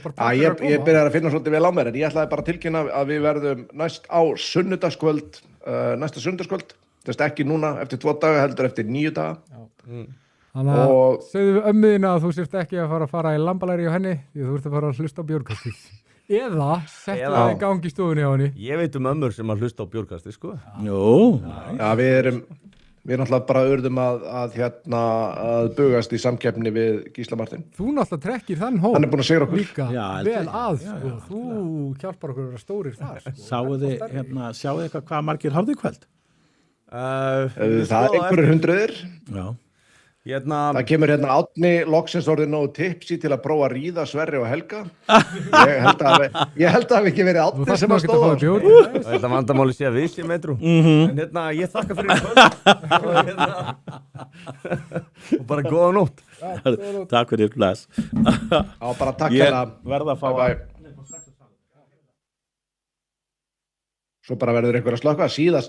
Ég byrjar að finna svolítið vel á mér, en ég ætlaði bara að tilkynna að við verðum næst á sunnudagskvöld, næsta sunnudagskvöld. Þess ekki núna eftir 2 daga, heldur eftir 9 daga. Þannig að segðu við ömmuðina að þú sért ekki að fara í lambalæri á henni, því þú ert að fara að hlusta á bjórkastið. Eða settu það í gangi í stofunni á henni. Ég veit ömmur sem að hlusta á bjórkastið, sko. Jú. Já, við erum náttúrulega bara urðum að bugast í samkeppni við Gísla Martin. Þú náttúrulega trekkir þann hóp. Hann er búinn að sigra okkur. Líka vel að, sko. Þú hjálpar okkur að vera stórir þar, sko. Sjáu þið hvað margir horfðu í kvöld? Það er einhverjir hundruðir. Já. Það kemur Árni loksins orðið nógu tipsi til að prófa að ríða Sverri og Helga. Ég held að hafi ekki verið Árni sem að stóða. Þetta vandamáli sé að við séum metrú. En ég þakka fyrir kvöld. Og bara góða nótt. Takk fyrir, bless. Já, bara takk hérna. Ég verð að fá Svo bara verður einhver að slökkva síðast.